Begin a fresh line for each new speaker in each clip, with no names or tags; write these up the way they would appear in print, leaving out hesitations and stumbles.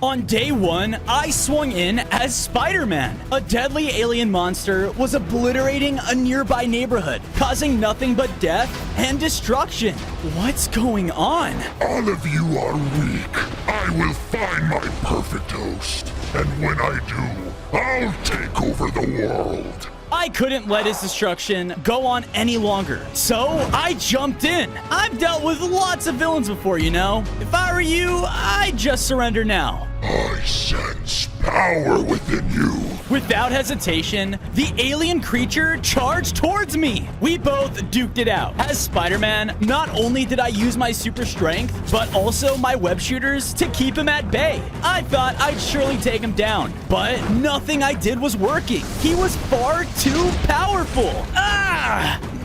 On day one, I swung in as Spider-Man. A deadly alien monster was obliterating a nearby neighborhood, causing nothing but death and destruction. What's going on?
All of you are weak. I will find my perfect host. And when I do, I'll take over the world.
I couldn't let his destruction go on any longer, so I jumped in. I've dealt with lots of villains before, you know. If I were you, I'd just surrender now.
I sense power within you.
Without hesitation, the alien creature charged towards me. We both duked it out. As Spider-Man, not only did I use my super strength, but also my web shooters to keep him at bay. I thought I'd surely take him down, but nothing I did was working. He was far too powerful.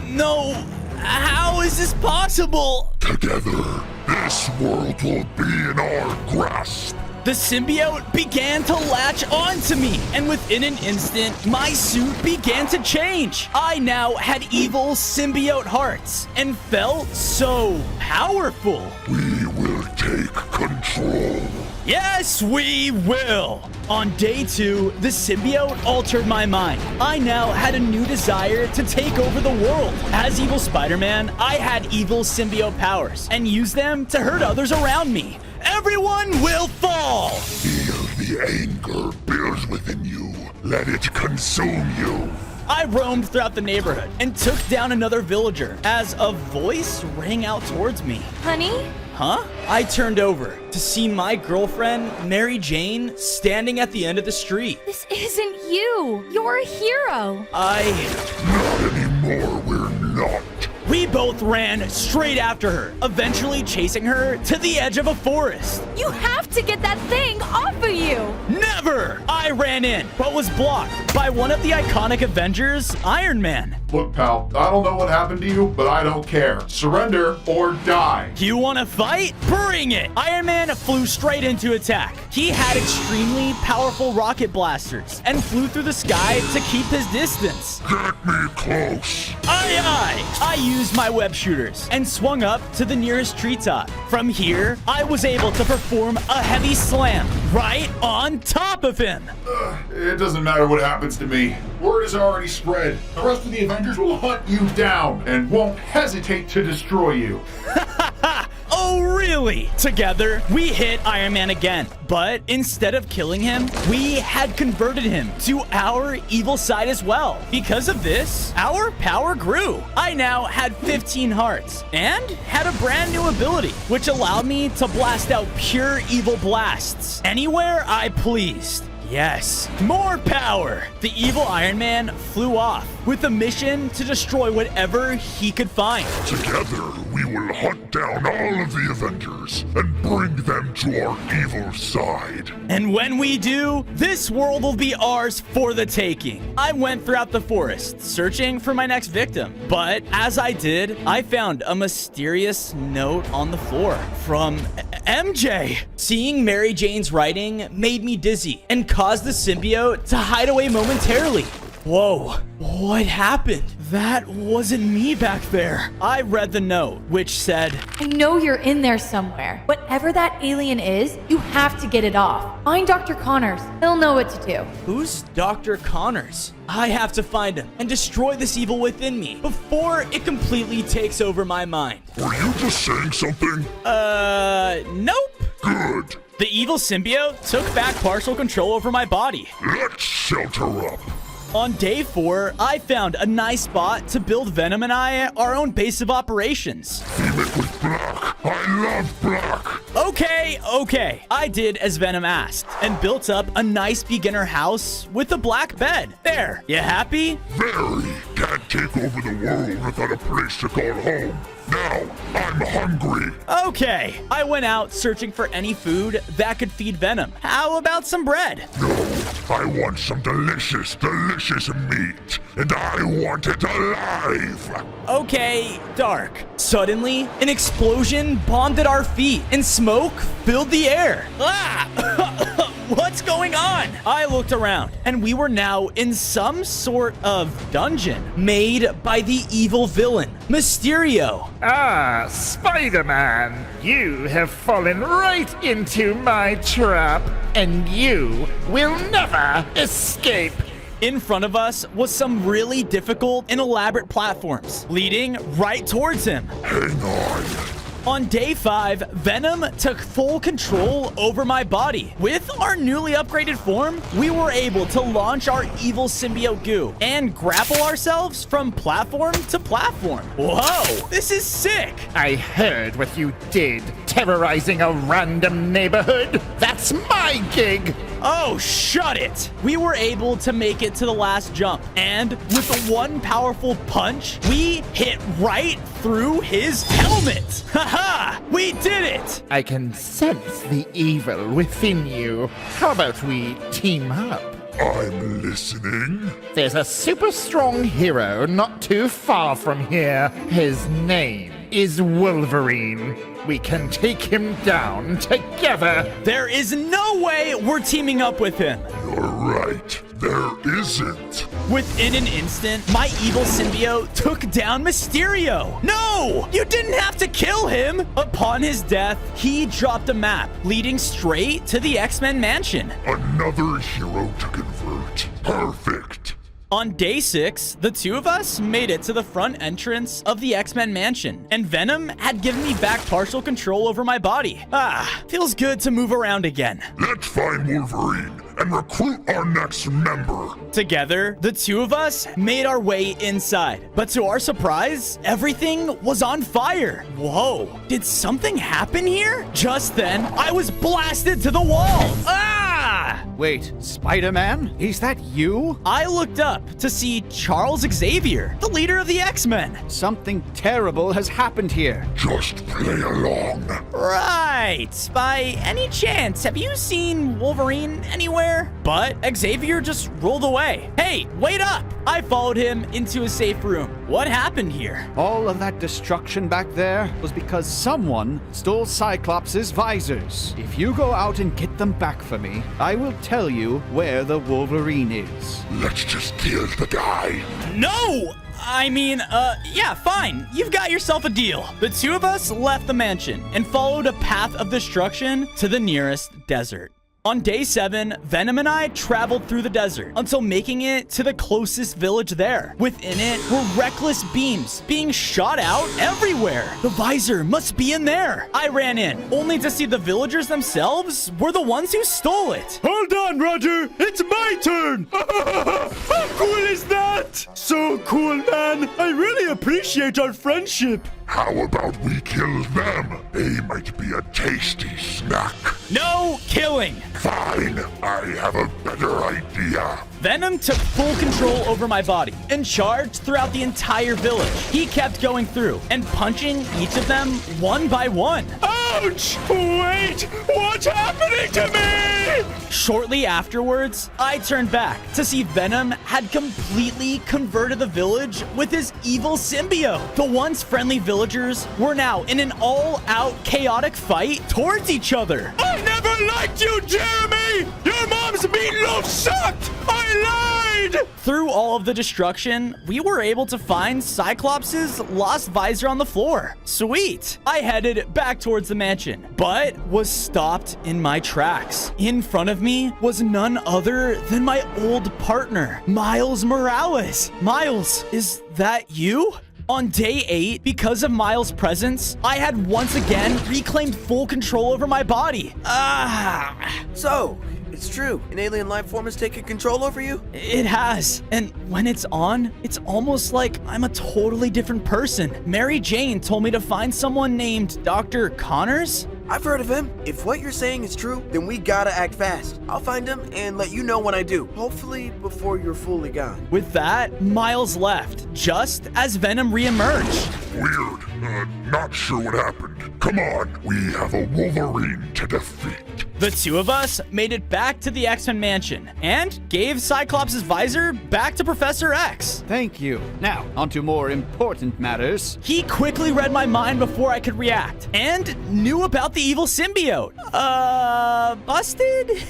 No, how is this possible?
Together, this world will be in our grasp.
The symbiote began to latch onto me, and within an instant, my suit began to change. I now had evil symbiote hearts and felt so powerful.
We will take control.
Yes, we will. On day two, the symbiote altered my mind. I now had a new desire to take over the world. As evil Spider-Man, I had evil symbiote powers and used them to hurt others around me. Everyone will fall!
Feel the anger builds within you. Let it consume you.
I roamed throughout the neighborhood and took down another villager as a voice rang out towards me.
Honey?
Huh? I turned over to see my girlfriend, Mary Jane, standing at the end of the street.
This isn't you. You're a hero.
Not anymore, we're not.
We both ran straight after her, eventually chasing her to the edge of a forest.
You have to get that thing off of you.
Never! I ran in, but was blocked by one of the iconic Avengers, Iron Man.
Look, pal, I don't know what happened to you, but I don't care. Surrender or die.
You want to fight? Bring it! Iron Man flew straight into attack. He had extremely powerful rocket blasters and flew through the sky to keep his distance.
Get me close.
I used my web shooters and swung up to the nearest treetop. From here, I was able to perform a heavy slam right on top of him.
It doesn't matter what happens to me. Word has already spread. The rest of the Avengers will hunt you down and won't hesitate to destroy you.
Oh, really? Together, we hit Iron Man again. But instead of killing him, we had converted him to our evil side as well. Because of this, our power grew. I now had 15 hearts and had a brand new ability, which allowed me to blast out pure evil blasts anywhere I pleased. Yes, more power! The evil Iron Man flew off with a mission to destroy whatever he could find.
Together, we will hunt down all of the Avengers and bring them to our evil side.
And when we do, this world will be ours for the taking. I went throughout the forest, searching for my next victim. But as I did, I found a mysterious note on the floor from MJ. Seeing Mary Jane's writing made me dizzy and caused the symbiote to hide away momentarily. Whoa, what happened? That wasn't me back there. I read the note, which said,
I know you're in there somewhere. Whatever that alien is, you have to get it off. Find Dr. Connors. He'll know what to do.
Who's Dr. Connors? I have to find him and destroy this evil within me before it completely takes over my mind.
Were you just saying something?
Nope.
Good.
The evil symbiote took back partial control over my body.
Let's shelter up.
On day 4, I found a nice spot to build Venom and I our own base of operations.
Theme it with black. I love black.
Okay. I did as Venom asked and built up a nice beginner house with a black bed. There, you happy?
Very. Can't take over the world without a place to call home. Now, I'm hungry.
Okay, I went out searching for any food that could feed Venom. How about some bread?
No, I want some delicious meat. And I want it alive.
Okay, dark. Suddenly, an explosion bombed at our feet and smoke filled the air. What What's going on? I looked around, and we were now in some sort of dungeon made by the evil villain, Mysterio.
Ah, Spider-Man, you have fallen right into my trap, and you will never escape.
In front of us was some really difficult and elaborate platforms leading right towards him.
Hang on.
On day 5, Venom took full control over my body. With our newly upgraded form, we were able to launch our evil symbiote goo and grapple ourselves from platform to platform. Whoa, this is sick.
I heard what you did, terrorizing a random neighborhood. That's my gig.
Oh, shut it! We were able to make it to the last jump, and with one powerful punch, we hit right through his helmet! Haha! We did it!
I can sense the evil within you. How about we team up?
I'm listening.
There's a super strong hero not too far from here. His name is Wolverine. We can take him down together.
There is no way we're teaming up with him.
You're right. There isn't.
Within an instant, my evil symbiote took down Mysterio. No! You didn't have to kill him! Upon his death, he dropped a map leading straight to the X-Men mansion.
Another hero to convert. Perfect.
On day 6, the two of us made it to the front entrance of the X-Men mansion, and Venom had given me back partial control over my body. Feels good to move around again.
Let's find Wolverine and recruit our next member.
Together, the two of us made our way inside, but to our surprise, everything was on fire. Whoa, did something happen here? Just then, I was blasted to the wall.
Wait, Spider-Man? Is that you?
I looked up to see Charles Xavier, the leader of the X-Men.
Something terrible has happened here.
Just play along.
Right. By any chance, have you seen Wolverine anywhere? But Xavier just rolled away. Hey, wait up! I followed him into a safe room. What happened here?
All of that destruction back there was because someone stole Cyclops' visors. If you go out and get them back for me, I will tell you where the Wolverine is.
Let's just kill the guy.
No! I mean, yeah, fine. You've got yourself a deal. The two of us left the mansion and followed a path of destruction to the nearest desert. On day 7, Venom and I traveled through the desert until making it to the closest village there. Within it were reckless beams being shot out everywhere. The visor must be in there. I ran in, only to see the villagers themselves were the ones who stole it.
Hold on, Roger. It's my turn. How cool is that? So cool, man. I really appreciate our friendship.
How about we kill them? They might be a tasty snack.
No killing.
Fine, I have a better idea.
Venom took full control over my body and charged throughout the entire village. He kept going through and punching each of them one by one.
Ouch! Wait! What's happening to me?
Shortly afterwards, I turned back to see Venom had completely converted the village with his evil symbiote. The once friendly villagers were now in an all-out chaotic fight towards each other.
I never liked you, Jeremy! Your mom's meatloaf sucked! I lied!
Through all of the destruction, we were able to find Cyclops' lost visor on the floor. Sweet! I headed back towards the mansion, but was stopped in my tracks. In front of me was none other than my old partner, Miles Morales. Miles, is that you? On day 8, because of Miles' presence, I had once again reclaimed full control over my body.
So, it's true. An alien life form has taken control over you?
It has. And when it's on, it's almost like I'm a totally different person. Mary Jane told me to find someone named Dr. Connors.
I've heard of him. If what you're saying is true, then we gotta act fast. I'll find him and let you know when I do. Hopefully before you're fully gone.
With that, Miles left, just as Venom reemerged.
Weird. Not sure what happened. Come on, we have a Wolverine to defeat.
The two of us made it back to the X-Men mansion and gave Cyclops' visor back to Professor X.
Thank you. Now, on to more important matters.
He quickly read my mind before I could react and knew about the evil symbiote. Busted?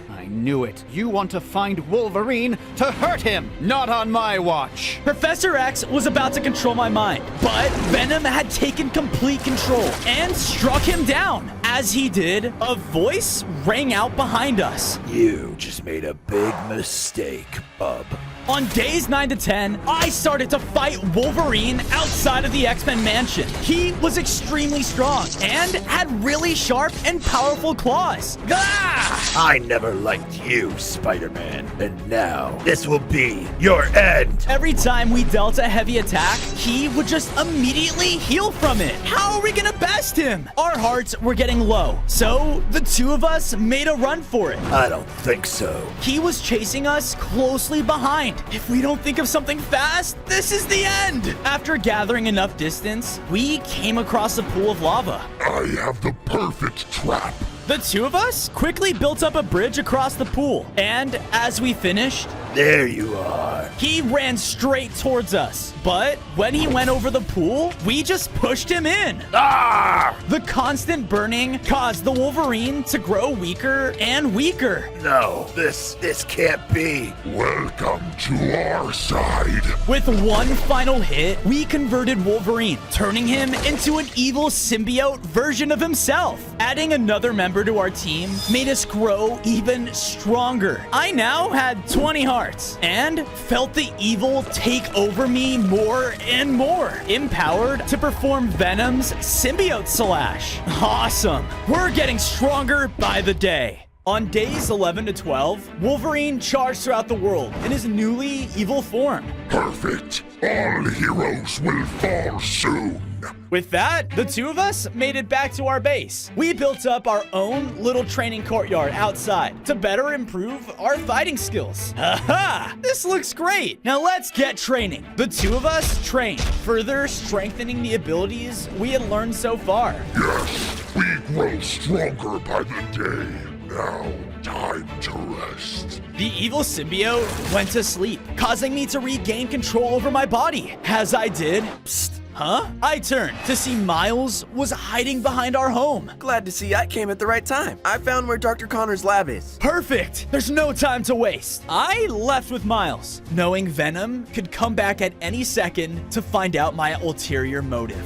I I knew it. You want to find Wolverine to hurt him, not on my watch.
Professor X was about to control my mind, but Venom had taken complete control and struck him down. As he did, a voice rang out behind us.
You just made a big mistake, bub.
On days 9 to 10, I started to fight Wolverine outside of the X-Men mansion. He was extremely strong and had really sharp and powerful claws. Ah!
I never liked you, Spider-Man, and now this will be your end.
Every time we dealt a heavy attack, he would just immediately heal from it. How are we gonna best him? Our hearts were getting low, so the two of us made a run for it.
I don't think so.
He was chasing us closely behind. If we don't think of something fast, this is the end. After gathering enough distance, we came across a pool of lava.
I have the perfect trap.
The two of us quickly built up a bridge across the pool, and as we finished,
There you are.
he ran straight towards us. But when he went over the pool, we just pushed him in.
Ah!
The constant burning caused the Wolverine to grow weaker and weaker.
No, this can't be.
Welcome to our side.
With one final hit, we converted Wolverine, turning him into an evil symbiote version of himself. Adding another member to our team made us grow even stronger. I now had 20 hearts and felt the evil take over me more and more, empowered to perform Venom's symbiote slash. Awesome. We're getting stronger by the day. On days 11 to 12, Wolverine charged throughout the world in his newly evil form.
Perfect. All heroes will fall soon.
With that, the two of us made it back to our base. We built up our own little training courtyard outside to better improve our fighting skills. Haha! This looks great! Now let's get training. The two of us trained, further strengthening the abilities we had learned so far.
Yes, we grow stronger by the day. Now, time to rest.
The evil symbiote went to sleep, causing me to regain control over my body. As I did, psst, huh? I turned to see Miles was hiding behind our home.
Glad to see I came at the right time. I found where Dr. Connor's lab is.
Perfect! There's no time to waste. I left with Miles, knowing Venom could come back at any second to find out my ulterior motive.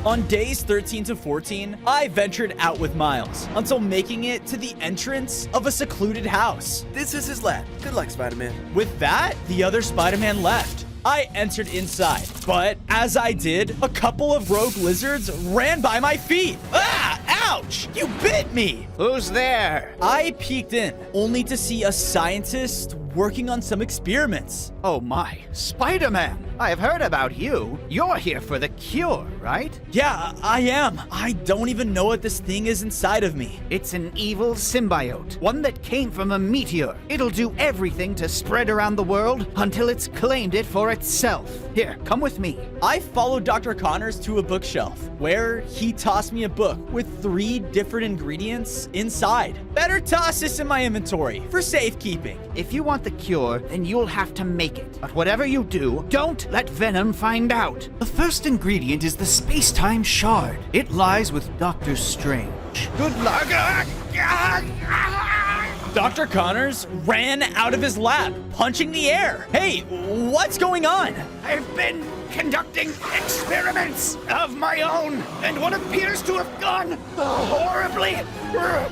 On days 13 to 14, I ventured out with Miles until making it to the entrance of a secluded house.
This is his lab. Good luck, Spider-Man.
With that, the other Spider-Man left. I entered inside, but as I did, a couple of rogue lizards ran by my feet. Ah! Ouch! You bit me!
Who's there?
I peeked in, only to see a scientist working on some experiments.
Oh my, Spider-Man! I have heard about you. You're here for the cure, right?
Yeah, I am. I don't even know what this thing is inside of me.
It's an evil symbiote, one that came from a meteor. It'll do everything to spread around the world until it's claimed it for itself. Here, come with me.
I followed Dr. Connors to a bookshelf, where he tossed me a book with 3 different ingredients inside. Better toss this in my inventory for safekeeping.
If you want the cure, then you'll have to make it. But whatever you do, don't let Venom find out. The first ingredient is the space-time shard. It lies with Doctor Strange. Good luck.
Dr. Connors ran out of his lab, punching the air. Hey, what's going on?
I've been conducting experiments of my own, and what appears to have gone horribly wrong.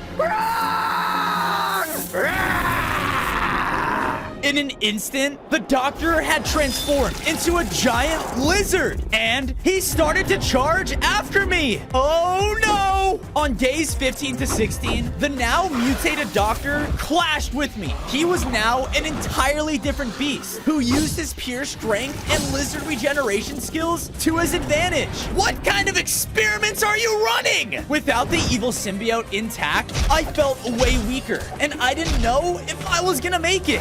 In an instant, the doctor had transformed into a giant lizard, and he started to charge after me. Oh no! On days 15 to 16, the now mutated doctor clashed with me. He was now an entirely different beast who used his pure strength and lizard regeneration skills to his advantage. What kind of experiments are you running? Without the evil symbiote intact, I felt way weaker, and I didn't know if I was gonna make it.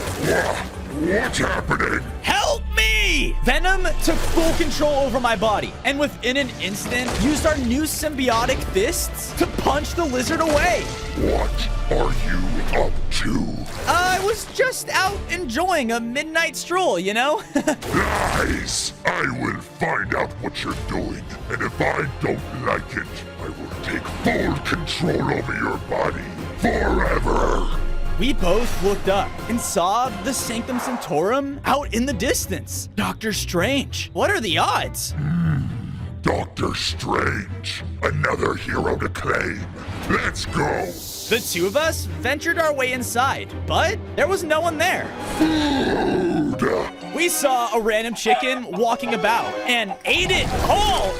What's happening?
Help me! Venom took full control over my body, and within an instant, used our new symbiotic fists to punch the lizard away.
What are you up to?
I was just out enjoying a midnight stroll, you know?
Lies! I will find out what you're doing, and if I don't like it, I will take full control over your body forever.
we both looked up and saw the Sanctum Sanctorum out in the distance. Doctor Strange, what are the odds?
Doctor Strange, another hero to claim. Let's go.
The two of us ventured our way inside, but there was no one there.
Food.
We saw a random chicken walking about and ate it whole.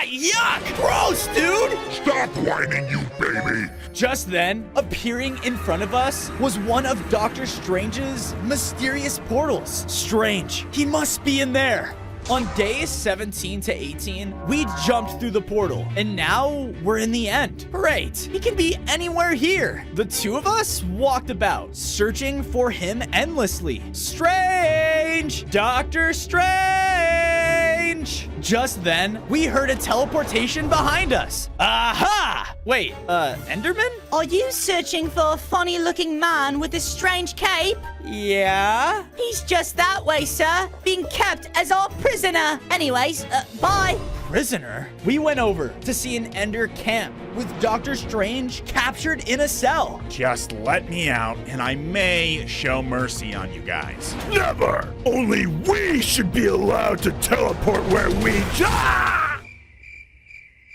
Yuck! Gross, dude!
Stop whining, you baby.
Just then, appearing in front of us was one of Doctor Strange's mysterious portals. Strange, he must be in there. On days 17 to 18, we jumped through the portal, and now we're in the end. Great, he can be anywhere here. The two of us walked about, searching for him endlessly. Strange! Doctor Strange! Just then, we heard a teleportation behind us. Aha! Wait, Enderman?
Are you searching for a funny-looking man with a strange cape?
Yeah?
He's just that way, sir. Being kept as our prisoner. Anyways, bye.
Prisoner? We went over to see an Ender camp with Doctor Strange captured in a cell.
Just let me out, and I may show mercy on you guys.
Never! Only we should be allowed to teleport where we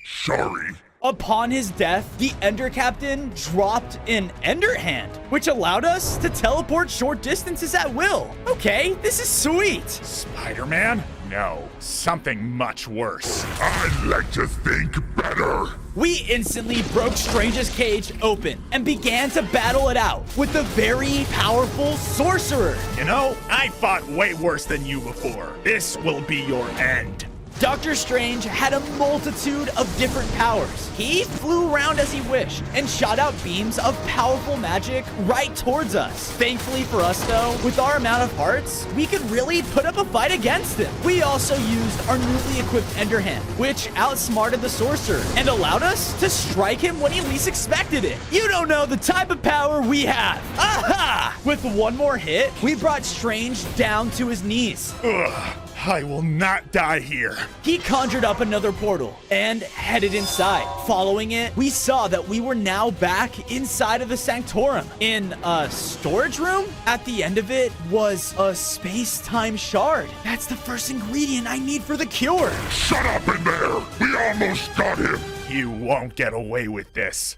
Sorry.
Upon his death, the Ender Captain dropped an Ender Hand, which allowed us to teleport short distances at will. Okay, this is sweet.
Spider-Man? No, something much worse.
I'd like to think better.
We instantly broke Strange's cage open and began to battle it out with the very powerful sorcerer.
You know, I fought way worse than you before. This will be your end.
Doctor Strange had a multitude of different powers. He flew around as he wished and shot out beams of powerful magic right towards us. Thankfully for us though, with our amount of hearts, we could really put up a fight against him. We also used our newly equipped Ender Hand, which outsmarted the sorcerer and allowed us to strike him when he least expected it. You don't know the type of power we have. Aha! With one more hit, we brought Strange down to his knees.
Ugh. I will not die here.
He conjured up another portal and headed inside. Following it, we saw that we were now back inside of the Sanctorum in a storage room. At the end of it was a space-time shard. That's the first ingredient I need for the cure.
Shut up in there. We almost got him.
You won't get away with this.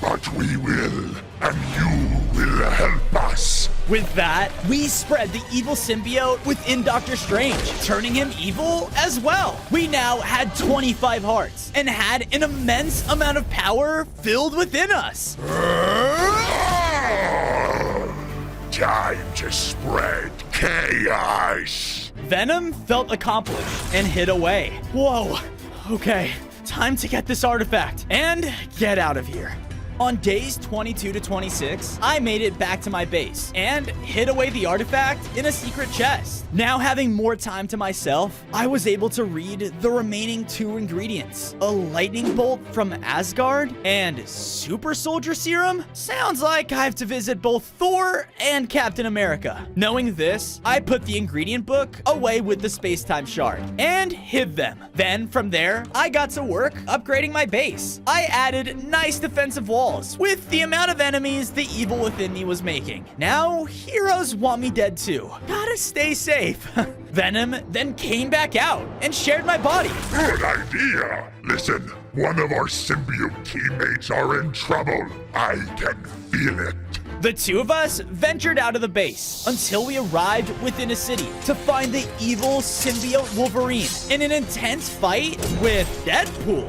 But we will, and you will help us.
With that, we spread the evil symbiote within Doctor Strange, turning him evil as well. We now had 25 hearts and had an immense amount of power filled within us.
Time to spread chaos.
Venom felt accomplished and hid away. Whoa. Okay, time to get this artifact and get out of here. On days 22 to 26, I made it back to my base and hid away the artifact in a secret chest. Now having more time to myself, I was able to read the remaining 2 ingredients. A lightning bolt from Asgard and super soldier serum? Sounds like I have to visit both Thor and Captain America. Knowing this, I put the ingredient book away with the space-time shard and hid them. Then from there, I got to work upgrading my base. I added nice defensive walls with the amount of enemies the evil within me was making. Now, heroes want me dead too. Gotta stay safe. Venom then came back out and shared my body.
Good idea. Listen, one of our symbiote teammates are in trouble. I can feel it.
The two of us ventured out of the base until we arrived within a city to find the evil symbiote Wolverine in an intense fight with Deadpool.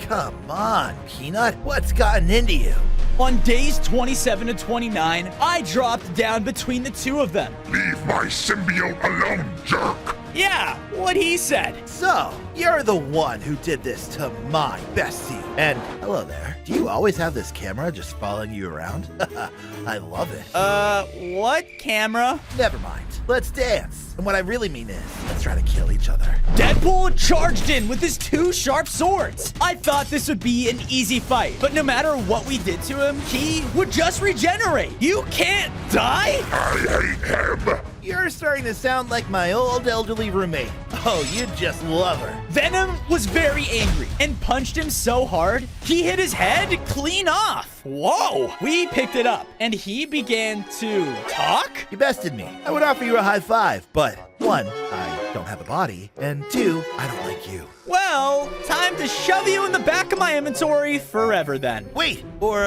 Come on, Peanut. What's gotten into you?
On days 27 to 29, I dropped down between the two of them.
Leave my symbiote alone, jerk.
Yeah, what he said.
So, you're the one who did this to my bestie. And hello there. Do you always have this camera just following you around? I love it.
What camera?
Never mind. Let's dance. And what I really mean is, let's try to kill each other.
Deadpool charged in with his 2 sharp swords. I thought this would be an easy fight, but no matter what we did to him, he would just regenerate. You can't die?
I hate him.
You're starting to sound like my old elderly roommate. Oh, you just love her.
Venom was very angry and punched him so hard, he hit his head clean off. Whoa! We picked it up, and he began to talk?
You bested me. I would offer you a high five, but one, I don't have a body, and two, I don't like you.
Well, time to shove you in the back of my inventory forever then.
Wait, or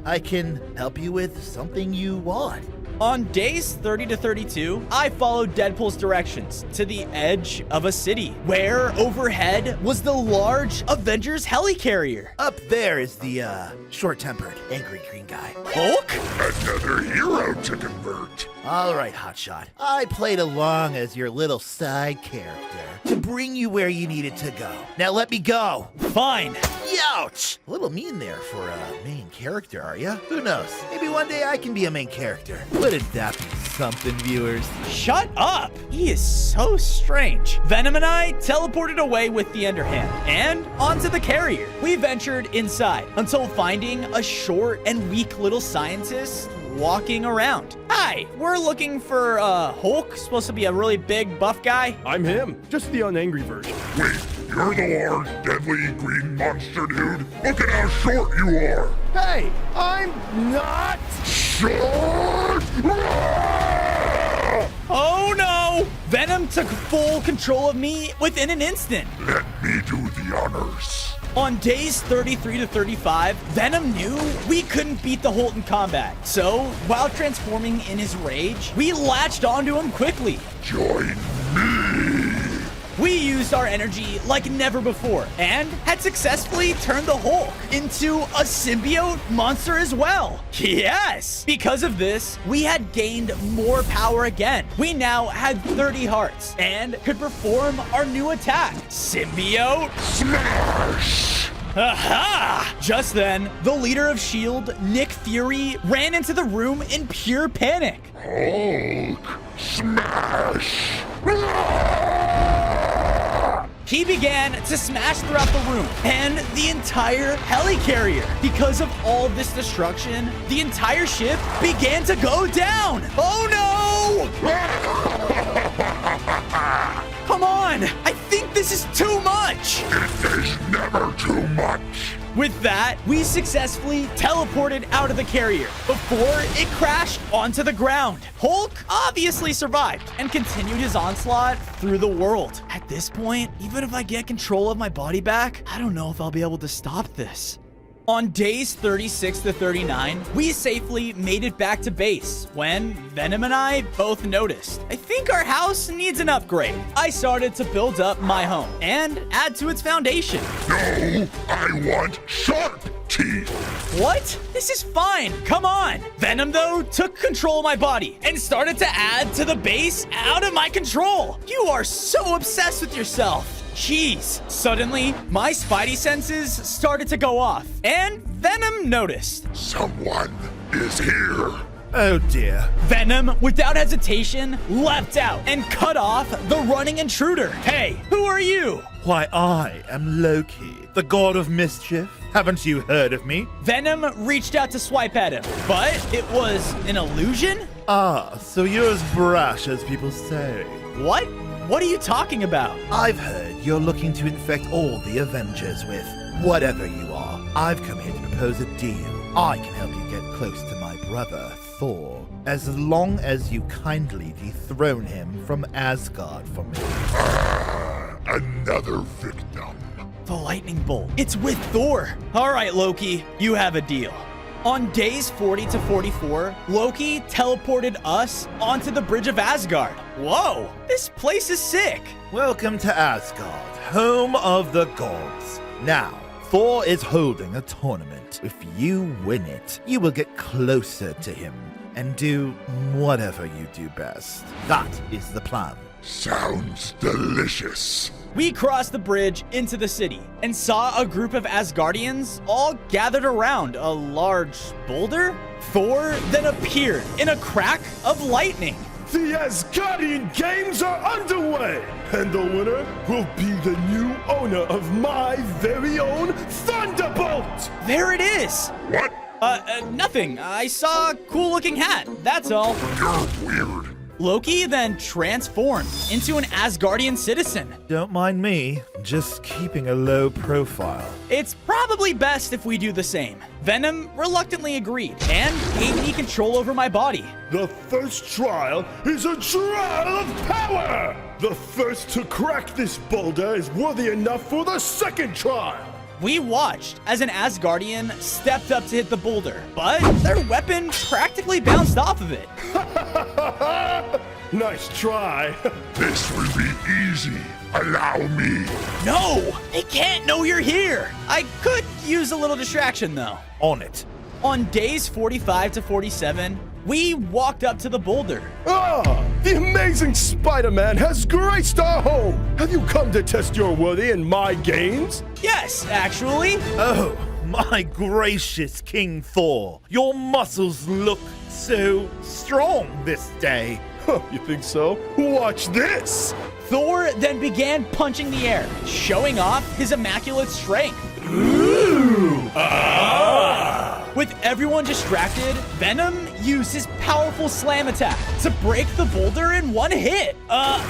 I can help you with something you want.
On days 30 to 32, I followed Deadpool's directions to the edge of a city, where overhead was the large Avengers helicarrier.
Up there is the short-tempered, angry green guy.
Hulk?
Another hero to convert.
All right, Hotshot. I played along as your little side character to bring you where you needed to go. Now let me go.
Fine.
Youch! A little mean there for a main character, are ya? Who knows? Maybe one day I can be a main character. Wouldn't that be something, viewers?
Shut up! He is so strange. Venom and I teleported away with the Underhand and onto the carrier. We ventured inside until finding a short and weak little scientist walking around. Hi, we're looking for Hulk, supposed to be a really big buff guy.
I'm him, just the unangry version.
Wait, you're the large, deadly green monster dude? Look at how short you are.
Hey, I'm not.
Short!
Oh no! Venom took full control of me within an instant.
Let me do the honors.
On days 33 to 35, Venom knew we couldn't beat the Hulk in combat. So, while transforming in his rage, we latched onto him quickly.
Join me.
We used our energy like never before and had successfully turned the Hulk into a symbiote monster as well. Yes! Because of this, we had gained more power again. We now had 30 hearts and could perform our new attack, Symbiote
Smash!
Aha! Just then, the leader of S.H.I.E.L.D., Nick Fury, ran into the room in pure panic.
Hulk! Smash!
He began to smash throughout the room and the entire helicarrier. Because of all this destruction, the entire ship began to go down. Oh no! Come on! I think this is too much!
It is never too much.
With that, we successfully teleported out of the carrier before it crashed onto the ground. Hulk obviously survived and continued his onslaught through the world. At this point, even if I get control of my body back, I don't know if I'll be able to stop this. On days 36 to 39, we safely made it back to base when Venom and I both noticed. I think our house needs an upgrade. I started to build up my home and add to its foundation.
No, I want sharp teeth.
What? This is fine. Come on. Venom, though, took control of my body and started to add to the base out of my control. You are so obsessed with yourself. Jeez. Suddenly, my spidey senses started to go off, and Venom noticed.
Someone is here.
Oh dear.
Venom, without hesitation, leapt out and cut off the running intruder. Hey, who are you?
Why, I am Loki, the god of mischief. Haven't you heard of me?
Venom reached out to swipe at him, but it was an illusion?
Ah, so you're as brash as people say.
What? What are you talking about?
I've heard you're looking to infect all the Avengers with whatever you are. I've come here to propose a deal. I can help you get close to my brother, Thor, as long as you kindly dethrone him from Asgard for me.
Another victim.
The lightning bolt. It's with Thor. All right, Loki, you have a deal. On days 40 to 44, Loki teleported us onto the bridge of Asgard. Whoa, this place is sick.
Welcome to Asgard, home of the gods. Now, Thor is holding a tournament. If you win it, you will get closer to him and do whatever you do best. That is the plan.
Sounds delicious.
We crossed the bridge into the city and saw a group of Asgardians all gathered around a large boulder. Thor then appeared in a crack of lightning.
The Asgardian games are underway, and the winner will be the new owner of my very own Thunderbolt!
There it is.
What?
Nothing. I saw a cool looking hat. That's all.
You're weird.
Loki then transformed into an Asgardian citizen.
Don't mind me, just keeping a low profile.
It's probably best if we do the same. Venom reluctantly agreed and gave me control over my body.
The first trial is a trial of power! The first to crack this boulder is worthy enough for the second trial!
We watched as an Asgardian stepped up to hit the boulder, but their weapon practically bounced off of it.
Nice try.
This will be easy. Allow me.
No, they can't know you're here. I could use a little distraction though.
On it.
On days 45 to 47, we walked up to the boulder.
Ah, the amazing Spider-Man has graced our home. Have you come to test your worthy in my games?
Yes, actually.
Oh, my gracious King Thor. Your muscles look so strong this day.
Huh, you think so? Watch this.
Thor then began punching the air, showing off his immaculate strength. With everyone distracted, Venom used his powerful slam attack to break the boulder in one hit.
By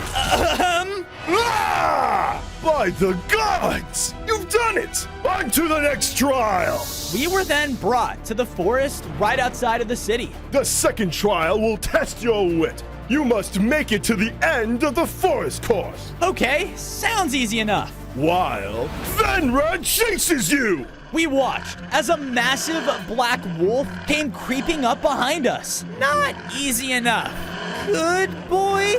the gods! You've done it! On to the next trial!
We were then brought to the forest right outside of the city.
The second trial will test your wit. You must make it to the end of the forest course.
Okay, sounds easy enough.
While Venra chases you!
We watched as a massive black wolf came creeping up behind us. Not easy enough. Good boy.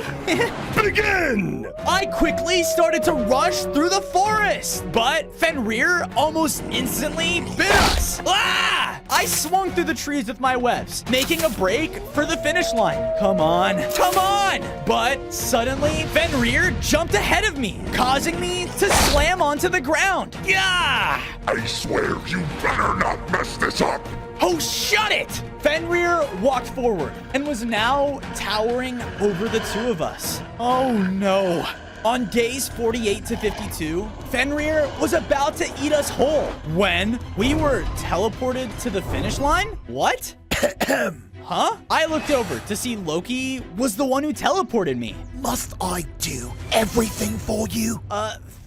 Begin!
I quickly started to rush through the forest, but Fenrir almost instantly bit us. Ah! I swung through the trees with my webs, making a break for the finish line. Come on, come on! But suddenly, Fenrir jumped ahead of me, causing me to slam onto the ground. Yeah!
I swear you better not mess this up.
Oh, shut it! Fenrir walked forward and was now towering over the two of us. Oh no. On days 48 to 52, Fenrir was about to eat us whole when we were teleported to the finish line? What? Huh? I looked over to see Loki was the one who teleported me.
Must I do everything for you?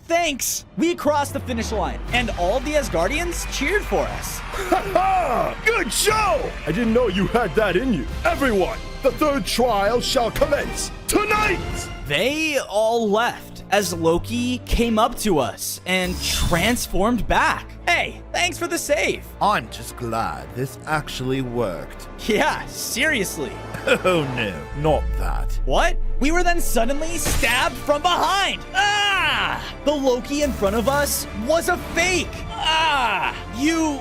Thanks. We crossed the finish line, and all the Asgardians cheered for us.
Ha ha! Good show! I didn't know you had that in you. Everyone, the third trial shall commence tonight!
They all left as Loki came up to us and transformed back. Hey, thanks for the save.
I'm just glad this actually worked.
Yeah, seriously.
Oh no, not that.
What? We were then suddenly stabbed from behind. Ah! The Loki in front of us was a fake. Ah! You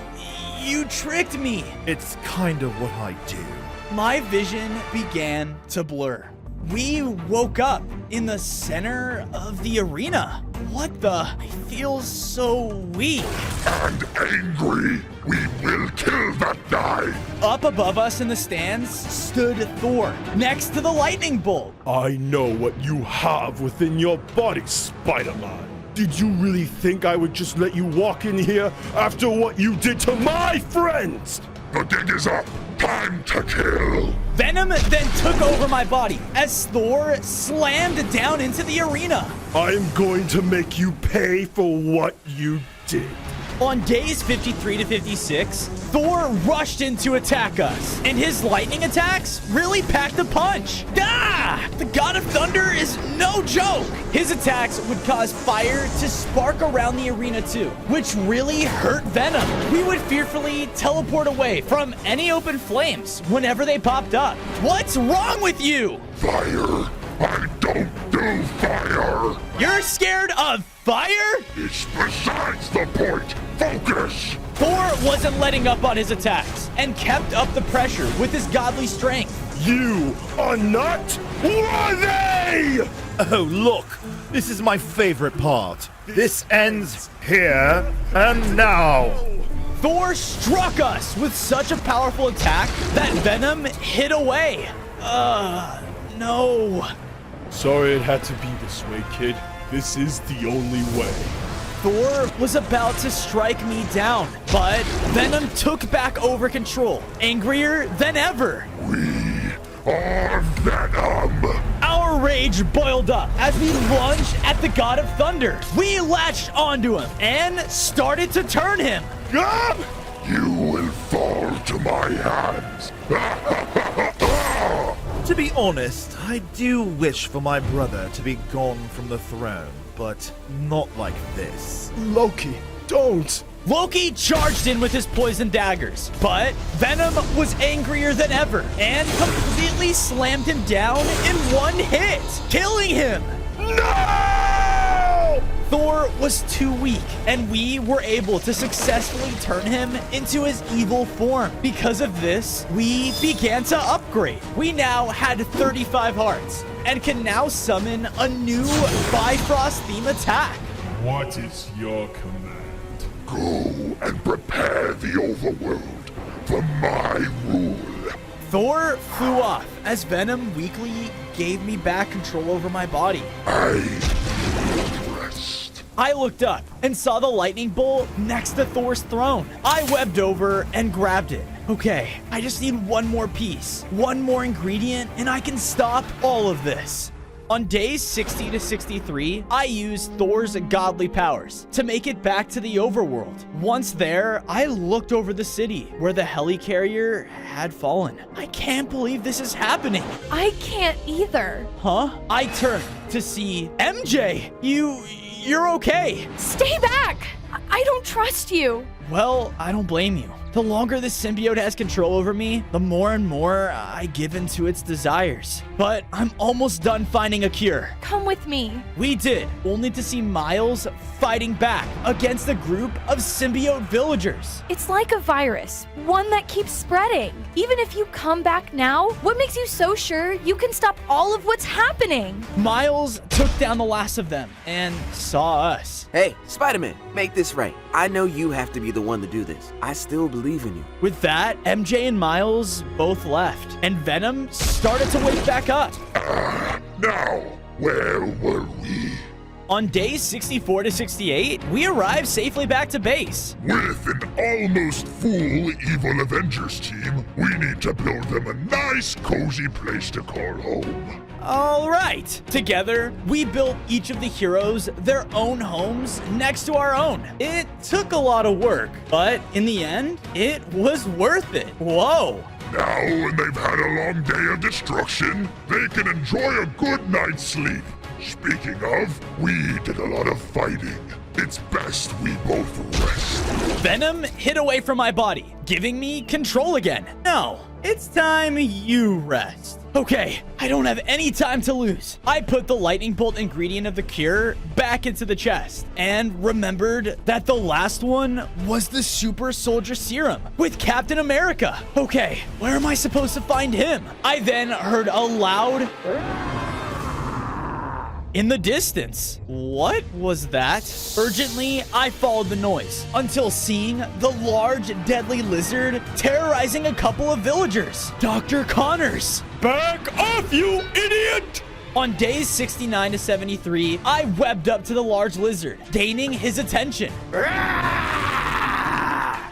tricked me.
It's kind of what I do.
My vision began to blur. We woke up in the center of the arena. What the? I feel so weak.
And angry. We will kill that guy.
Up above us in the stands stood Thor, next to the lightning bolt.
I know what you have within your body, Spider-Man. Did you really think I would just let you walk in here after what you did to my friends?
The dig is up. Time to kill.
Venom then took over my body as Thor slammed down into the arena.
I am going to make you pay for what you did.
On days 53 to 56, Thor rushed in to attack us, and his lightning attacks really packed a punch. Ah! The God of Thunder is no joke. His attacks would cause fire to spark around the arena too, which really hurt Venom. We would fearfully teleport away from any open flames whenever they popped up. What's wrong with you?
Fire. I don't do fire.
You're scared of fire?
It's besides the point. Focus.
Thor wasn't letting up on his attacks and kept up the pressure with his godly strength.
You are not worthy!
Oh, look, this is my favorite part. This ends here and now.
Thor struck us with such a powerful attack that Venom hid away. No.
Sorry it had to be this way, kid. This is the only way.
Thor was about to strike me down, but Venom took back over control, angrier than ever.
We or Venom.
Our rage boiled up as we lunged at the God of Thunder. We latched onto him and started to turn him.
You will fall to my hands.
To be honest, I do wish for my brother to be gone from the throne, but not like this.
Loki, don't!
Loki charged in with his poison daggers, but Venom was angrier than ever and completely slammed him down in one hit, killing him.
No!
Thor was too weak, and we were able to successfully turn him into his evil form. Because of this, we began to upgrade. We now had 35 hearts and can now summon a new Bifrost theme attack.
What is your command?
Go and prepare the overworld for my rule.
Thor flew off as Venom weakly gave me back control over my body.
I need rest.
I looked up and saw the lightning bolt next to Thor's throne. I webbed over and grabbed it. Okay, I just need one more piece, one more ingredient, and I can stop all of this. On days 60 to 63, I used Thor's godly powers to make it back to the overworld. Once there, I looked over the city where the helicarrier had fallen. I can't believe this is happening.
I can't either.
Huh? I turned to see MJ. You're okay.
Stay back! I don't trust you.
Well, I don't blame you. The longer the symbiote has control over me, the more and more I give in to its desires. But I'm almost done finding a cure.
Come with me.
We did, only to see Miles fighting back against a group of symbiote villagers.
It's like a virus, one that keeps spreading. Even if you come back now, what makes you so sure you can stop all of what's happening?
Miles took down the last of them and saw us.
Hey, Spider-Man, make this right. I know you have to be the one to do this. I still believe in you.
With that, MJ and Miles both left, and Venom started to wake back up.
Now, where were we?
On days 64 to 68, we arrived safely back to base.
With an almost full evil Avengers team, we need to build them a nice, cozy place to call home.
All right. Together, we built each of the heroes their own homes next to our own. It took a lot of work, but in the end, it was worth it. Whoa.
Now, when they've had a long day of destruction, they can enjoy a good night's sleep. Speaking of, we did a lot of fighting. It's best we both rest.
Venom hid away from my body, giving me control again. No, it's time you rest. Okay, I don't have any time to lose. I put the lightning bolt ingredient of the cure back into the chest and remembered that the last one was the super soldier serum with Captain America. Okay, where am I supposed to find him? I then heard a loud in the distance. What was that? Urgently, I followed the noise until seeing the large, deadly lizard terrorizing a couple of villagers. Dr. Connors!
Back off, you idiot!
On days 69 to 73, I webbed up to the large lizard, gaining his attention.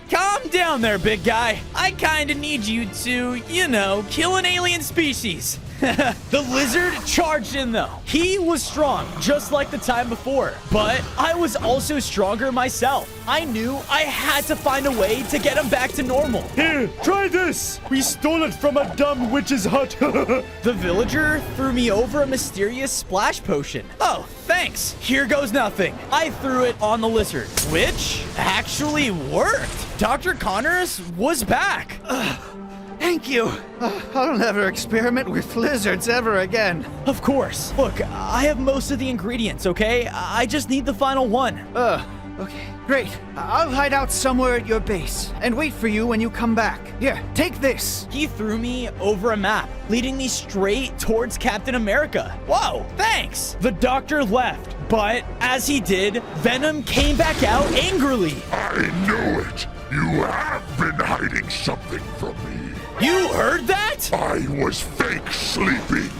Calm down there, big guy. I kinda need you to, kill an alien species. The lizard charged in though. He was strong, just like the time before, but I was also stronger myself. I knew I had to find a way to get him back to normal.
Here, try this. We stole it from a dumb witch's hut.
The villager threw me over a mysterious splash potion. Oh, thanks. Here goes nothing. I threw it on the lizard, which actually worked. Dr. Connors was back.
Thank you. I'll never experiment with lizards ever again.
Of course. Look, I have most of the ingredients, okay? I just need the final one.
Okay, great. I'll hide out somewhere at your base and wait for you when you come back. Here, take this.
He threw me over a map, leading me straight towards Captain America. Whoa, thanks. The doctor left, but as he did, Venom came back out angrily.
I knew it. You have been hiding something from me.
You heard that?
I was fake sleeping.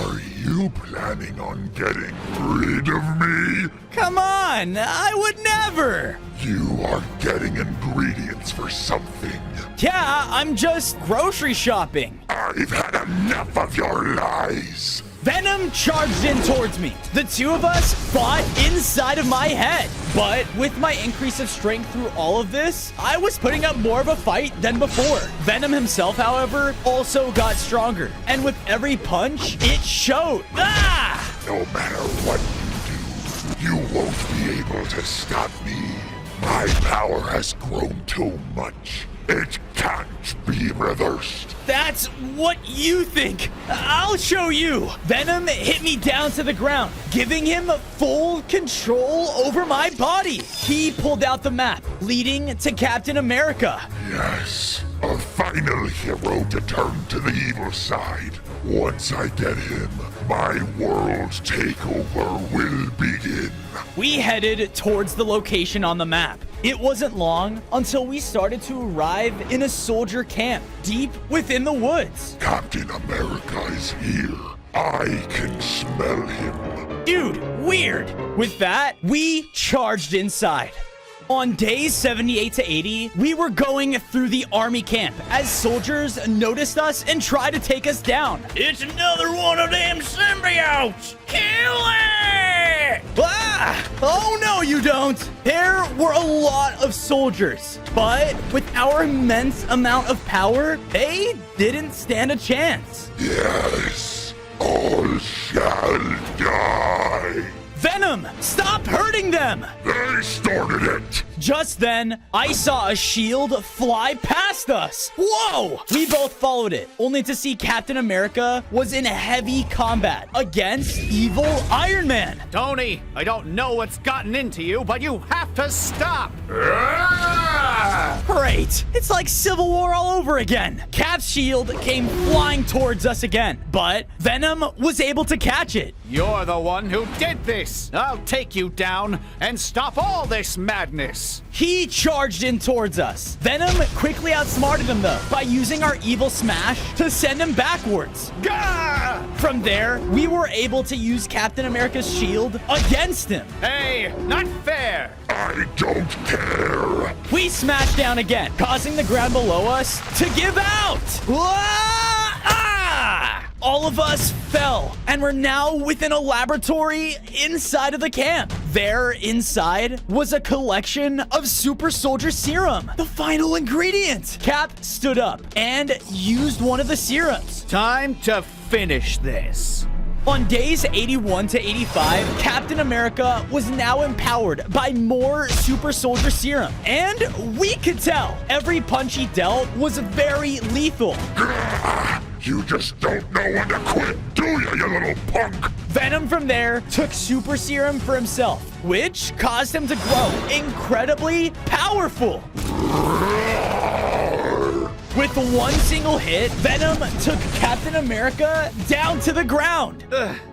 Are you planning on getting rid of me?
Come on, I would never.
You are getting ingredients for something.
Yeah, I'm just grocery shopping.
I've had enough of your lies.
Venom charged in towards me. The two of us fought inside of my head. But with my increase of strength through all of this, I was putting up more of a fight than before. Venom himself, however, also got stronger. And with every punch, it showed. Ah!
No matter what you do, you won't be able to stop me. My power has grown too much. It can't be reversed.
That's what you think. I'll show you. Venom hit me down to the ground, giving him full control over my body. He pulled out the map, leading to Captain America.
Yes, a final hero to turn to the evil side. Once I get him, my world takeover will begin.
We headed towards the location on the map. It wasn't long until we started to arrive in a soldier camp deep within the woods.
Captain America is here. I can smell him.
Dude, weird. With that, we charged inside. On days 78 to 80, we were going through the army camp as soldiers noticed us and tried to take us down. It's another one of them symbiotes! Kill it! Ah! Oh no, you don't! There were a lot of soldiers, but with our immense amount of power, they didn't stand a chance.
Yes, all shall die.
Venom, stop hurting them!
They started it!
Just then, I saw a shield fly past us. Whoa! We both followed it, only to see Captain America was in heavy combat against evil Iron Man.
Tony, I don't know what's gotten into you, but you have to stop!
Great! It's like Civil War all over again. Cap's shield came flying towards us again, but Venom was able to catch it.
You're the one who did this! I'll take you down and stop all this madness!
He charged in towards us. Venom quickly outsmarted him though by using our evil smash to send him backwards. Gah! From there, we were able to use Captain America's shield against him.
Hey, not fair!
I don't care.
We smashed down again, causing the ground below us to give out. Ah! All of us fell, and we're now within a laboratory inside of the camp. There, inside, was a collection of super soldier serum, the final ingredient. Cap stood up and used one of the serums.
Time to finish this.
On days 81 to 85, Captain America was now empowered by more super soldier serum. And we could tell every punch he dealt was very lethal.
You just don't know when to quit, do you little punk?
Venom from there took super serum for himself, which caused him to grow incredibly powerful. With one single hit, Venom took Captain America down to the ground.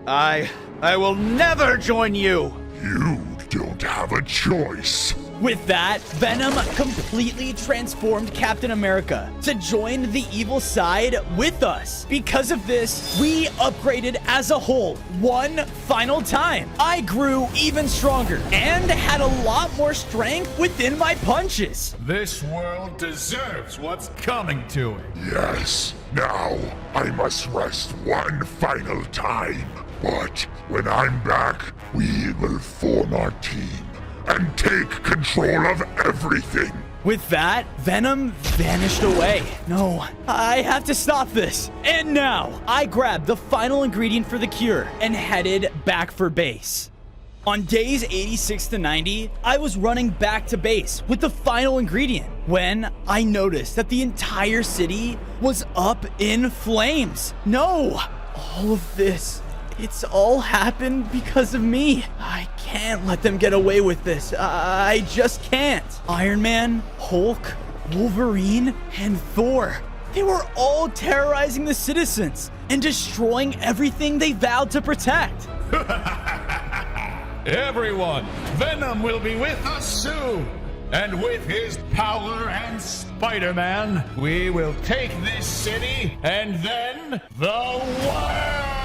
I will never join you.
You don't have a choice.
With that, Venom completely transformed Captain America to join the evil side with us. Because of this, we upgraded as a whole one final time. I grew even stronger and had a lot more strength within my punches.
This world deserves what's coming to it.
Yes, now I must rest one final time. But when I'm back, we will form our team and take control of everything.
With that, Venom vanished away. No, I have to stop this. And now, I grabbed the final ingredient for the cure and headed back for base. On days 86 to 90, I was running back to base with the final ingredient when I noticed that the entire city was up in flames. No, all of this, it's all happened because of me. I can't let them get away with this. I just can't. Iron Man, Hulk, Wolverine, and Thor. They were all terrorizing the citizens and destroying everything they vowed to protect.
Everyone, Venom will be with us soon. And with his power and Spider-Man, we will take this city and then the world!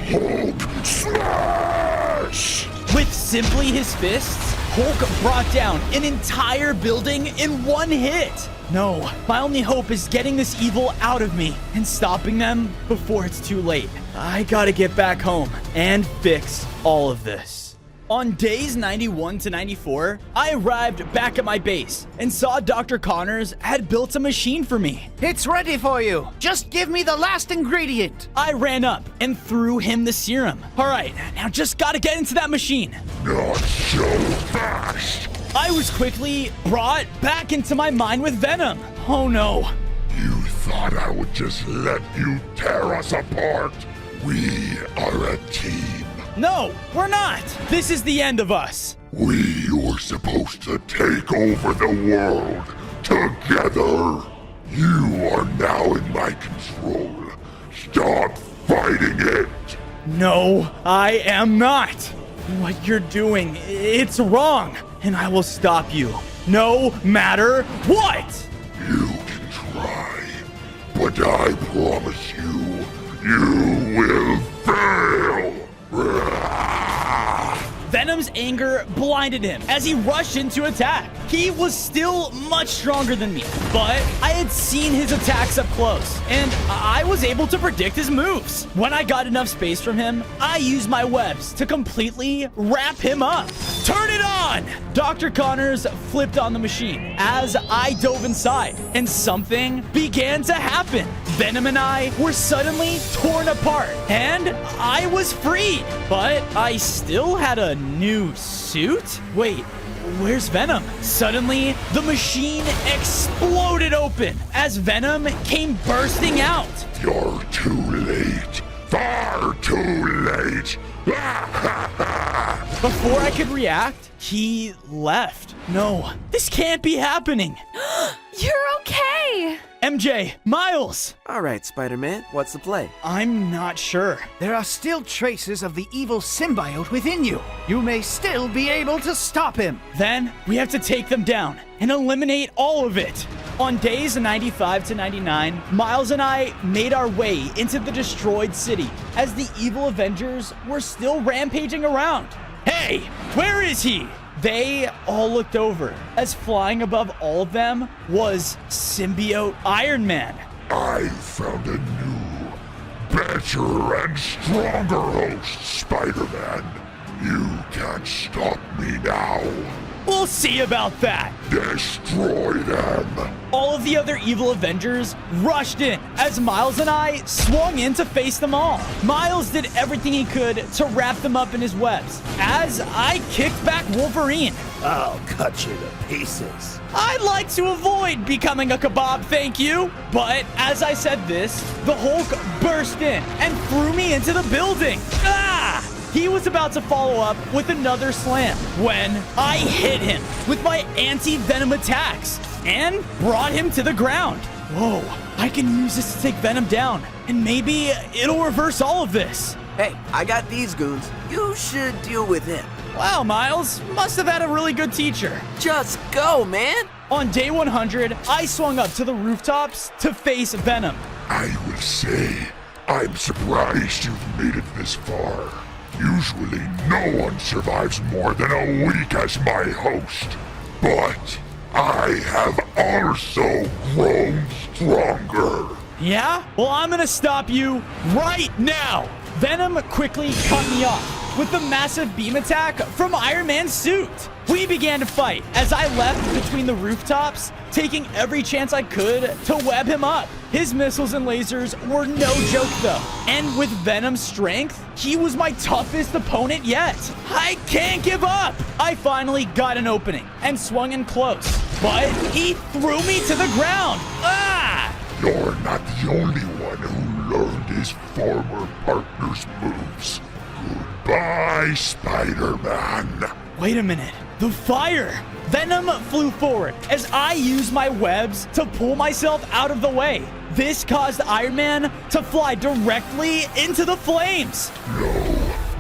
Hulk smash!
With simply his fists, Hulk brought down an entire building in one hit. No, my only hope is getting this evil out of me and stopping them before it's too late. I gotta get back home and fix all of this. On days 91 to 94, I arrived back at my base and saw Dr. Connors had built a machine for me.
It's ready for you. Just give me the last ingredient.
I ran up and threw him the serum. All right, now just gotta get into that machine.
Not so fast!
I was quickly brought back into my mind with Venom. Oh no.
You thought I would just let you tear us apart? We are a team.
No, we're not. This is the end of us.
We were supposed to take over the world together. You are now in my control. Stop fighting it.
No, I am not. What you're doing, it's wrong. And I will stop you, no matter what.
You can try, but I promise you will fail.
Venom's anger blinded him as he rushed in to attack. He was still much stronger than me, but I had seen his attacks up close, and I was able to predict his moves. When I got enough space from him, I used my webs to completely wrap him up. Turn it on! Dr. Connors flipped on the machine as I dove inside, and something began to happen. Venom and I were suddenly torn apart, and I was freed, but I still had a new suit? Wait, where's Venom? Suddenly, the machine exploded open as Venom came bursting out.
You're too late. Far too late.
Before I could react, he left. No, this can't be happening.
You're okay.
MJ, Miles.
All right, Spider-Man, what's the play?
I'm not sure.
There are still traces of the evil symbiote within you. You may still be able to stop him.
Then we have to take them down and eliminate all of it. On days 95 to 99, Miles and I made our way into the destroyed city as the evil Avengers were still rampaging around. Hey, where is he? They all looked over as flying above all of them was symbiote Iron Man.
I found a new, better and stronger host, Spider-Man. You can't stop me now.
We'll see about that.
Destroy them.
All of the other evil Avengers rushed in as Miles and I swung in to face them all. Miles did everything he could to wrap them up in his webs as I kicked back Wolverine.
I'll cut you to pieces.
I'd like to avoid becoming a kebab, thank you. But as I said this, the Hulk burst in and threw me into the building. Ah! He was about to follow up with another slam when I hit him with my anti-venom attacks and brought him to the ground. Whoa, I can use this to take Venom down, and maybe it'll reverse all of this.
Hey, I got these goons. You should deal with him.
Wow, Miles, must have had a really good teacher.
Just go, man.
On day 100, I swung up to the rooftops to face Venom.
I will say, I'm surprised you've made it this far. Usually no one survives more than a week as my host. But I have also grown stronger.
Yeah? Well, I'm gonna stop you right now. Venom quickly cut me off with the massive beam attack from Iron Man's suit. We began to fight as I left between the rooftops, taking every chance I could to web him up. His missiles and lasers were no joke though, and with Venom's strength, he was my toughest opponent yet. I can't give up! I finally got an opening and swung in close, but he threw me to the ground. Ah!
You're not the only one who learned his former partner's moves. Goodbye, Spider-Man.
Wait a minute. The fire! Venom flew forward as I used my webs to pull myself out of the way. This caused Iron Man to fly directly into the flames.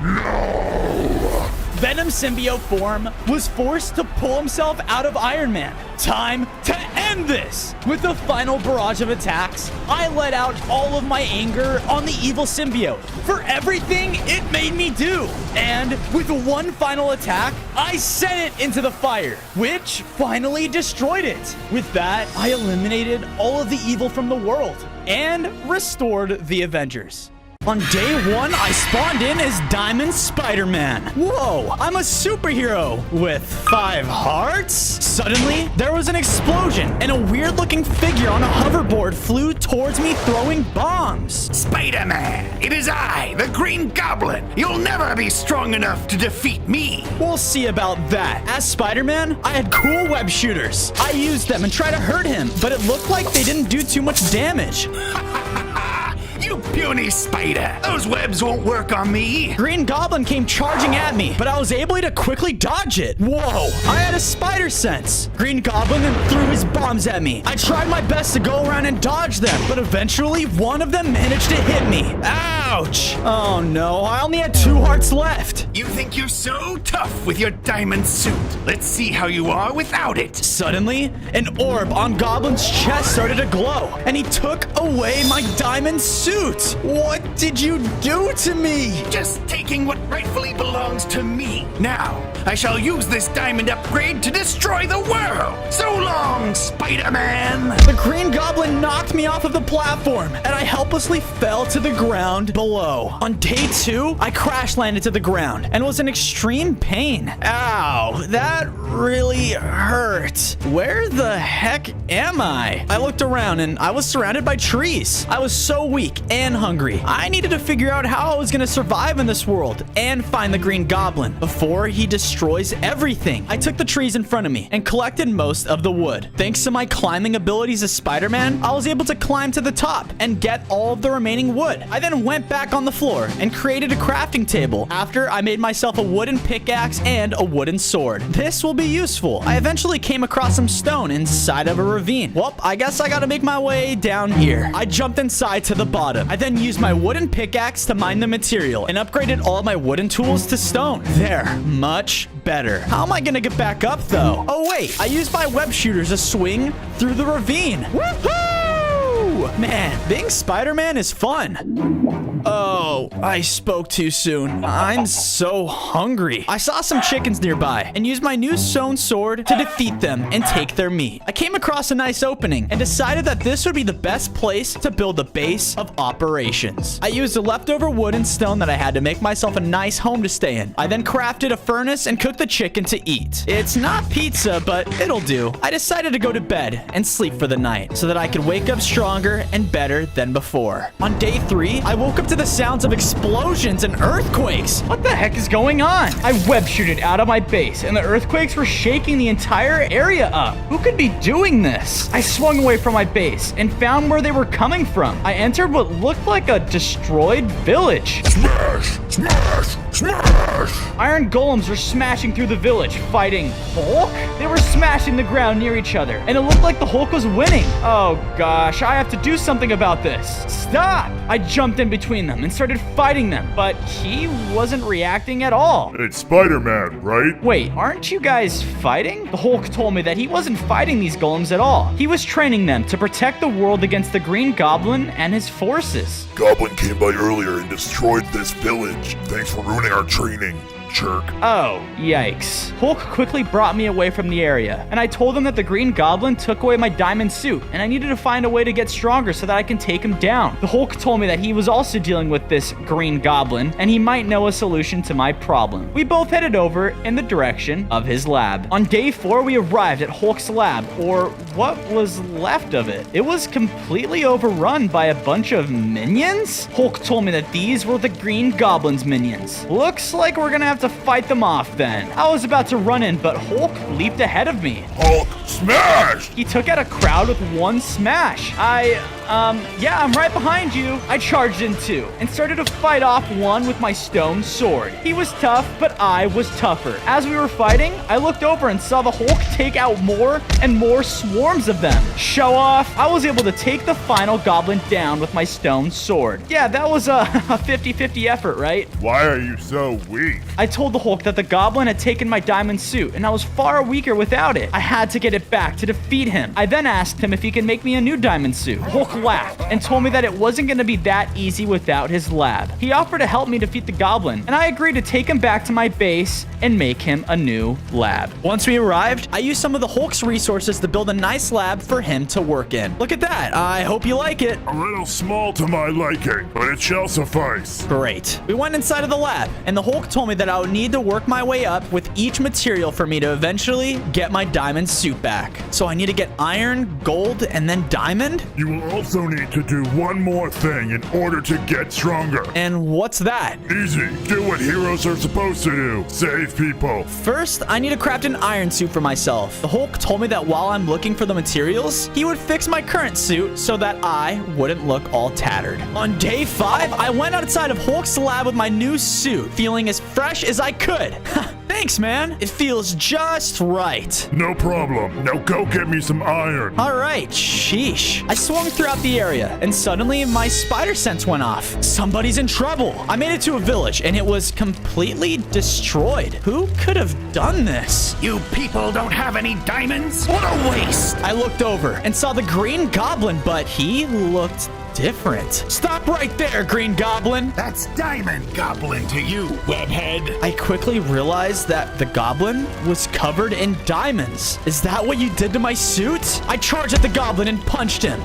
No.
Venom symbiote form was forced to pull himself out of Iron Man. Time to end this! With the final barrage of attacks, I let out all of my anger on the evil symbiote for everything it made me do. And with one final attack, I sent it into the fire, which finally destroyed it. With that, I eliminated all of the evil from the world and restored the Avengers. On day 1, I spawned in as Diamond Spider-Man. Whoa, I'm a superhero with 5 hearts? Suddenly, there was an explosion, and a weird-looking figure on a hoverboard flew towards me throwing bombs.
Spider-Man, it is I, the Green Goblin. You'll never be strong enough to defeat me.
We'll see about that. As Spider-Man, I had cool web shooters. I used them and tried to hurt him, but it looked like they didn't do too much damage.
You puny spider! Those webs won't work on me!
Green Goblin came charging at me, but I was able to quickly dodge it. Whoa, I had a spider sense. Green Goblin then threw his bombs at me. I tried my best to go around and dodge them, but eventually one of them managed to hit me. Ouch! Oh no, I only had 2 hearts left.
You think you're so tough with your diamond suit. Let's see how you are without it.
Suddenly, an orb on Goblin's chest started to glow, and he took away my diamond suit. What did you do to me?
Just taking what rightfully belongs to me. Now, I shall use this diamond upgrade to destroy the world. So long, Spider-Man.
The Green Goblin knocked me off of the platform, and I helplessly fell to the ground below. On day 2, I crash landed to the ground and was in extreme pain. Ow, that really hurt. Where the heck am I? I looked around and I was surrounded by trees. I was so weak and hungry. I needed to figure out how I was going to survive in this world and find the Green Goblin before he destroys everything. I took the trees in front of me and collected most of the wood. Thanks to my climbing abilities as Spider-Man, I was able to climb to the top and get all of the remaining wood. I then went back on the floor and created a crafting table after I made myself a wooden pickaxe and a wooden sword. This will be useful. I eventually came across some stone inside of a ravine. Well, I guess I gotta make my way down here. I jumped inside to the bottom. I then used my wooden pickaxe to mine the material and upgraded all of my wooden tools to stone. There, much better. How am I gonna get back up though? Oh wait, I used my web shooters to swing through the ravine. Woohoo! Man, being Spider-Man is fun. Oh, I spoke too soon. I'm so hungry. I saw some chickens nearby and used my new sewn sword to defeat them and take their meat. I came across a nice opening and decided that this would be the best place to build the base of operations. I used the leftover wood and stone that I had to make myself a nice home to stay in. I then crafted a furnace and cooked the chicken to eat. It's not pizza, but it'll do. I decided to go to bed and sleep for the night so that I could wake up stronger and better than before. On day 3, I woke up to the sounds of explosions and earthquakes. What the heck is going on? I web shooted out of my base and the earthquakes were shaking the entire area up. Who could be doing this? I swung away from my base and found where they were coming from. I entered what looked like a destroyed village.
Smash! Smash! Smash!
Iron golems were smashing through the village, fighting Hulk? They were smashing the ground near each other, and it looked like the Hulk was winning. Oh gosh, I have to do something about this. Stop! I jumped in between them and started fighting them, but he wasn't reacting at all.
It's Spider-Man, right?
Wait, aren't you guys fighting? The Hulk told me that he wasn't fighting these golems at all. He was training them to protect the world against the Green Goblin and his forces.
Goblin came by earlier and destroyed this village. Thanks for ruining our training, jerk.
Oh, yikes. Hulk quickly brought me away from the area, and I told him that the Green Goblin took away my diamond suit, and I needed to find a way to get stronger so that I can take him down. The Hulk told me that he was also dealing with this Green Goblin, and he might know a solution to my problem. We both headed over in the direction of his lab. On day 4, we arrived at Hulk's lab, or what was left of it. It was completely overrun by a bunch of minions? Hulk told me that these were the Green Goblin's minions. Looks like we're gonna have to fight them off then. I was about to run in, but Hulk leaped ahead of me.
Hulk, smash!
He took out a crowd with one smash. I Yeah, I'm right behind you. I charged in too and started to fight off one with my stone sword. He was tough, but I was tougher. As we were fighting, I looked over and saw the Hulk take out more and more swarms of them. Show off, I was able to take the final goblin down with my stone sword. Yeah, that was a 50-50 effort, right?
Why are you so weak?
I told the Hulk that the goblin had taken my diamond suit, and I was far weaker without it. I had to get it back to defeat him. I then asked him if he could make me a new diamond suit. Hulk laughed and told me that it wasn't going to be that easy without his lab. He offered to help me defeat the goblin, and I agreed to take him back to my base and make him a new lab. Once we arrived, I used some of the Hulk's resources to build a nice lab for him to work in. Look at that. I hope you like it.
A little small to my liking, but it shall suffice.
Great. We went inside of the lab, and the Hulk told me that I would need to work my way up with each material for me to eventually get my diamond suit back. So I need to get iron, gold, and then diamond?
You will also need to do one more thing in order to get stronger.
And what's that?
Easy. Do what heroes are supposed to do. Save people.
First, I need to craft an iron suit for myself. The Hulk told me that while I'm looking for the materials, he would fix my current suit so that I wouldn't look all tattered. On day 5, I went outside of Hulk's lab with my new suit, feeling as fresh as I could. Thanks, man. It feels just right.
No problem. Now go get me some iron.
All right, sheesh. I swung throughout the area, and suddenly my spider sense went off. Somebody's in trouble. I made it to a village, and it was completely destroyed. Who could have done this?
You people don't have any diamonds? What a waste!
I looked over and saw the Green Goblin, but he looked different. Stop right there, Green Goblin.
That's Diamond Goblin to you, webhead.
I quickly realized that the goblin was covered in diamonds. Is that what you did to my suit? I charged at the goblin and punched him.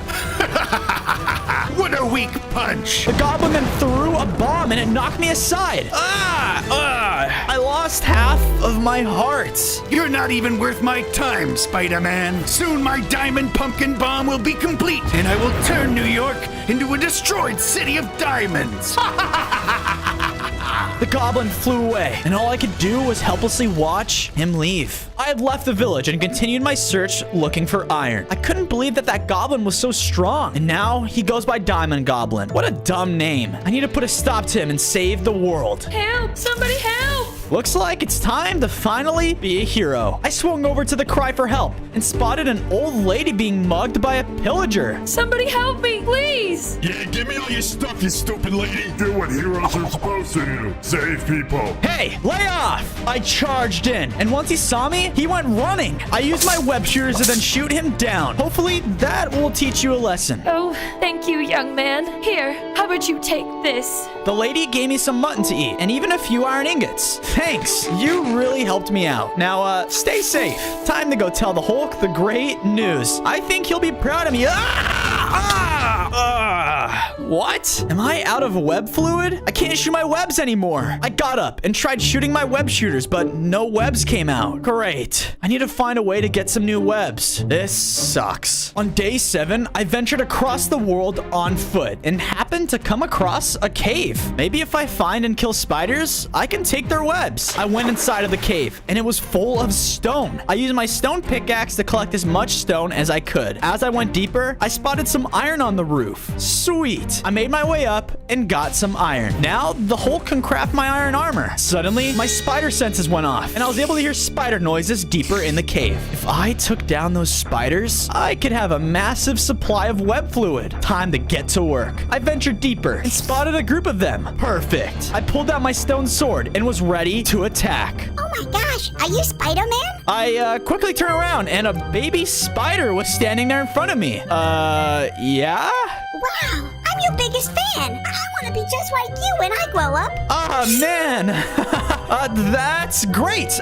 What a weak punch.
The goblin then threw a bomb and it knocked me aside. I lost half of my heart.
You're not even worth my time, Spider-Man. Soon my diamond pumpkin bomb will be complete, and I will turn New York into a destroyed city of diamonds.
The goblin flew away, and all I could do was helplessly watch him leave. I had left the village and continued my search looking for iron. I couldn't believe that that goblin was so strong, and now he goes by Diamond Goblin. What a dumb name. I need to put a stop to him and save the world.
Help! Somebody help!
Looks like it's time to finally be a hero. I swung over to the cry for help and spotted an old lady being mugged by a pillager.
Somebody help me, please!
Yeah, give me all your stuff, you stupid lady. Do what heroes are supposed to do. Save people.
Hey, lay off! I charged in, and once he saw me, he went running. I used my web shooters to then shoot him down. Hopefully, that will teach you a lesson.
Oh, thank you, young man. Here, how about you take this?
The lady gave me some mutton to eat, and even a few iron ingots. Thanks, you really helped me out. Now, stay safe. Time to go tell the Hulk the great news. I think he'll be proud of me. What? Am I out of web fluid? I can't shoot my webs anymore. I got up and tried shooting my web shooters, but no webs came out. Great. I need to find a way to get some new webs. This sucks. On day 7, I ventured across the world on foot and happened to come across a cave. Maybe if I find and kill spiders, I can take their webs. I went inside of the cave and it was full of stone. I used my stone pickaxe to collect as much stone as I could. As I went deeper, I spotted some iron on the roof. Sweet. I made my way up and got some iron. Now the Hulk can craft my iron armor. Suddenly, my spider senses went off and I was able to hear spider noises deeper in the cave. If I took down those spiders, I could have a massive supply of web fluid. Time to get to work. I ventured deeper and spotted a group of them. Perfect. I pulled out my stone sword and was ready to attack.
Oh my gosh, are you Spider-Man?
I quickly turned around and a baby spider was standing there in front of me. Yeah?
Wow, I'm your biggest fan. I want to be just like you when I grow up.
Ah, man. That's great.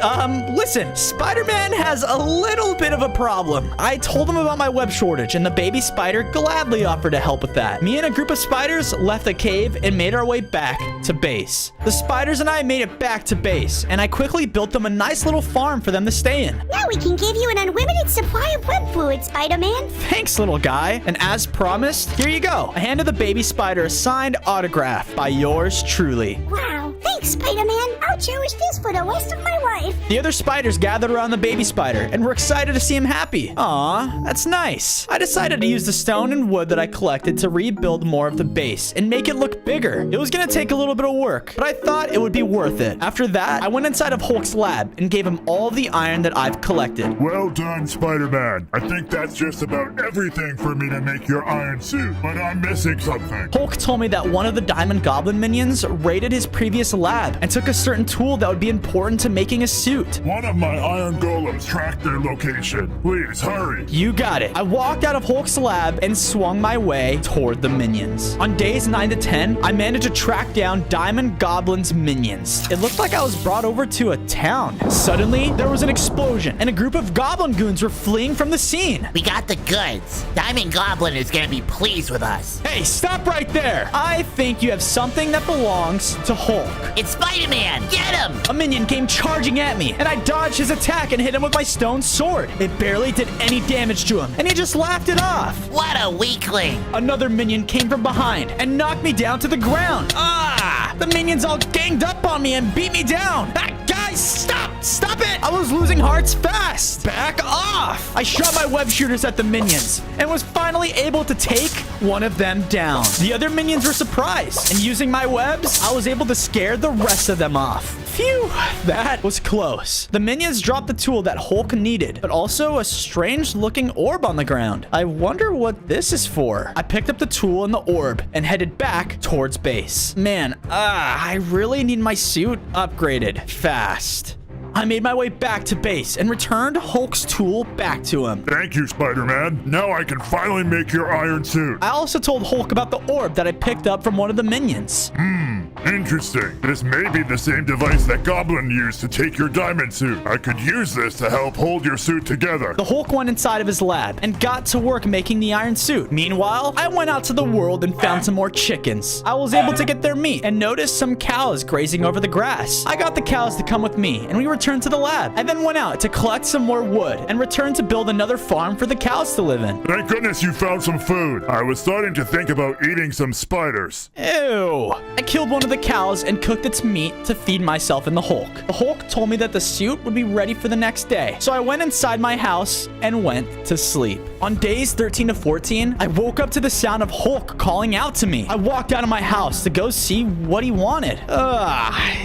Listen, Spider-Man has a little bit of a problem. I told him about my web shortage, and the baby spider gladly offered to help with that. Me and a group of spiders left the cave and made our way back to base. The spiders and I made it back to base, and I quickly built them a nice little farm for them to stay in.
Now we can give you an unlimited supply of web fluid, Spider-Man.
Thanks, little guy. And as promised, here you go. I handed the baby spider a signed autograph by yours truly.
Wow, thank Thanks, Spider-Man. I'll cherish this for the rest of my life.
The other spiders gathered around the baby spider and were excited to see him happy. Aw, that's nice. I decided to use the stone and wood that I collected to rebuild more of the base and make it look bigger. It was gonna take a little bit of work, but I thought it would be worth it. After that, I went inside of Hulk's lab and gave him all the iron that I've collected.
Well done, Spider-Man. I think that's just about everything for me to make your iron suit, but I'm missing something.
Hulk told me that one of the Diamond Goblin minions raided his previous lab and took a certain tool that would be important to making a suit.
One of my iron golems tracked their location. Please, hurry.
You got it. I walked out of Hulk's lab and swung my way toward the minions. On days 9 to 10, I managed to track down Diamond Goblin's minions. It looked like I was brought over to a town. Suddenly, there was an explosion, and a group of Goblin goons were fleeing from the scene.
We got the goods. Diamond Goblin is gonna be pleased with us.
Hey, stop right there. I think you have something that belongs to Hulk.
It's Spider-Man. Get him!
A minion came charging at me, and I dodged his attack and hit him with my stone sword. It barely did any damage to him, and he just laughed it off.
What a weakling.
Another minion came from behind and knocked me down to the ground. Ah! The minions all ganged up on me and beat me down. Ah, guys, stop! Stop it! I was losing hearts fast. Back off! I shot my web shooters at the minions and was finally able to take one of them down. The other minions were surprised, and using my webs, I was able to scare the rest of them off. Phew, that was close. The minions dropped the tool that Hulk needed, but also a strange looking orb on the ground. I wonder what this is for. I picked up the tool and the orb and headed back towards base. Man, I really need my suit upgraded fast. I made my way back to base and returned Hulk's tool back to him.
Thank you, Spider-Man. Now I can finally make your iron suit.
I also told Hulk about the orb that I picked up from one of the minions.
Interesting. This may be the same device that Goblin used to take your diamond suit. I could use this to help hold your suit together.
The Hulk went inside of his lab and got to work making the iron suit. Meanwhile, I went out to the world and found some more chickens. I was able to get their meat and noticed some cows grazing over the grass. I got the cows to come with me, and we returned to the lab. I then went out to collect some more wood and returned to build another farm for the cows to live in.
Thank goodness you found some food. I was starting to think about eating some spiders.
Ew. I killed one of the cows and cooked its meat to feed myself and the Hulk. The Hulk told me that the suit would be ready for the next day, so I went inside my house and went to sleep. On days 13 to 14, I woke up to the sound of Hulk calling out to me. I walked out of my house to go see what he wanted.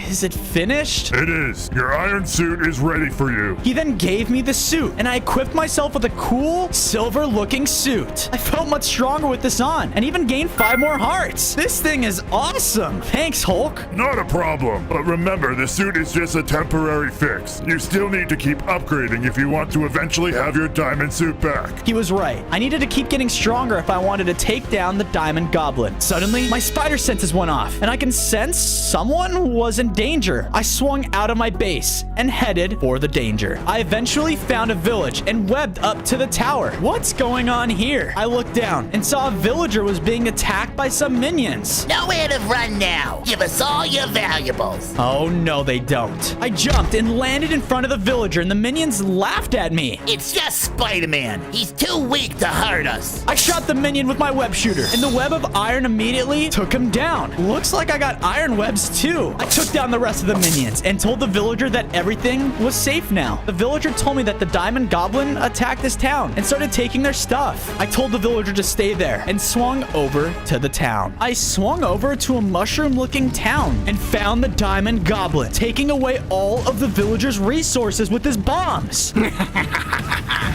Is it finished?
It is. Your iron suit is ready for you.
He then gave me the suit, and I equipped myself with a cool, silver-looking suit. I felt much stronger with this on, and even gained 5 more hearts. This thing is awesome. Thanks, Hulk.
Not a problem. But remember, the suit is just a temporary fix. You still need to keep upgrading if you want to eventually have your diamond suit back.
He was right. I needed to keep getting stronger if I wanted to take down the Diamond Goblin. Suddenly, my spider senses went off, and I can sense someone was in danger. I swung out of my base and headed for the danger. I eventually found a village and webbed up to the tower. What's going on here? I looked down and saw a villager was being attacked by some minions.
Nowhere to run now. Give us all your valuables.
Oh, no, they don't. I jumped and landed in front of the villager, and the minions laughed at me.
It's just Spider-Man. He's too weak to hurt us.
I shot the minion with my web shooter, and the web of iron immediately took him down. Looks like I got iron webs too. I took down the rest of the minions and told the villager that everything was safe now. The villager told me that the Diamond Goblin attacked this town and started taking their stuff. I told the villager to stay there and swung over to the town. I swung over to a mushroom-looking town and found the Diamond Goblin taking away all of the villagers' resources with his bombs.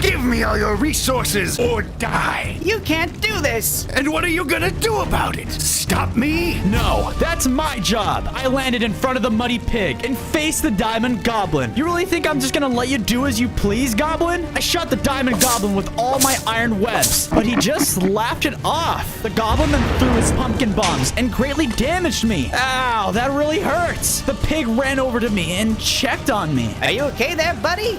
Give me all your resources or die.
You can't do this.
And what are you gonna do about it? Stop me?
No, that's my job. I landed in front of the muddy pig and faced the Diamond Goblin. You really think I'm just gonna let you do as you please, Goblin? I shot the Diamond Goblin with all my iron webs, but he just laughed it off. The Goblin then threw his pumpkin bombs and greatly damaged me. Ow, that really hurts. The pig ran over to me and checked on me.
Are you okay there, buddy?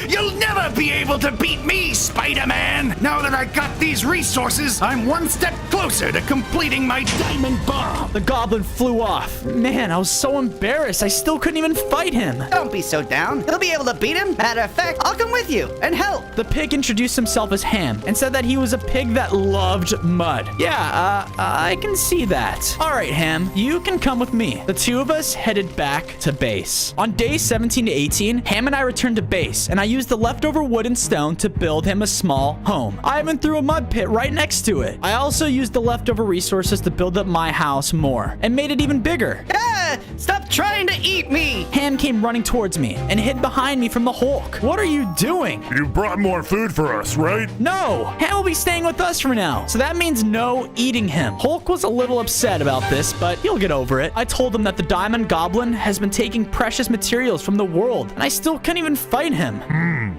You'll never be able to beat me, Spider-Man! Now that I got these resources, I'm one step closer to completing my diamond bomb!
The goblin flew off. Man, I was so embarrassed. I still couldn't even fight him.
Don't be so down. He'll be able to beat him. Matter of fact, I'll come with you and help.
The pig introduced himself as Ham and said that he was a pig that loved mud. Yeah, I can see that. All right, Ham, you can come with me. The two of us headed back to base. On days 17 to 18, Ham and I returned to base, and I used the leftover wood and stone to build him a small home. I even threw a mud pit right next to it. I also used the leftover resources to build up my house more and made it even bigger.
Stop trying to eat me!
Ham came running towards me and hid behind me from the Hulk. What are you doing?
You brought more food for us, right?
No, Ham will be staying with us for now, so that means no eating him. Hulk was a little upset about this, but he'll get over it. I told him that the Diamond Goblin has been taking precious materials from the world, and I still can't even fight him.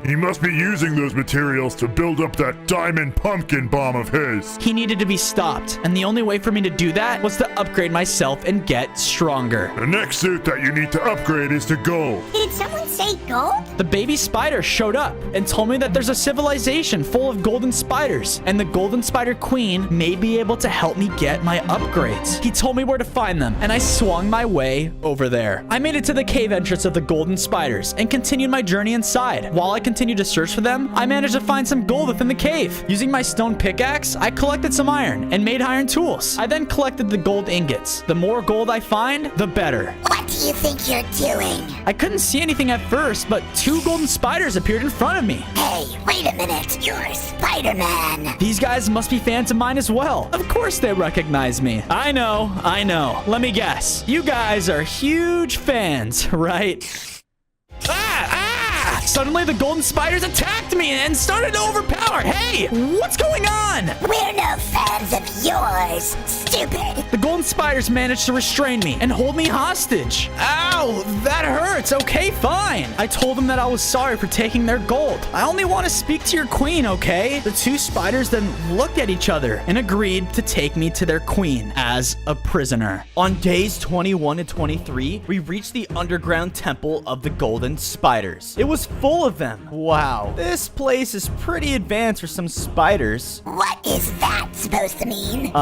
He must be using those materials to build up that diamond pumpkin bomb of his.
He needed to be stopped, and the only way for me to do that was to upgrade myself and get stronger.
The next suit that you need to upgrade is to gold.
Did someone say gold?
The baby spider showed up and told me that there's a civilization full of golden spiders, and the golden spider queen may be able to help me get my upgrades. He told me where to find them, and I swung my way over there. I made it to the cave entrance of the golden spiders and continued my journey inside. While I continued to search for them, I managed to find some gold within the cave. Using my stone pickaxe, I collected some iron and made iron tools. I then collected the gold ingots. The more gold I find, the better.
What do you think you're doing?
I couldn't see anything at first, but two golden spiders appeared in front of me.
Hey, wait a minute. You're Spider-Man.
These guys must be fans of mine as well. Of course they recognize me. I know. Let me guess. You guys are huge fans, right? Suddenly, the golden spiders attacked me and started to overpower. Hey, what's going on?
We're no fans of yours, stupid.
The golden spiders managed to restrain me and hold me hostage. Ow, that hurts. Okay, fine. I told them that I was sorry for taking their gold. I only want to speak to your queen, okay? The two spiders then looked at each other and agreed to take me to their queen as a prisoner. On days 21 and 23, we reached the underground temple of the golden spiders. It was full of them. Wow, this place is pretty advanced for some spiders.
What is that supposed to mean?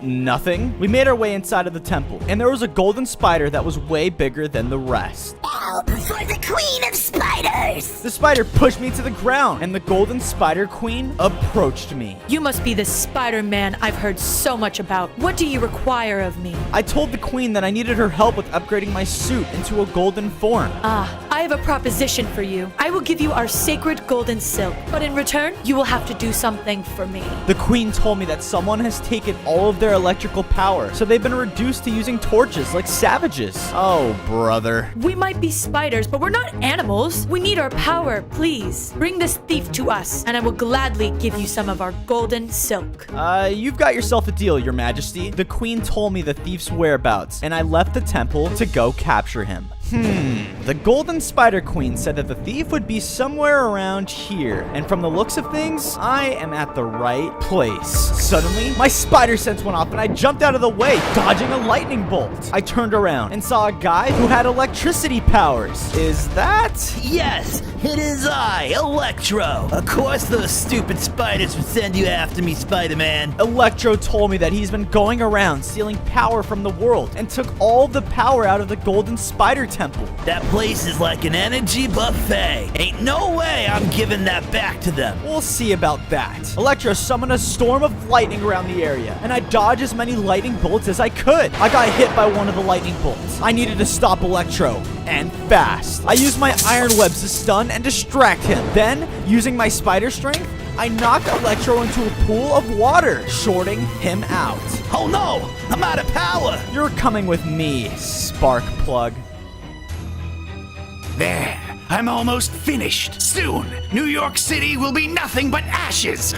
Nothing. We made our way inside of the temple, and there was a golden spider that was way bigger than the rest.
Help for the queen of spiders!
The spider pushed me to the ground, and the golden spider queen approached me.
You must be the Spider-Man I've heard so much about. What do you require of me?
I told the queen that I needed her help with upgrading my suit into a golden form.
I have a proposition for you. I will give you our sacred golden silk, but in return, you will have to do something for me.
The queen told me that someone has taken all of their electrical power, so they've been reduced to using torches like savages. Oh, brother.
We might be spiders, but we're not animals. We need our power, please. Bring this thief to us, and I will gladly give you some of our golden silk.
You've got yourself a deal, your majesty. The queen told me the thief's whereabouts, and I left the temple to go capture him. The golden spider queen said that the thief would be somewhere around here, and from the looks of things, I am at the right place. Suddenly, my spider sense went off and I jumped out of the way, dodging a lightning bolt. I turned around and saw a guy who had electricity powers. Is that?
Yes, it is I, Electro. Of course those stupid spiders would send you after me, Spider-Man.
Electro told me that he's been going around stealing power from the world and took all the power out of the golden spider temple.
That place is like an energy buffet. Ain't no way I'm giving that back to them.
We'll see about that. Electro summoned a storm of lightning around the area, and I dodged as many lightning bolts as I could. I got hit by one of the lightning bolts. I needed to stop Electro, and fast. I used my iron webs to stun and distract him. Then, using my spider strength, I knocked Electro into a pool of water, shorting him out.
Oh no, I'm out of power.
You're coming with me, spark plug.
There, I'm almost finished. Soon, New York City will be nothing but ashes.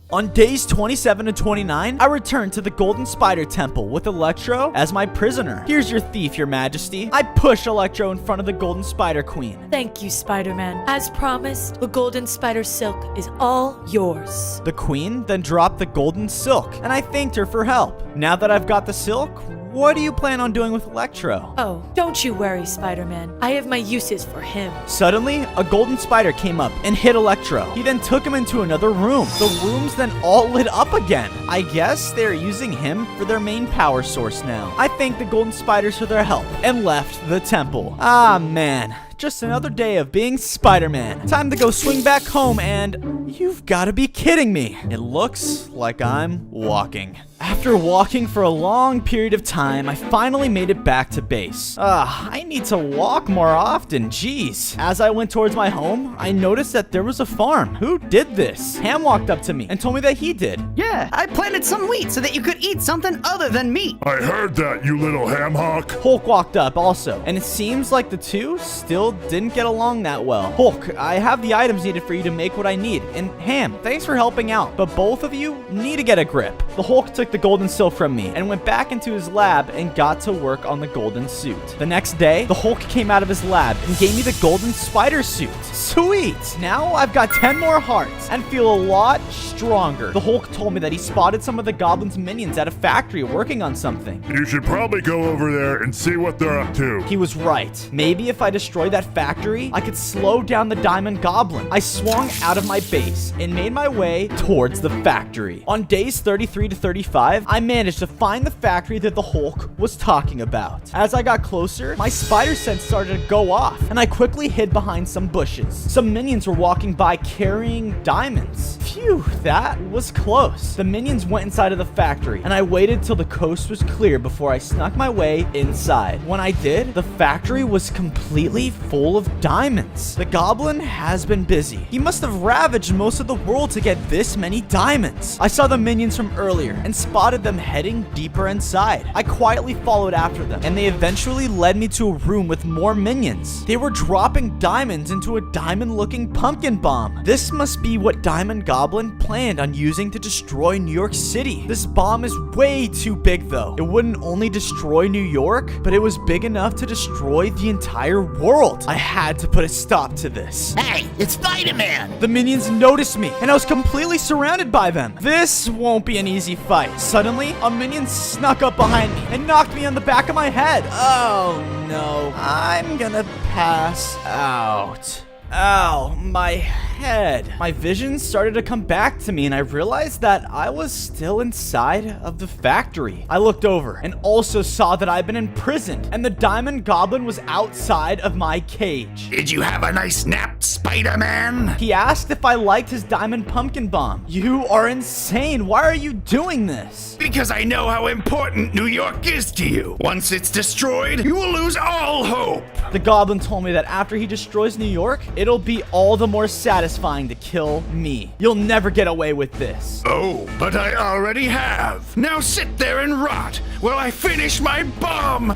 On days 27 to 29, I returned to the Golden Spider Temple with Electro as my prisoner. Here's your thief, your majesty. I pushed Electro in front of the Golden Spider Queen.
Thank you, Spider-Man. As promised, the golden spider silk is all yours.
The queen then dropped the golden silk, and I thanked her for help. Now that I've got the silk, what do you plan on doing with Electro?
Oh, don't you worry, Spider-Man. I have my uses for him.
Suddenly, a golden spider came up and hit Electro. He then took him into another room. The rooms then all lit up again. I guess they're using him for their main power source now. I thanked the golden spiders for their help and left the temple. Ah, man. Just another day of being Spider-Man. Time to go swing back home and... You've got to be kidding me. It looks like I'm walking. After walking for a long period of time, I finally made it back to base. I need to walk more often, jeez. As I went towards my home, I noticed that there was a farm. Who did this? Ham walked up to me and told me that he did.
Yeah, I planted some wheat so that you could eat something other than meat.
I heard that, you little ham hock.
Hulk walked up also, and it seems like the two still didn't get along that well. Hulk, I have the items needed for you to make what I need. And Ham, thanks for helping out, but both of you need to get a grip. The Hulk took the golden silk from me and went back into his lab and got to work on the golden suit. The next day, the Hulk came out of his lab and gave me the golden spider suit. Sweet! Now I've got 10 more hearts and feel a lot stronger. The Hulk told me that he spotted some of the Goblin's minions at a factory working on something.
You should probably go over there and see what they're up to.
He was right. Maybe if I destroy that factory, I could slow down the Diamond Goblin. I swung out of my base and made my way towards the factory. On days 33 to 35, I managed to find the factory that the Hulk was talking about. As I got closer, my spider sense started to go off, and I quickly hid behind some bushes. Some minions were walking by carrying diamonds. Phew, that was close. The minions went inside of the factory, and I waited till the coast was clear before I snuck my way inside. When I did, the factory was completely full of diamonds. The goblin has been busy. He must have ravaged most of the world to get this many diamonds. I saw the minions from earlier and spotted them heading deeper inside. I quietly followed after them, and they eventually led me to a room with more minions. They were dropping diamonds into a diamond-looking pumpkin bomb. This must be what Diamond Goblin planned on using to destroy New York City. This bomb is way too big, though. It wouldn't only destroy New York, but it was big enough to destroy the entire world. I had to put a stop to this.
Hey, it's Spider-Man!
The minions noticed me, and I was completely surrounded by them. This won't be an easy fight. Suddenly, a minion snuck up behind me and knocked me on the back of my head. Oh no, I'm gonna pass out. Ow, my head. My vision started to come back to me, and I realized that I was still inside of the factory. I looked over and also saw that I'd been imprisoned, and the Diamond Goblin was outside of my cage.
Did you have a nice nap, Spider-Man?
He asked if I liked his diamond pumpkin bomb. You are insane. Why are you doing this?
Because I know how important New York is to you. Once it's destroyed, you will lose all hope.
The Goblin told me that after he destroys New York, it'll be all the more satisfying to kill me. You'll never get away with this.
Oh, but I already have. Now sit there and rot while I finish my bomb.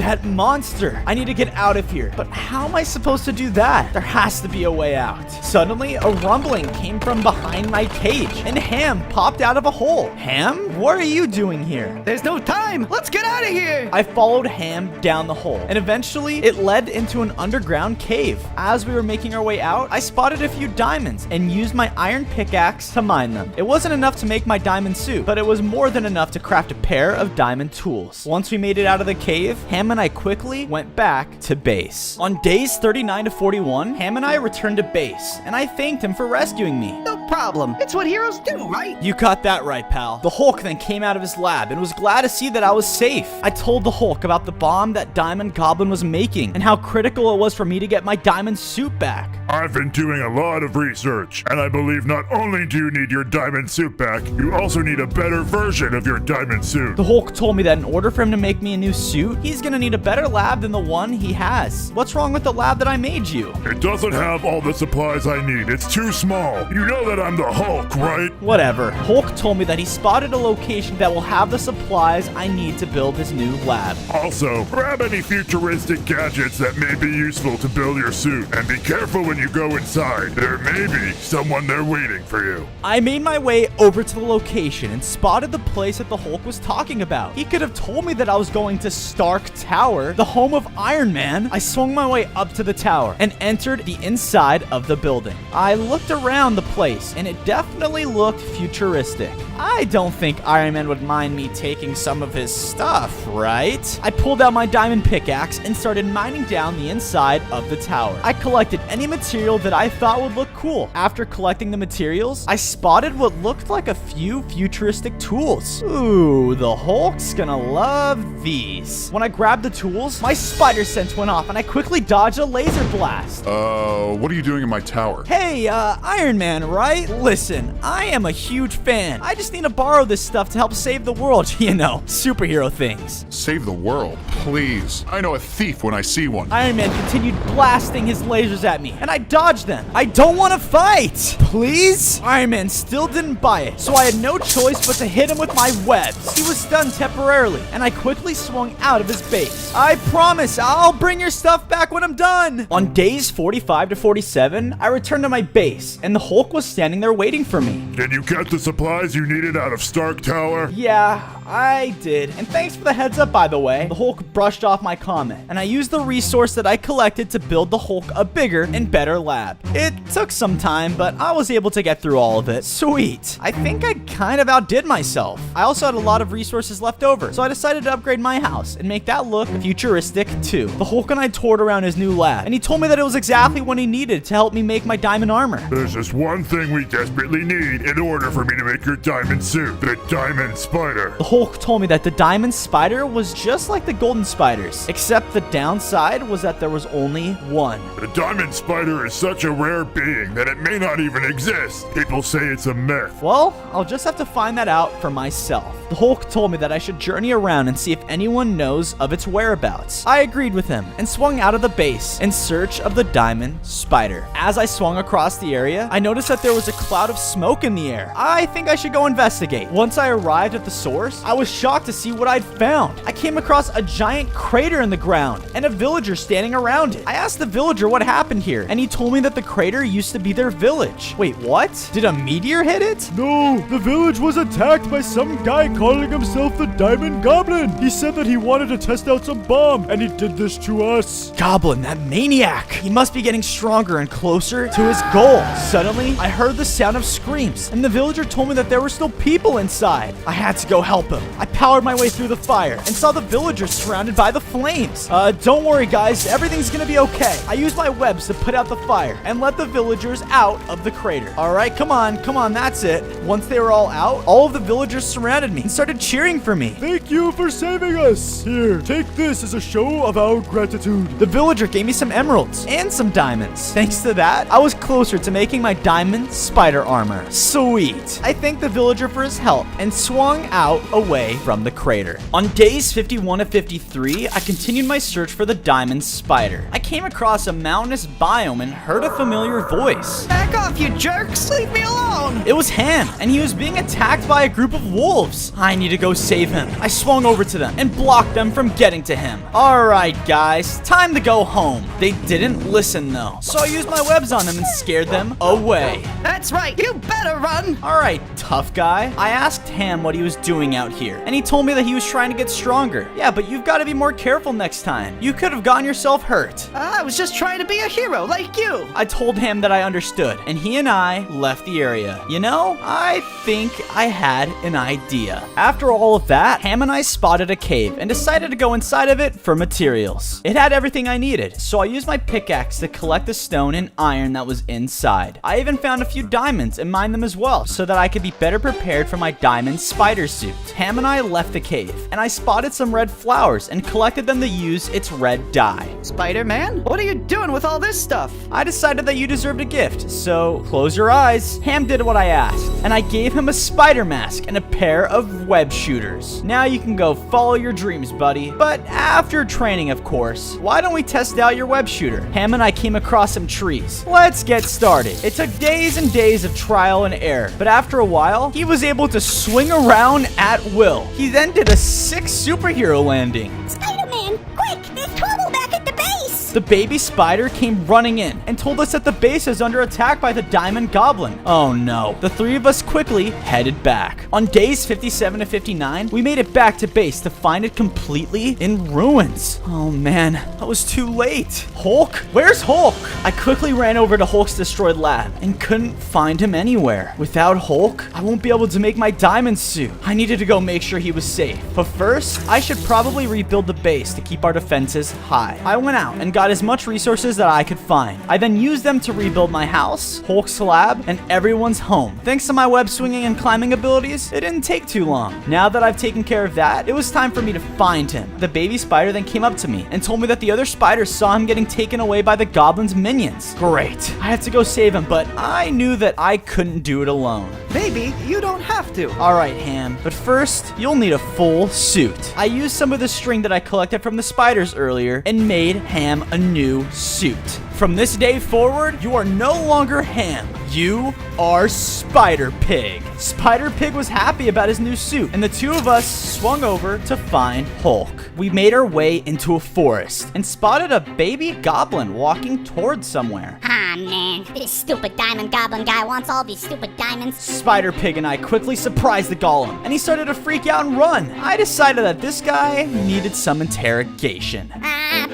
That monster. I need to get out of here. But how am I supposed to do that? There has to be a way out. Suddenly, a rumbling came from behind my cage, and Ham popped out of a hole. Ham, what are you doing here?
There's no time. Let's get out of here.
I followed Ham down the hole, and eventually it led into an underground cave. As we were making our way out, I spotted a few diamonds and used my iron pickaxe to mine them. It wasn't enough to make my diamond suit, but it was more than enough to craft a pair of diamond tools. Once we made it out of the cave, Ham and I quickly went back to base. On days 39 to 41, Ham and I returned to base, and I thanked him for rescuing me.
No problem. It's what heroes do, right?
You got that right, pal. The Hulk then came out of his lab and was glad to see that I was safe. I told the Hulk about the bomb that Diamond Goblin was making and how critical it was for me to get my diamond suit back.
I've been doing a lot of research, and I believe not only do you need your diamond suit back, you also need a better version of your diamond suit.
The Hulk told me that in order for him to make me a new suit, he's gonna need a better lab than the one he has. What's wrong with the lab that I made you?
It doesn't have all the supplies I need. It's too small. You know that I'm the Hulk, right?
Whatever. Hulk told me that he spotted a location that will have the supplies I need to build his new lab.
Also, grab any futuristic gadgets that may be useful to build your suit, and be careful when you go inside. There may be someone there waiting for you.
I made my way over to the location and spotted the place that the Hulk was talking about. He could have told me that I was going to Stark Tower, the home of Iron Man. I swung my way up to the tower and entered the inside of the building. I looked around the place base, and it definitely looked futuristic. I don't think Iron Man would mind me taking some of his stuff, right? I pulled out my diamond pickaxe and started mining down the inside of the tower. I collected any material that I thought would look cool. After collecting the materials, I spotted what looked like a few futuristic tools. Ooh, the Hulk's gonna love these. When I grabbed the tools, my spider sense went off and I quickly dodged a laser blast.
What are you doing in my tower?
Hey, Iron Man, right? Listen, I am a huge fan. I just need to borrow this stuff to help save the world, you know, superhero things.
Save the world, please. I know a thief when I see one.
Iron Man continued blasting his lasers at me, and I dodged them. I don't want to fight. Please? Iron Man still didn't buy it, so I had no choice but to hit him with my webs. He was stunned temporarily, and I quickly swung out of his base. I promise I'll bring your stuff back when I'm done. On days 45 to 47, I returned to my base, and the Hulk was standing there waiting for me.
Did you get the supplies you needed out of Stark Tower?
Yeah, I did. And thanks for the heads up, by the way. The Hulk brushed off my comment, and I used the resource that I collected to build the Hulk a bigger and better lab. It took some time, but I was able to get through all of it. Sweet. I think I kind of outdid myself. I also had a lot of resources left over, so I decided to upgrade my house and make that look futuristic too. The Hulk and I toured around his new lab, and he told me that it was exactly what he needed to help me make my diamond armor.
There's just one thing we desperately need in order for me to make your diamond suit. The diamond spider.
The Hulk told me that the diamond spider was just like the golden spiders, except the downside was that there was only one.
The diamond spider is such a rare being that it may not even exist. People say it's a myth.
Well, I'll just have to find that out for myself. The Hulk told me that I should journey around and see if anyone knows of its whereabouts. I agreed with him and swung out of the base in search of the diamond spider. As I swung across the area, I noticed that there was a cloud of smoke in the air. I think I should go investigate. Once I arrived at the source, I was shocked to see what I'd found. I came across a giant crater in the ground and a villager standing around it. I asked the villager what happened here, and he told me that the crater used to be their village. Wait, what? Did a meteor hit it?
No, the village was attacked by some guy calling himself the Diamond Goblin. He said that he wanted to test out some bomb, and he did this to us.
Goblin, that maniac. He must be getting stronger and closer to his goal. Suddenly, I heard the sound of screams, and the villager told me that there were still people inside. I had to go help him. I powered my way through the fire and saw the villagers surrounded by the flames. Don't worry, guys. Everything's gonna be okay. I used my webs to put out the fire and let the villagers out of the crater. All right, come on, that's it. Once they were all out, all of the villagers surrounded me and started cheering for me.
Thank you for saving us. Here, take this as a show of our gratitude.
The villager gave me some emeralds and some diamonds. Thanks to that, I was closer to making my diamond spider armor. Sweet. I thanked the villager for his help and swung out away from the crater. On days 51 to 53, I continued my search for the diamond spider. I came across a mountainous biome and heard a familiar voice.
Back off, you jerks! Leave me alone!
It was Ham, and he was being attacked by a group of wolves. I need to go save him. I swung over to them and blocked them from getting to him. All right, guys, time to go home. They didn't listen, though, so I used my webs on them and scared them away.
That's right, you better run!
All right, tough guy. I asked Ham what he was doing out here, and he told me that he was trying to get stronger. Yeah, but you've got to be more careful next time. You could have gotten yourself hurt.
I was just trying to be a hero like you.
I told him that I understood, and he and I left the area. You know, I think I had an idea. After all of that, Ham and I spotted a cave and decided to go inside of it for materials. It had everything I needed, so I used my pickaxe to collect the stone and iron that was inside. I even found a few diamonds and mined them as well, so that I could be better prepared for my diamond spider suit. Ham and I left the cave, and I spotted some red flowers and collected them to use its red dye.
Spider-Man, what are you doing with all this stuff?
I decided that you deserved a gift, so close your eyes. Ham did what I asked, and I gave him a spider mask and a pair of web shooters. Now you can go follow your dreams, buddy. But after training, of course, why don't we test out your web shooter? Ham and I came across some trees. Let's get started. It took days and days of trial and error, but after a while, he was able to swing around at will. He then did a sick superhero landing.
Spider-Man, quick! There's trouble back at the base!
The baby spider came running in and told us that the base is under attack by the Diamond Goblin. Oh no. The three of us quickly headed back. On days 57 to 59, we made it back to base to find it completely in ruins. Oh man, I was too late. Hulk? Where's Hulk? I quickly ran over to Hulk's destroyed lab and couldn't find him anywhere. Without Hulk, I won't be able to make my diamond suit. I needed to go make sure he was safe. But first, I should probably rebuild the base to keep our defenses high. I went out and got as much resources that I could find. I then used them to rebuild my house, Hulk's lab, and everyone's home. Thanks to my web swinging and climbing abilities, it didn't take too long. Now that I've taken care of that, it was time for me to find him. The baby spider then came up to me and told me that the other spiders saw him getting taken away by the goblin's minions. Great. I had to go save him, but I knew that I couldn't do it alone.
Maybe you don't have to.
Alright, Ham, but first, you'll need a full suit. I used some of the string that I collected from the spiders earlier and made Ham a new suit. From this day forward, you are no longer Ham. You are Spider Pig. Spider Pig was happy about his new suit, and the two of us swung over to find Hulk. We made our way into a forest and spotted a baby goblin walking towards somewhere.
Ah, man, this stupid diamond goblin guy wants all these stupid diamonds.
Spider Pig and I quickly surprised the golem, and he started to freak out and run. I decided that this guy needed some interrogation.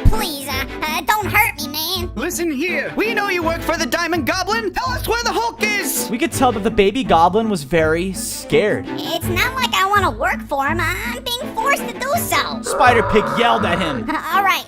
Please, don't hurt me, man.
Listen here. We know you work for the Diamond Goblin. Tell us where the Hulk is.
We could tell that the baby goblin was very scared.
It's not like I want to work for him. I'm being forced to do so.
Spider Pig yelled at him.
All right,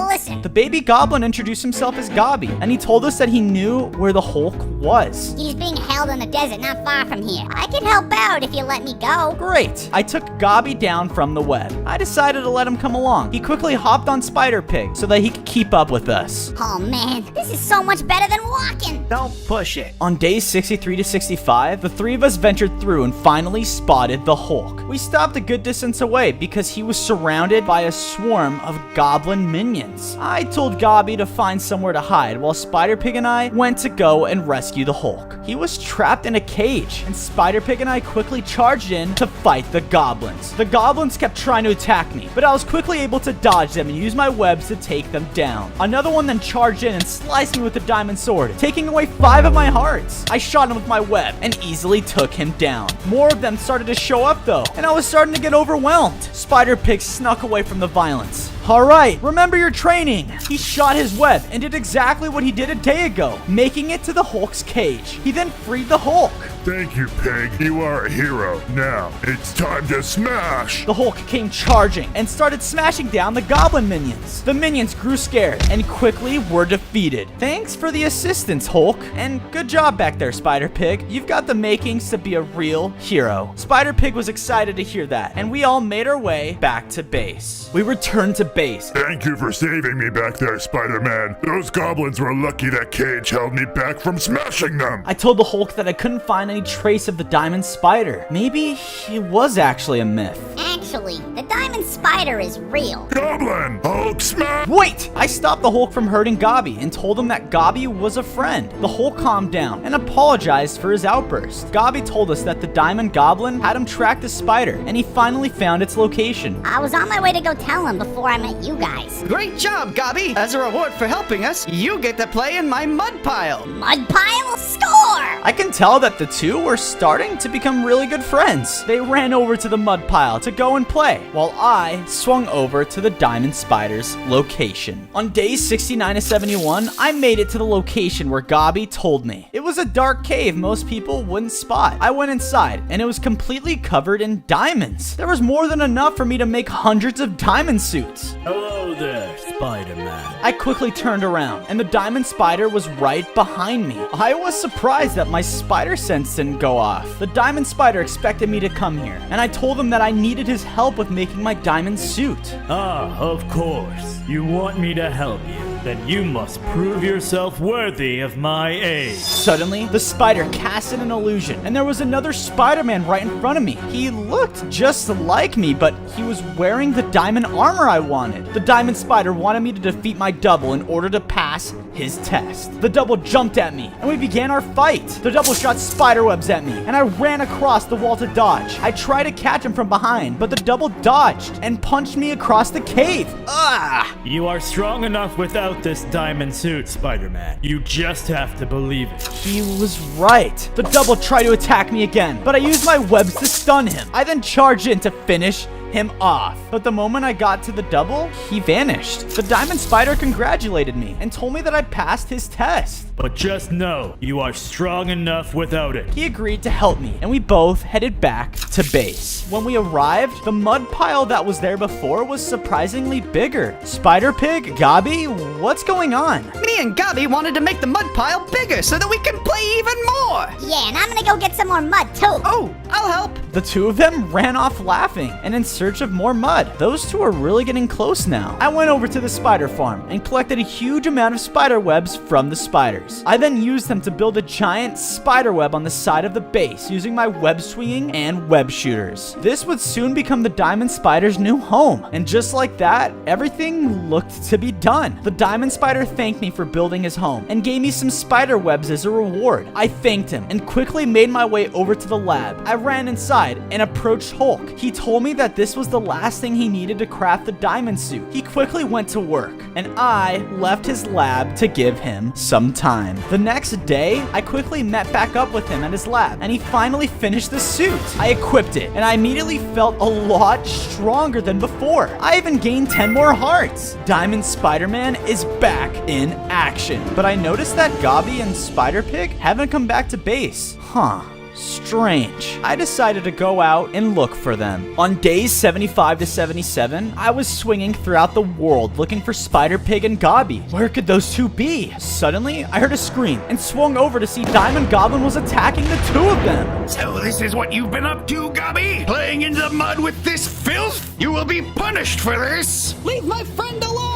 listen.
The baby goblin introduced himself as Gobby, and he told us that he knew where the Hulk was.
He's being held in the desert not far from here. I can help out if you let me go.
Great. I took Gobby down from the web. I decided to let him come along. He quickly hopped on Spider Pig so that he could keep up with us.
Oh man, this is so much better than walking.
Don't push it.
On days 63 to 65, the three of us ventured through and finally spotted the Hulk. We stopped a good distance away because he was surrounded by a swarm of goblin minions. I told Gobby to find somewhere to hide while Spider Pig and I went to go and rescue the Hulk. He was trapped in a cage, and Spider Pig and I quickly charged in to fight the goblins. The goblins kept trying to attack me, but I was quickly able to dodge them and use my webs to take them down. Another one then charged in and sliced me with the diamond sword, taking away 5 of my hearts. I shot him with my web and easily took him down. More of them started to show up though, and I was starting to get overwhelmed. Spider Pig snuck away from the violence. Alright, remember your training. He shot his web and did exactly what he did a day ago, making it to the Hulk's cage. He then freed the Hulk.
Thank you, Pig. You are a hero. Now, it's time to smash!
The Hulk came charging and started smashing down the goblin minions. The minions grew scared and quickly were defeated. Thanks for the assistance, Hulk. And good job back there, Spider Pig. You've got the makings to be a real hero. Spider Pig was excited to hear that, and we all made our way back to base. We returned to base.
Thank you for saving me back there, Spider-Man. Those goblins were lucky that cage held me back from smashing them.
I told the Hulk that I couldn't find any trace of the diamond spider. Maybe it was actually a myth.
Actually, the diamond spider is real.
Goblin! Hulk smash!
Wait! I stopped the Hulk from hurting Gobby and told him that Gobby was a friend. The Hulk calmed down and apologized for his outburst. Gobby told us that the diamond goblin had him track the spider, and he finally found its location.
I was on my way to go tell him before I met you guys.
Great job, Gobby. As a reward for helping us, you get to play in my mud pile.
Mud pile? Score!
I can tell that the two were starting to become really good friends. They ran over to the mud pile to go and play, while I swung over to the diamond spider's location. On days 69 to 71, I made it to the location where Gobby told me. It was a dark cave most people wouldn't spot. I went inside, and it was completely covered in diamonds. There was more than enough for me to make hundreds of diamond suits.
Hello there, Spider-Man.
I quickly turned around, and the diamond spider was right behind me. I was surprised that my spider sense didn't go off. The diamond spider expected me to come here, and I told him that I needed his help with making my diamond suit.
Ah, of course. You want me to help you. Then you must prove yourself worthy of my aid.
Suddenly, the spider casted an illusion, and there was another Spider-Man right in front of me. He looked just like me, but he was wearing the diamond armor I wanted. The diamond spider wanted me to defeat my double in order to pass his test. The double jumped at me, and we began our fight. The double shot spiderwebs at me, and I ran across the wall to dodge. I tried to catch him from behind, but the double dodged and punched me across the cave. Ah!
You are strong enough without this diamond suit, Spider-Man. You just have to believe it.
He was right. The double tried to attack me again, but I used my webs to stun him. I then charged in to finish him off. But the moment I got to the double, he vanished. The diamond spider congratulated me and told me that I passed his test.
But just know, you are strong enough without it.
He agreed to help me, and we both headed back to base. When we arrived, the mud pile that was there before was surprisingly bigger. Spider-Pig, Gabi, what's going on?
Me and Gabi wanted to make the mud pile bigger so that we can play even more.
Yeah, and I'm gonna go get some more mud too.
Oh, I'll help.
The two of them ran off laughing and in search of more mud. Those two are really getting close now. I went over to the spider farm and collected a huge amount of spider webs from the spiders. I then used them to build a giant spider web on the side of the base using my web swinging and web shooters. This would soon become the diamond spider's new home. And just like that, everything looked to be done. The diamond spider thanked me for building his home and gave me some spider webs as a reward. I thanked him and quickly made my way over to the lab. I ran inside and approached Hulk. He told me that this was the last thing he needed to craft the diamond suit. He quickly went to work, and I left his lab to give him some time. The next day, I quickly met back up with him at his lab, and he finally finished the suit. I equipped it, and I immediately felt a lot stronger than before. I even gained 10 more hearts. Diamond Spider-Man is back in action. But I noticed that Gabi and Spider-Pig haven't come back to base. Huh. Strange. I decided to go out and look for them. On days 75 to 77, I was swinging throughout the world looking for Spider-Pig and Gabi. Where could those two be? Suddenly, I heard a scream and swung over to see Diamond Goblin was attacking the two of them.
So this is what you've been up to, Gabi? Playing in the mud with this filth? You will be punished for this.
Leave my friend alone.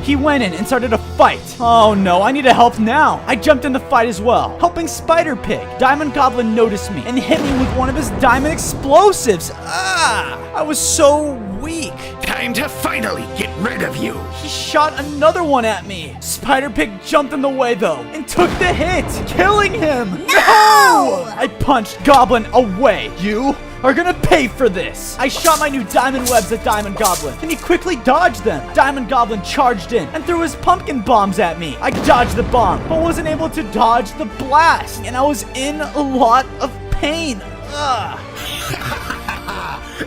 He went in and started a fight. Oh no, I need to help now. I jumped in the fight as well, helping Spider-Pig. Diamond Goblin noticed me and hit me with one of his diamond explosives. Ah! I was so weak.
Time to finally get rid of you.
He shot another one at me. Spider-Pig jumped in the way though and took the hit, killing him. No! I punched Goblin away. You are gonna pay for this. I shot my new diamond webs at Diamond Goblin, and he quickly dodged them. Diamond Goblin charged in and threw his pumpkin bombs at me. I dodged the bomb, but wasn't able to dodge the blast, and I was in a lot of pain. Ugh.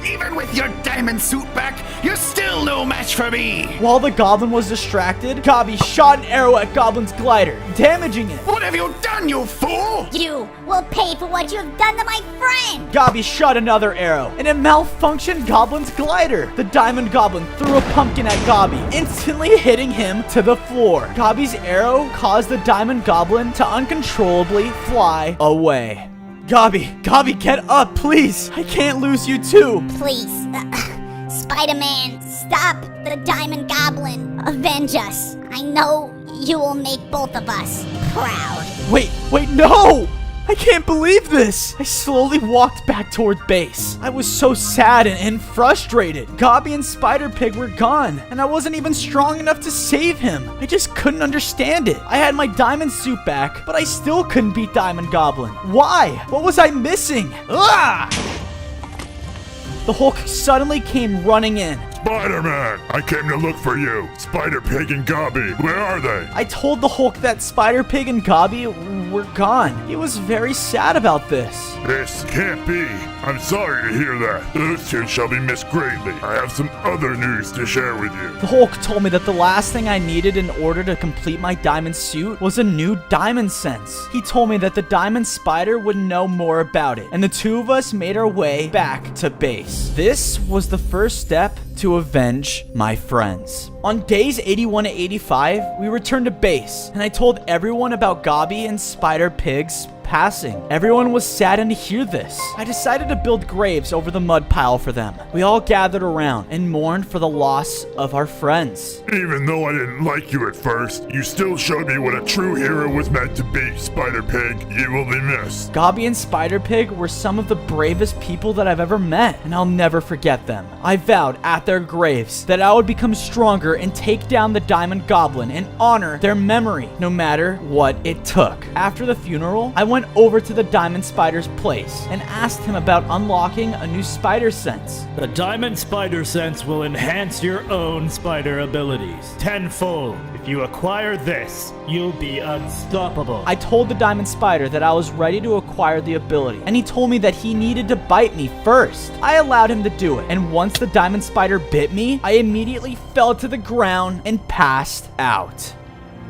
Even with your diamond suit back, you're still no match for me.
While the Goblin was distracted, Gabi shot an arrow at Goblin's glider, damaging it.
What have you done, you fool?
You will pay for what you have done to my friend.
Gabi shot another arrow, and it malfunctioned Goblin's glider. The Diamond Goblin threw a pumpkin at Gabi, instantly hitting him to the floor. Gabi's arrow caused the Diamond Goblin to uncontrollably fly away. Gabi, get up, please. I can't lose you too.
Please, Spider-Man, stop the Diamond Goblin. Avenge us. I know you will make both of us proud.
Wait, no! I can't believe this! I slowly walked back toward base. I was so sad and frustrated. Gabi and Spider-Pig were gone, and I wasn't even strong enough to save him. I just couldn't understand it. I had my diamond suit back, but I still couldn't beat Diamond Goblin. Why? What was I missing? Ah! The Hulk suddenly came running in.
Spider-Man, I came to look for you. Spider-Pig and Gabi, where are they?
I told the Hulk that Spider-Pig and Gabi were gone. He was very sad about this.
This can't be. I'm sorry to hear that. Those two shall be missed greatly. I have some other news to share with you.
The Hulk told me that the last thing I needed in order to complete my diamond suit was a new diamond sense. He told me that the diamond spider would know more about it, and the two of us made our way back to base. This was the first step to avenge my friends. On days 81 to 85, we returned to base, and I told everyone about Gobby and Spider-Pig's passing. Everyone was saddened to hear this. I decided to build graves over the mud pile for them. We all gathered around and mourned for the loss of our friends.
Even though I didn't like you at first, you still showed me what a true hero was meant to be, Spider-Pig. You will be missed.
Gobby and Spider-Pig were some of the bravest people that I've ever met, and I'll never forget them. I vowed at their graves that I would become stronger and take down the Diamond Goblin and honor their memory, no matter what it took. After the funeral, I went over to the Diamond Spider's place and asked him about unlocking a new spider sense.
The Diamond Spider Sense will enhance your own spider abilities tenfold. If you acquire this, you'll be unstoppable.
I told the Diamond Spider that I was ready to acquire the ability, and he told me that he needed to bite me first. I allowed him to do it, and once the Diamond Spider bit me, I immediately fell to the ground and passed out.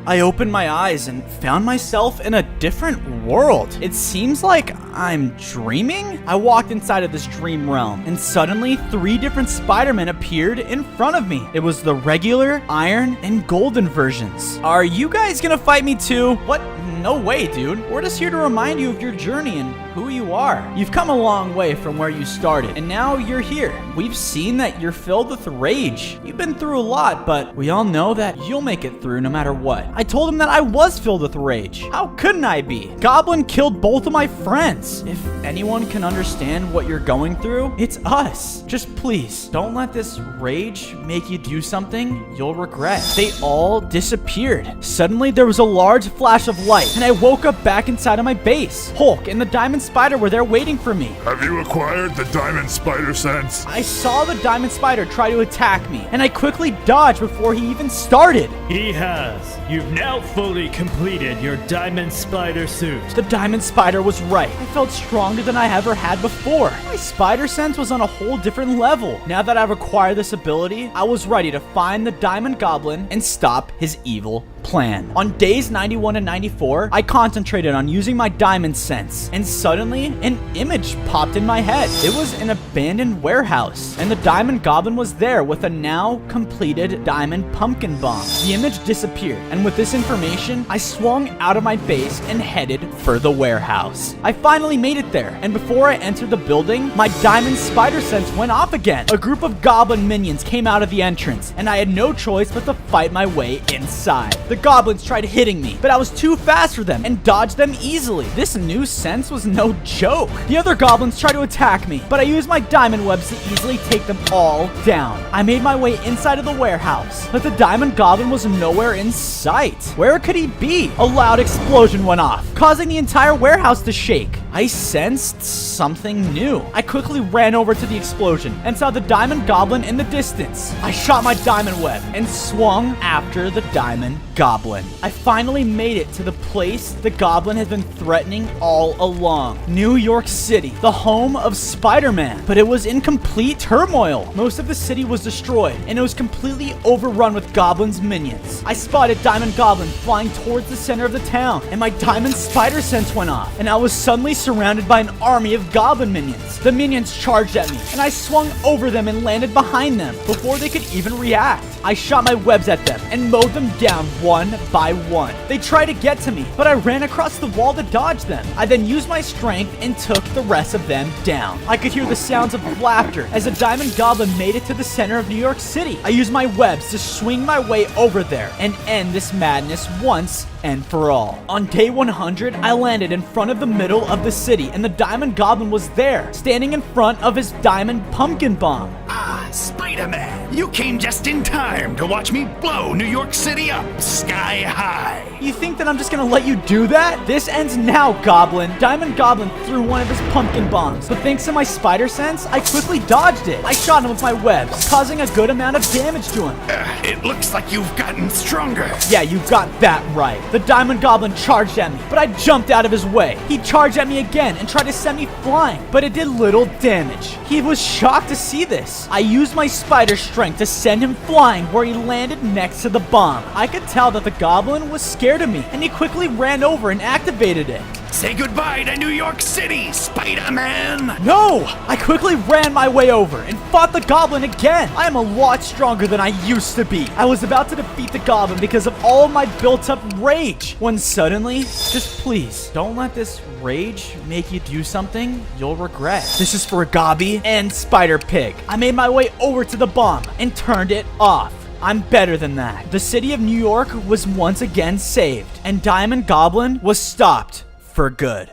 I opened my eyes and found myself in a different world. It seems like I'm dreaming? I walked inside of this dream realm, and suddenly 3 different Spider-Men appeared in front of me. It was the regular, iron, and golden versions. Are you guys gonna fight me too? What? No way, dude. We're just here to remind you of your journey and who you are. You've come a long way from where you started, and now you're here. We've seen that you're filled with rage. You've been through a lot, but we all know that you'll make it through no matter what. I told him that I was filled with rage. How couldn't I be? Goblin killed both of my friends. If anyone can understand what you're going through, it's us. Just please, don't let this rage make you do something you'll regret. They all disappeared. Suddenly, there was a large flash of light, and I woke up back inside of my base. Hulk and the Diamond Spider were there waiting for me.
Have you acquired the Diamond Spider Sense?
I saw the Diamond Spider try to attack me, and I quickly dodged before he even started.
He has. You've now fully completed your Diamond Spider suit.
The Diamond Spider was right. I felt stronger than I ever had before. My spider sense was on a whole different level. Now that I've acquired this ability, I was ready to find the Diamond Goblin and stop his evil plan. On days 91 and 94, I concentrated on using my diamond sense, and suddenly an image popped in my head. It was an abandoned warehouse, and the Diamond Goblin was there with a now completed diamond pumpkin bomb. The image disappeared, and with this information, I swung out of my base and headed for the warehouse. I finally made it there, and before I entered the building, my diamond spider sense went off again. A group of goblin minions came out of the entrance, and I had no choice but to fight my way inside. The goblins tried hitting me, but I was too fast for them and dodged them easily. This new sense was no joke. The other goblins tried to attack me, but I used my diamond webs to easily take them all down. I made my way inside of the warehouse, but the Diamond Goblin was nowhere in sight. Where could he be? A loud explosion went off, causing the entire warehouse to shake. I sensed something new. I quickly ran over to the explosion and saw the Diamond Goblin in the distance. I shot my diamond web and swung after the Diamond Goblin. I finally made it to the place the Goblin has been threatening all along. New York City, the home of Spider-Man. But it was in complete turmoil. Most of the city was destroyed, and it was completely overrun with Goblin's minions. I spotted Diamond Goblin flying towards the center of the town, and my Diamond Spider Sense went off, and I was suddenly surrounded by an army of Goblin minions. The minions charged at me, and I swung over them and landed behind them before they could even react. I shot my webs at them and mowed them down one by one. They tried to get to me, but I ran across the wall to dodge them. I then used my strength and took the rest of them down. I could hear the sounds of laughter as a Diamond Goblin made it to the center of New York City. I used my webs to swing my way over there and end this madness once and for all. On day 100, I landed in front of the middle of the city, and the Diamond Goblin was there, standing in front of his diamond pumpkin bomb.
Ah, Spider-Man, you came just in time to watch me blow New York City up sky high.
You think that I'm just gonna let you do that? This ends now, Goblin. Diamond Goblin threw one of his pumpkin bombs, but thanks to my spider sense, I quickly dodged it. I shot him with my webs, causing a good amount of damage to him.
It looks like you've gotten stronger.
Yeah, you got that right. The Diamond Goblin charged at me, but I jumped out of his way. He charged at me again and tried to send me flying, but it did little damage. He was shocked to see this. I used my spider strength to send him flying where he landed next to the bomb. I could tell that the Goblin was scared of me, and he quickly ran over and activated it.
Say goodbye to New York City, Spider-Man!
No! I quickly ran my way over and fought the goblin again. I am a lot stronger than I used to be. I was about to defeat the goblin because of all my built-up rage. When suddenly, just please, don't let this rage make you do something you'll regret. This is for Gabi and Spider-Pig. I made my way over to the bomb and turned it off. I'm better than that. The city of New York was once again saved, and Diamond Goblin was stopped for good.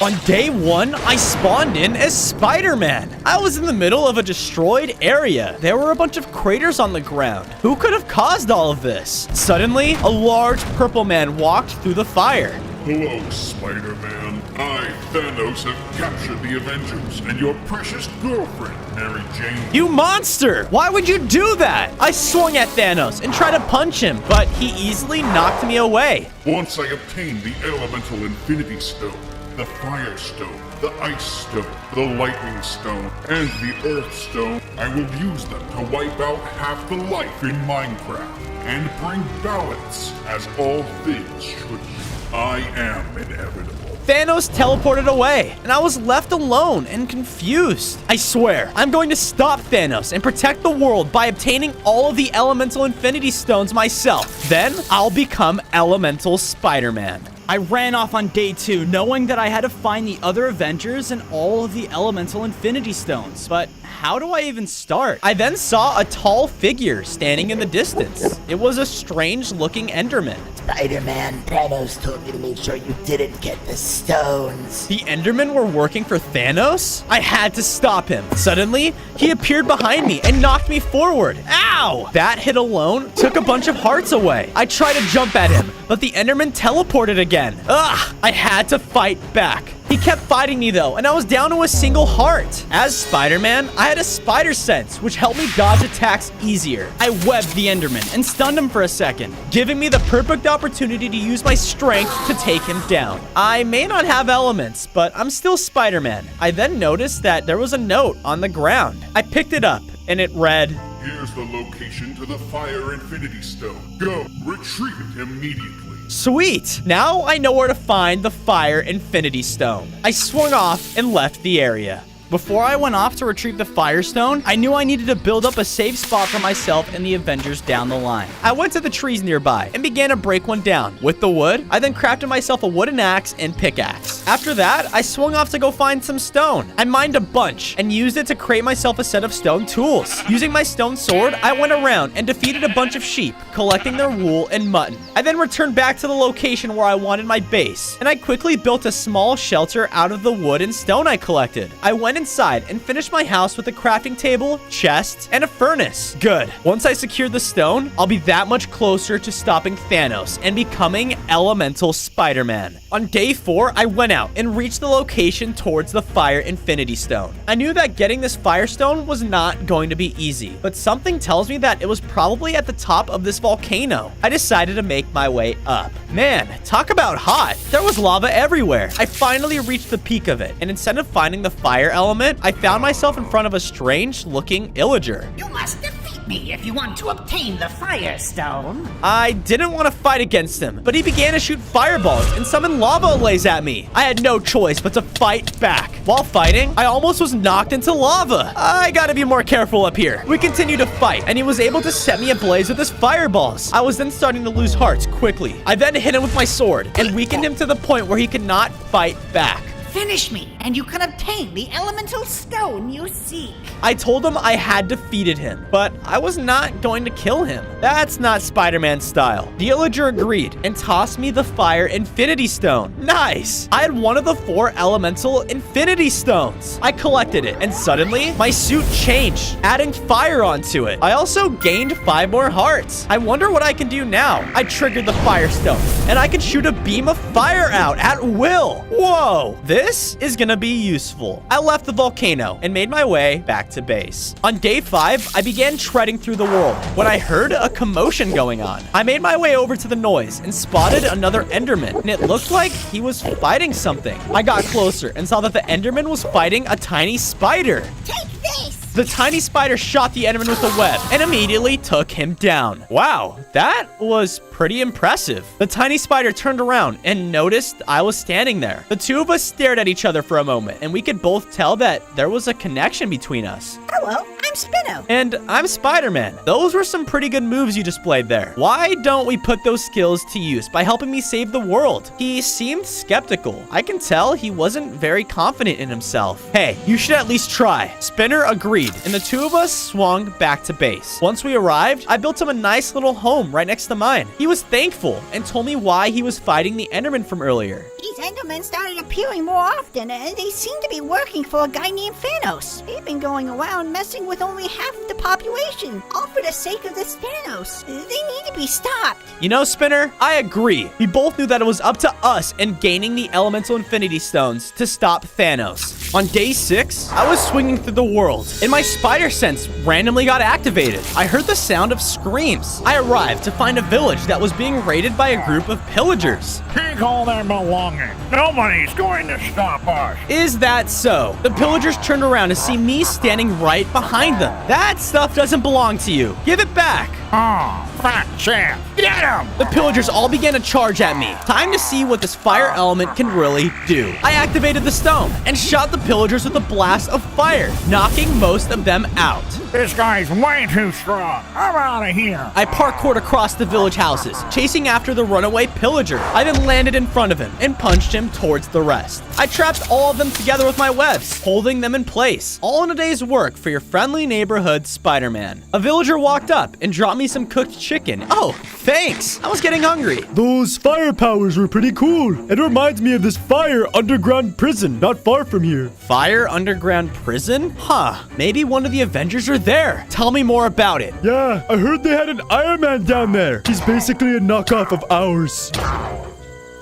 On day 1, I spawned in as Spider-Man. I was in the middle of a destroyed area. There were a bunch of craters on the ground. Who could have caused all of this? Suddenly, a large purple man walked through the fire.
Hello, Spider-Man. I, Thanos, have captured the Avengers and your precious girlfriend, Mary Jane.
You monster! Why would you do that? I swung at Thanos and tried to punch him, but he easily knocked me away.
Once I obtain the elemental Infinity Stone, the Fire Stone, the Ice Stone, the Lightning Stone, and the Earth Stone, I will use them to wipe out half the life in Minecraft and bring balance as all things should be. I am inevitable.
Thanos teleported away, and I was left alone and confused. I swear, I'm going to stop Thanos and protect the world by obtaining all of the elemental Infinity Stones myself. Then, I'll become Elemental Spider-Man. I ran off on day 2, knowing that I had to find the other Avengers and all of the elemental Infinity Stones. But how do I even start? I then saw a tall figure standing in the distance. It was a strange-looking Enderman.
Spider-Man, Thanos told me to make sure you didn't get the stones.
The Endermen were working for Thanos? I had to stop him. Suddenly, he appeared behind me and knocked me forward. Ow! That hit alone took a bunch of hearts away. I tried to jump at him, but the Enderman teleported again. Ugh! I had to fight back. He kept fighting me though, and I was down to a single heart. As Spider-Man, I had a spider sense, which helped me dodge attacks easier. I webbed the Enderman and stunned him for a second, giving me the perfect opportunity to use my strength to take him down. I may not have elements, but I'm still Spider-Man. I then noticed that there was a note on the ground. I picked it up, and it read,
Here's the location to the Fire Infinity Stone. Go, retrieve it immediately.
Sweet! Now I know where to find the Fire Infinity Stone. I swung off and left the area. Before I went off to retrieve the Firestone, I knew I needed to build up a safe spot for myself and the Avengers down the line. I went to the trees nearby and began to break one down. With the wood, I then crafted myself a wooden axe and pickaxe. After that, I swung off to go find some stone. I mined a bunch and used it to create myself a set of stone tools. Using my stone sword, I went around and defeated a bunch of sheep, collecting their wool and mutton. I then returned back to the location where I wanted my base, and I quickly built a small shelter out of the wood and stone I collected. I went inside and finished my house with a crafting table, chest, and a furnace. Good. Once I secured the stone, I'll be that much closer to stopping Thanos and becoming Elemental Spider-Man. On day 4, I went out and reached the location towards the Fire Infinity Stone. I knew that getting this Firestone was not going to be easy, but something tells me that it was probably at the top of this volcano. I decided to make my way up. Man, talk about hot. There was lava everywhere. I finally reached the peak of it, and instead of finding the fire element, I found myself in front of a strange-looking illager.
You must defeat me if you want to obtain the Firestone.
I didn't want to fight against him, but he began to shoot fireballs and summon lava blaze at me. I had no choice but to fight back. While fighting, I almost was knocked into lava. I gotta be more careful up here. We continued to fight, and he was able to set me ablaze with his fireballs. I was then starting to lose hearts quickly. I then hit him with my sword and weakened him to the point where he could not fight back.
Finish me, and you can obtain the elemental stone you seek.
I told him I had defeated him, but I was not going to kill him. That's not Spider-Man style. The illager agreed and tossed me the Fire Infinity Stone. Nice! I had one of the 4 elemental Infinity Stones. I collected it, and suddenly, my suit changed, adding fire onto it. I also gained 5 more hearts. I wonder what I can do now. I triggered the Firestone, and I can shoot a beam of fire out at will. Whoa! This is gonna be useful. I left the volcano and made my way back to base. On day 5, I began treading through the world when I heard a commotion going on. I made my way over to the noise and spotted another Enderman, and it looked like he was fighting something. I got closer and saw that the Enderman was fighting a tiny spider.
Take this!
The tiny spider shot the Enderman with a web and immediately took him down. Wow, that was pretty impressive. The tiny spider turned around and noticed I was standing there. The two of us stared at each other for a moment, and we could both tell that there was a connection between us.
Hello, I'm Spino.
And I'm Spider-Man. Those were some pretty good moves you displayed there. Why don't we put those skills to use by helping me save the world? He seemed skeptical. I can tell he wasn't very confident in himself. Hey, you should at least try. Spinner agreed, and the two of us swung back to base. Once we arrived, I built him a nice little home right next to mine. He was thankful and told me why he was fighting the Enderman from earlier.
These Endermen started appearing more often, and they seem to be working for a guy named Thanos. They've been going around messing with only half the population, all for the sake of this Thanos. They need to be stopped.
You know, Spinner, I agree. We both knew that it was up to us and gaining the elemental infinity stones to stop Thanos. On day 6, I was swinging through the world, and my spider sense randomly got activated. I heard the sound of screams. I arrived to find a village that was being raided by a group of pillagers.
Take all their belongings. Nobody's going to stop us.
Is that so? The pillagers turned around to see me standing right behind them. That stuff doesn't belong to you. Give it back.
Oh, fat champ. Get him!
The pillagers all began to charge at me. Time to see what this fire element can really do. I activated the stone and shot the pillagers with a blast of fire, knocking most of them out.
This guy's way too strong. I'm out of here.
I parkoured across the village houses, chasing after the runaway pillager. I then landed in front of him and punched him towards the rest. I trapped all of them together with my webs, holding them in place. All in a day's work for your friendly neighborhood Spider-Man. A villager walked up and dropped me some cooked chicken. Oh, thanks. I was getting hungry.
Those fire powers were pretty cool. It reminds me of this fire underground prison not far from here.
Fire underground prison? Huh. Maybe one of the Avengers are there. Tell me more about it.
Yeah, I heard they had an Iron Man down there. He's basically a knockoff of ours.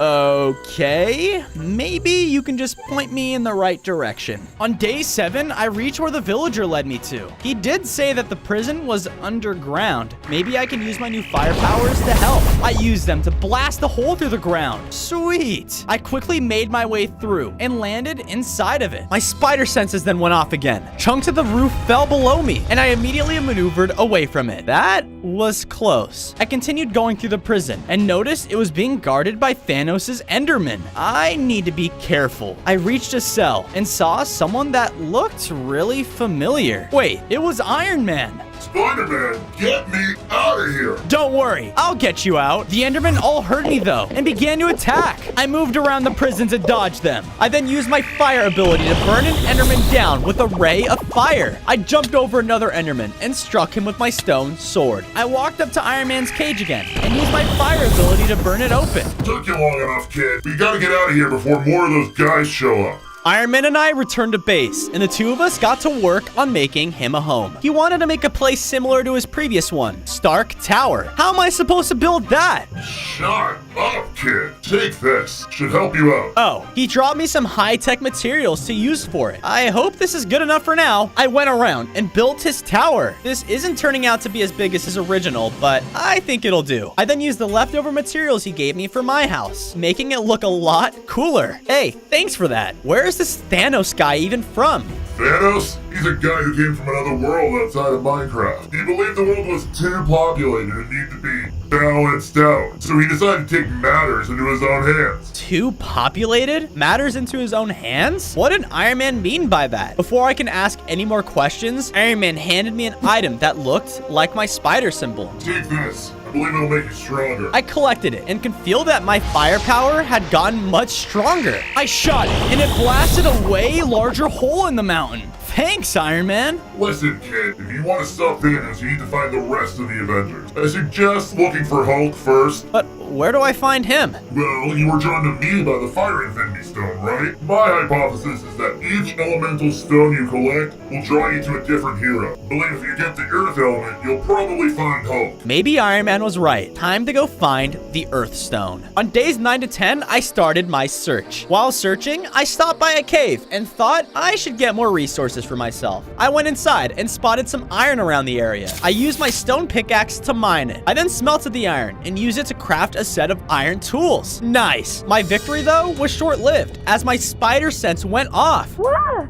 Okay, maybe you can just point me in the right direction. On day 7, I reached where the villager led me to. He did say that the prison was underground. Maybe I can use my new fire powers to help. I used them to blast a hole through the ground. Sweet. I quickly made my way through and landed inside of it. My spider senses then went off again. Chunks of the roof fell below me, and I immediately maneuvered away from it. That was close. I continued going through the prison and noticed it was being guarded by Thanos' Enderman. I need to be careful. I reached a cell and saw someone that looked really familiar. Wait, it was Iron Man.
Spider-Man, get me out of here!
Don't worry, I'll get you out. The Endermen all heard me though and began to attack. I moved around the prison to dodge them. I then used my fire ability to burn an Enderman down with a ray of fire. I jumped over another Enderman and struck him with my stone sword. I walked up to Iron Man's cage again and used my fire ability to burn it open.
Took you long enough, kid. We gotta get out of here before more of those guys show up.
Iron Man and I returned to base, and the two of us got to work on making him a home. He wanted to make a place similar to his previous one, Stark Tower. How am I supposed to build that?
Shut up, kid. Take this. Should help you out.
Oh, he dropped me some high-tech materials to use for it. I hope this is good enough for now. I went around and built his tower. This isn't turning out to be as big as his original, but I think it'll do. I then used the leftover materials he gave me for my house, making it look a lot cooler. Hey, thanks for that. Where's this Thanos guy even from?
Thanos? He's a guy who came from another world outside of Minecraft. He believed the world was too populated and needed to be balanced out. So he decided to take matters into his own hands.
Too populated? Matters into his own hands? What did Iron Man mean by that? Before I can ask any more questions, Iron Man handed me an item that looked like my spider symbol.
Take this. I believe it'll make you stronger.
I collected it and can feel that my firepower had gotten much stronger. I shot it and it blasted a way larger hole in the mountain. Thanks, Iron Man.
Listen, kid, if you want to stop Thanos, you need to find the rest of the Avengers. I suggest looking for Hulk first.
But where do I find him?
Well, you were drawn to me by the Fire Infinity Stone, right? My hypothesis is that each elemental stone you collect will draw you to a different hero. I believe if you get the Earth element, you'll probably find Hulk.
Maybe Iron Man was right. Time to go find the Earth Stone. On days 9 to 10, I started my search. While searching, I stopped by a cave and thought I should get more resources answers for myself. I went inside and spotted some iron around the area. I used my stone pickaxe to mine it. I then smelted the iron and used it to craft a set of iron tools. Nice. My victory, though, was short-lived as my spider sense went off.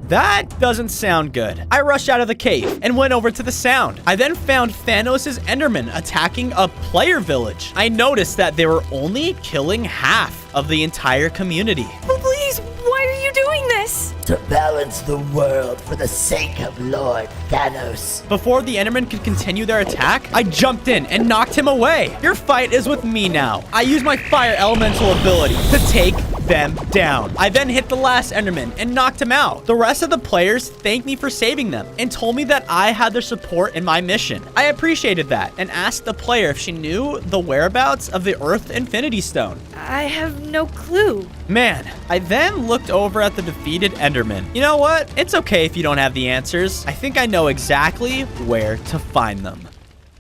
That doesn't sound good. I rushed out of the cave and went over to the sound. I then found Thanos' Enderman attacking a player village. I noticed that they were only killing half of the entire community.
Please, why are you doing this?
To balance the world for the sake of Lord Thanos.
Before the Endermen could continue their attack, I jumped in and knocked him away. Your fight is with me now. I used my fire elemental ability to take them down. I then hit the last Enderman and knocked him out. The rest of the players thanked me for saving them and told me that I had their support in my mission. I appreciated that and asked the player if she knew the whereabouts of the Earth Infinity Stone.
I have no clue.
Man, I then looked over at the defeated Enderman. You know what? It's okay if you don't have the answers. I think I know exactly where to find them.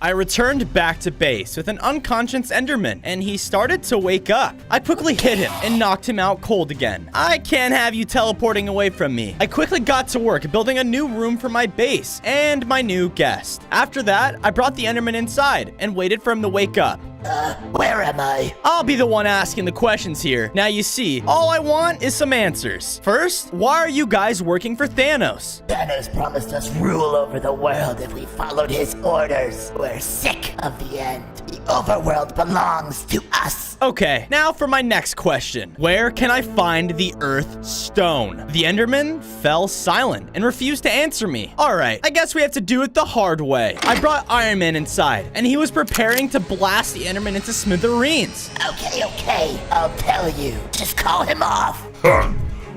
I returned back to base with an unconscious Enderman, and he started to wake up. I quickly hit him and knocked him out cold again. I can't have you teleporting away from me. I quickly got to work building a new room for my base and my new guest. After that, I brought the Enderman inside and waited for him to wake up.
Where am I?
I'll be the one asking the questions here. Now you see, all I want is some answers. First, why are you guys working for Thanos?
Thanos promised us rule over the world if we followed his orders. We're sick of the end. The overworld belongs to us.
Okay, now for my next question. Where can I find the Earth Stone? The Enderman fell silent and refused to answer me. All right, I guess we have to do it the hard way. I brought Iron Man inside, and he was preparing to blast the Enderman into smithereens.
Okay, I'll tell you. Just call him off.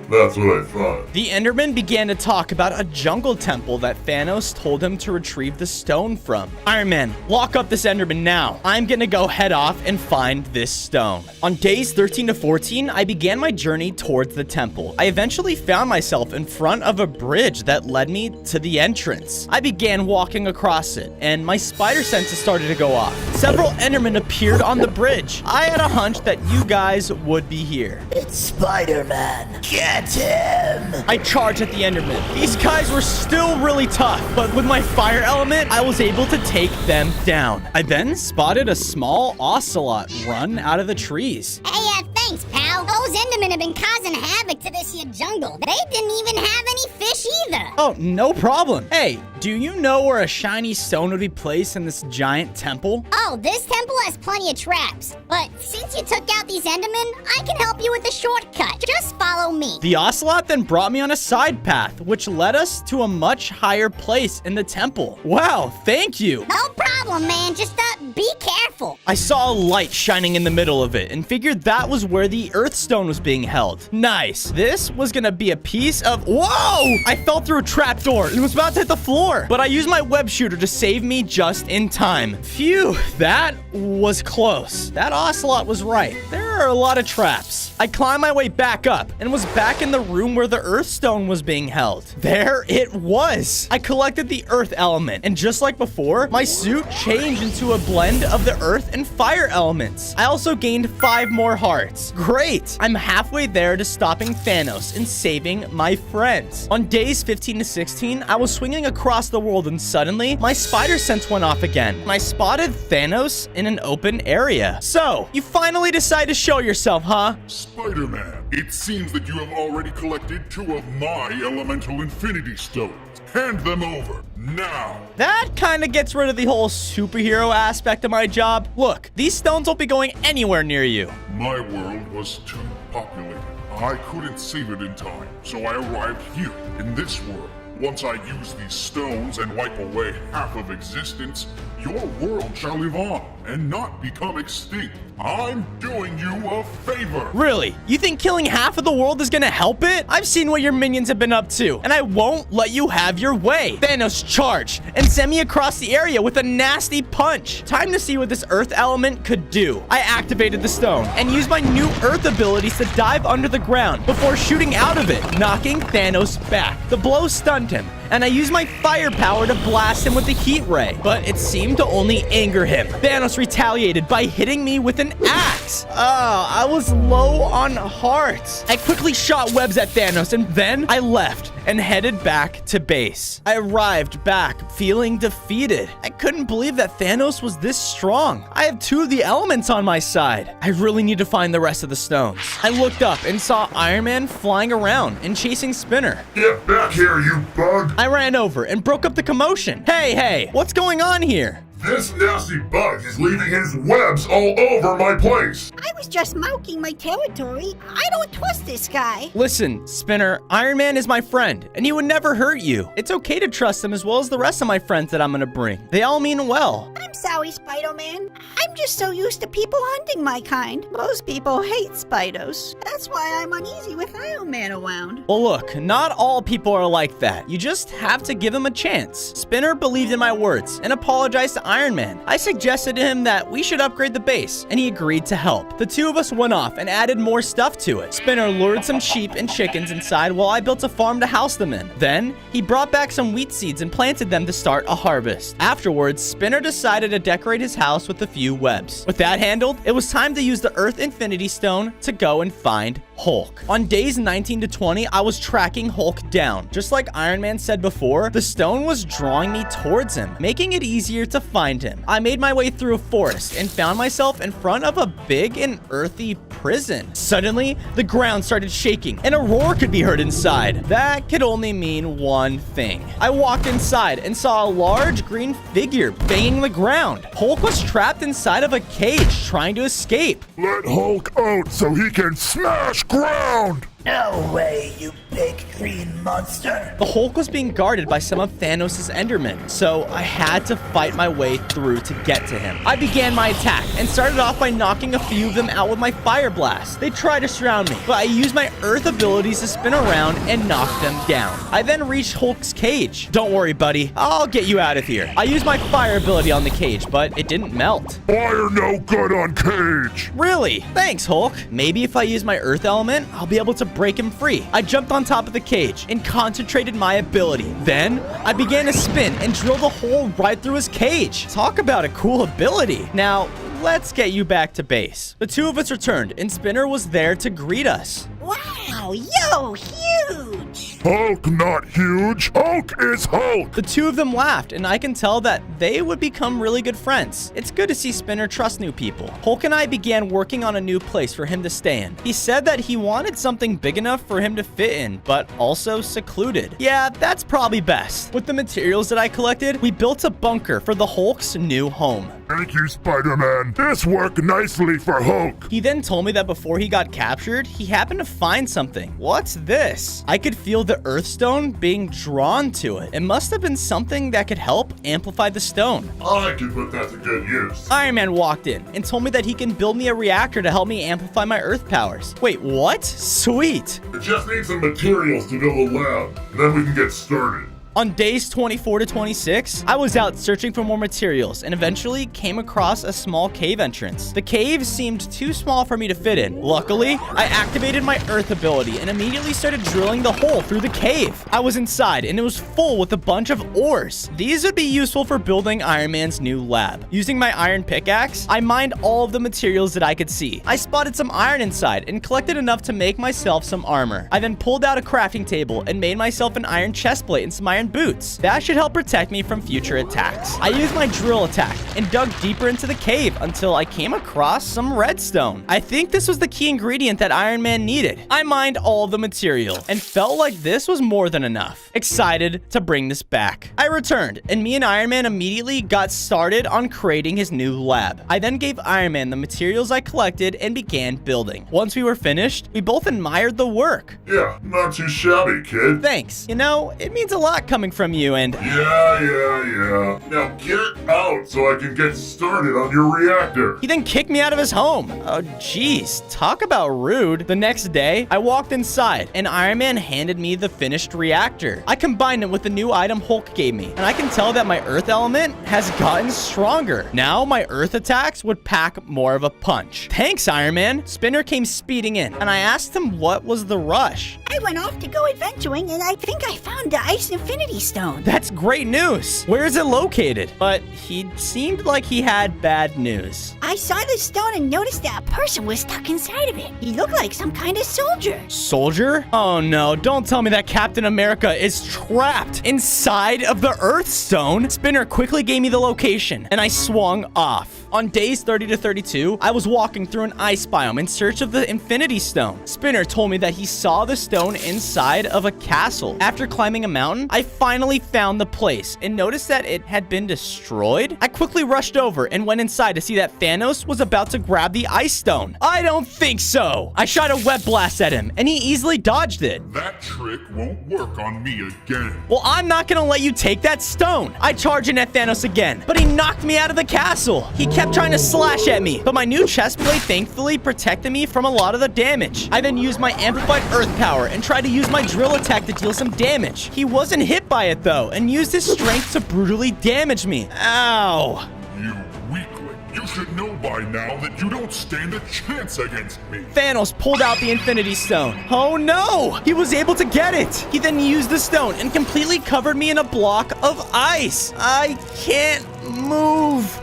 That's what I thought.
The Enderman began to talk about a jungle temple that Thanos told him to retrieve the stone from. Iron Man, lock up this Enderman now. I'm gonna go head off and find this stone. On days 13 to 14, I began my journey towards the temple. I eventually found myself in front of a bridge that led me to the entrance. I began walking across it, and my spider senses started to go off. Several Endermen appeared on the bridge. I had a hunch that you guys would be here.
It's Spider-Man. Get him!
I charged at the Enderman. These guys were still really tough, but with my fire element, I was able to take them down. I then spotted a small ocelot run out of the trees.
Hey, thanks, pal. Those Endermen have been causing havoc to this here jungle. They didn't even have any fish either.
Oh, no problem. Hey, do you know where a shiny stone would be placed in this giant temple?
Oh, this temple has plenty of traps. But since you took out these Endermen, I can help you with a shortcut. Just follow me.
The ocelot then brought me on a side path, which led us to a much higher place in the temple. Wow, thank you.
No problem, man. Just be careful.
I saw a light shining in the middle of it and figured that was where the Earth Stone was being held. Nice. This was gonna be a piece of... Whoa! I fell through a trapdoor and was about to hit the floor, but I used my web shooter to save me just in time. Phew, that was close. That ocelot was right. There are a lot of traps. I climbed my way back up and was back in the room where the Earth Stone was being held. There it was. I collected the Earth element, and just like before, my suit changed into a blend of the Earth and Fire elements. I also gained 5 more hearts. Great. I'm halfway there to stopping Thanos and saving my friends. On days 15 to 16, I was swinging across the world and suddenly, my spider sense went off again. And I spotted Thanos in an open area. So, you finally decide to show yourself, huh?
Spider-Man, it seems that you have already collected 2 of my elemental infinity stones. Hand them over, now.
That kind of gets rid of the whole superhero aspect of my job. Look, these stones won't be going anywhere near you.
My world was too populated. I couldn't save it in time, so I arrived here, in this world. Once I use these stones and wipe away half of existence, your world shall live on and not become extinct. I'm doing you a favor.
Really? You think killing half of the world is gonna help it? I've seen what your minions have been up to, and I won't let you have your way. Thanos, charge and send me across the area with a nasty punch. Time to see what this Earth element could do. I activated the stone and used my new Earth abilities to dive under the ground before shooting out of it, knocking Thanos back. The blow stunned him, and I used my firepower to blast him with the heat ray, but it seemed to only anger him. Thanos retaliated by hitting me with an axe. I was low on hearts. I quickly shot webs at Thanos, and then I left and headed back to base. I arrived back feeling defeated. I couldn't believe that Thanos was this strong. I have 2 of the elements on my side. I really need to find the rest of the stones. I looked up and saw Iron Man flying around and chasing Spinner.
Get back here, you bug!
I ran over and broke up the commotion. Hey, what's going on here?
This nasty bug is leaving his webs all over my place.
I was just marking my territory. I don't trust this guy.
Listen, Spinner, Iron Man is my friend, and he would never hurt you. It's okay to trust him as well as the rest of my friends that I'm gonna bring. They all mean well.
I'm sorry, Spider-Man. I'm just so used to people hunting my kind. Most people hate Spidos. That's why I'm uneasy with Iron Man around.
Well, look, not all people are like that. You just have to give them a chance. Spinner believed in my words and apologized to Iron Man. I suggested to him that we should upgrade the base, and he agreed to help. The 2 of us went off and added more stuff to it. Spinner lured some sheep and chickens inside while I built a farm to house them in. Then, he brought back some wheat seeds and planted them to start a harvest. Afterwards, Spinner decided to decorate his house with a few webs. With that handled, it was time to use the Earth Infinity Stone to go and find Hulk. On days 19 to 20, I was tracking Hulk down. Just like Iron Man said before, the stone was drawing me towards him, making it easier to find him. I made my way through a forest and found myself in front of a big and earthy prison. Suddenly, the ground started shaking and a roar could be heard inside. That could only mean one thing. I walked inside and saw a large green figure banging the ground. Hulk was trapped inside of a cage trying to escape.
Let Hulk out so he can smash ground!
No way, you big green monster.
The Hulk was being guarded by some of Thanos' Endermen, so I had to fight my way through to get to him. I began my attack and started off by knocking a few of them out with my fire blast. They tried to surround me, but I used my earth abilities to spin around and knock them down. I then reached Hulk's cage. Don't worry, buddy. I'll get you out of here. I used my fire ability on the cage, but it didn't melt.
Fire no good on cage.
Really? Thanks, Hulk. Maybe if I use my earth element, I'll be able to break him free. I jumped on top of the cage and concentrated my ability. Then I began to spin and drill the hole right through his cage. Talk about a cool ability. Now, let's get you back to base. The 2 of us returned and Spinner was there to greet us.
Wow, yo, huge!
Hulk not huge. Hulk is Hulk.
The 2 of them laughed, and I can tell that they would become really good friends. It's good to see Spinner trust new people. Hulk and I began working on a new place for him to stay in. He said that he wanted something big enough for him to fit in, but also secluded. Yeah, that's probably best. With the materials that I collected, we built a bunker for the Hulk's new home.
Thank you, Spider-Man. This worked nicely for Hulk.
He then told me that before he got captured, he happened to find something. What's this? I could feel the Earthstone being drawn to it. It must have been something that could help amplify the stone.
I can put that to good use.
Iron Man walked in and told me that he can build me a reactor to help me amplify my Earth powers. Wait, what? Sweet.
It just needs some materials to build a lab, and then we can get started.
On days 24 to 26, I was out searching for more materials and eventually came across a small cave entrance. The cave seemed too small for me to fit in. Luckily, I activated my earth ability and immediately started drilling the hole through the cave. I was inside and it was full with a bunch of ores. These would be useful for building Iron Man's new lab. Using my iron pickaxe, I mined all of the materials that I could see. I spotted some iron inside and collected enough to make myself some armor. I then pulled out a crafting table and made myself an iron chestplate and some iron boots. That should help protect me from future attacks. I used my drill attack and dug deeper into the cave until I came across some redstone. I think this was the key ingredient that Iron Man needed. I mined all of the material and felt like this was more than enough. Excited to bring this back. I returned and me and Iron Man immediately got started on creating his new lab. I then gave Iron Man the materials I collected and began building. Once we were finished, we both admired the work.
Yeah, not too shabby, kid.
Thanks. You know, it means a lot coming from you and...
Yeah. Now get out so I can get started on your reactor.
He then kicked me out of his home. Oh, jeez. Talk about rude. The next day, I walked inside and Iron Man handed me the finished reactor. I combined it with the new item Hulk gave me, and I can tell that my earth element has gotten stronger. Now my earth attacks would pack more of a punch. Thanks, Iron Man. Spinner came speeding in, and I asked him what was the rush.
I went off to go adventuring, and I think I found the Ice Infinity Stone.
That's great news. Where is it located? But he seemed like he had bad news.
I saw the stone and noticed that a person was stuck inside of it. He looked like some kind of soldier.
Soldier? Oh no, don't tell me that Captain America is trapped inside of the Earth Stone. Spinner quickly gave me the location, and I swung off. On days 30 to 32, I was walking through an ice biome in search of the Infinity Stone. Spinner told me that he saw the stone inside of a castle. After climbing a mountain, I finally found the place and noticed that it had been destroyed. I quickly rushed over and went inside to see that Thanos was about to grab the ice stone. I don't think so. I shot a web blast at him, and he easily dodged it.
That trick won't work on me again.
Well, I'm not gonna let you take that stone. I charged in at Thanos again, but he knocked me out of the castle. He kept trying to slash at me, but my new chest plate thankfully protected me from a lot of the damage. I then used my amplified earth power and tried to use my drill attack to deal some damage. He wasn't hit by it though, and used his strength to brutally damage me. Ow.
You weakling. You should know by now that you don't stand a chance against me.
Thanos pulled out the Infinity Stone. Oh no! He was able to get it! He then used the stone and completely covered me in a block of ice. I can't move.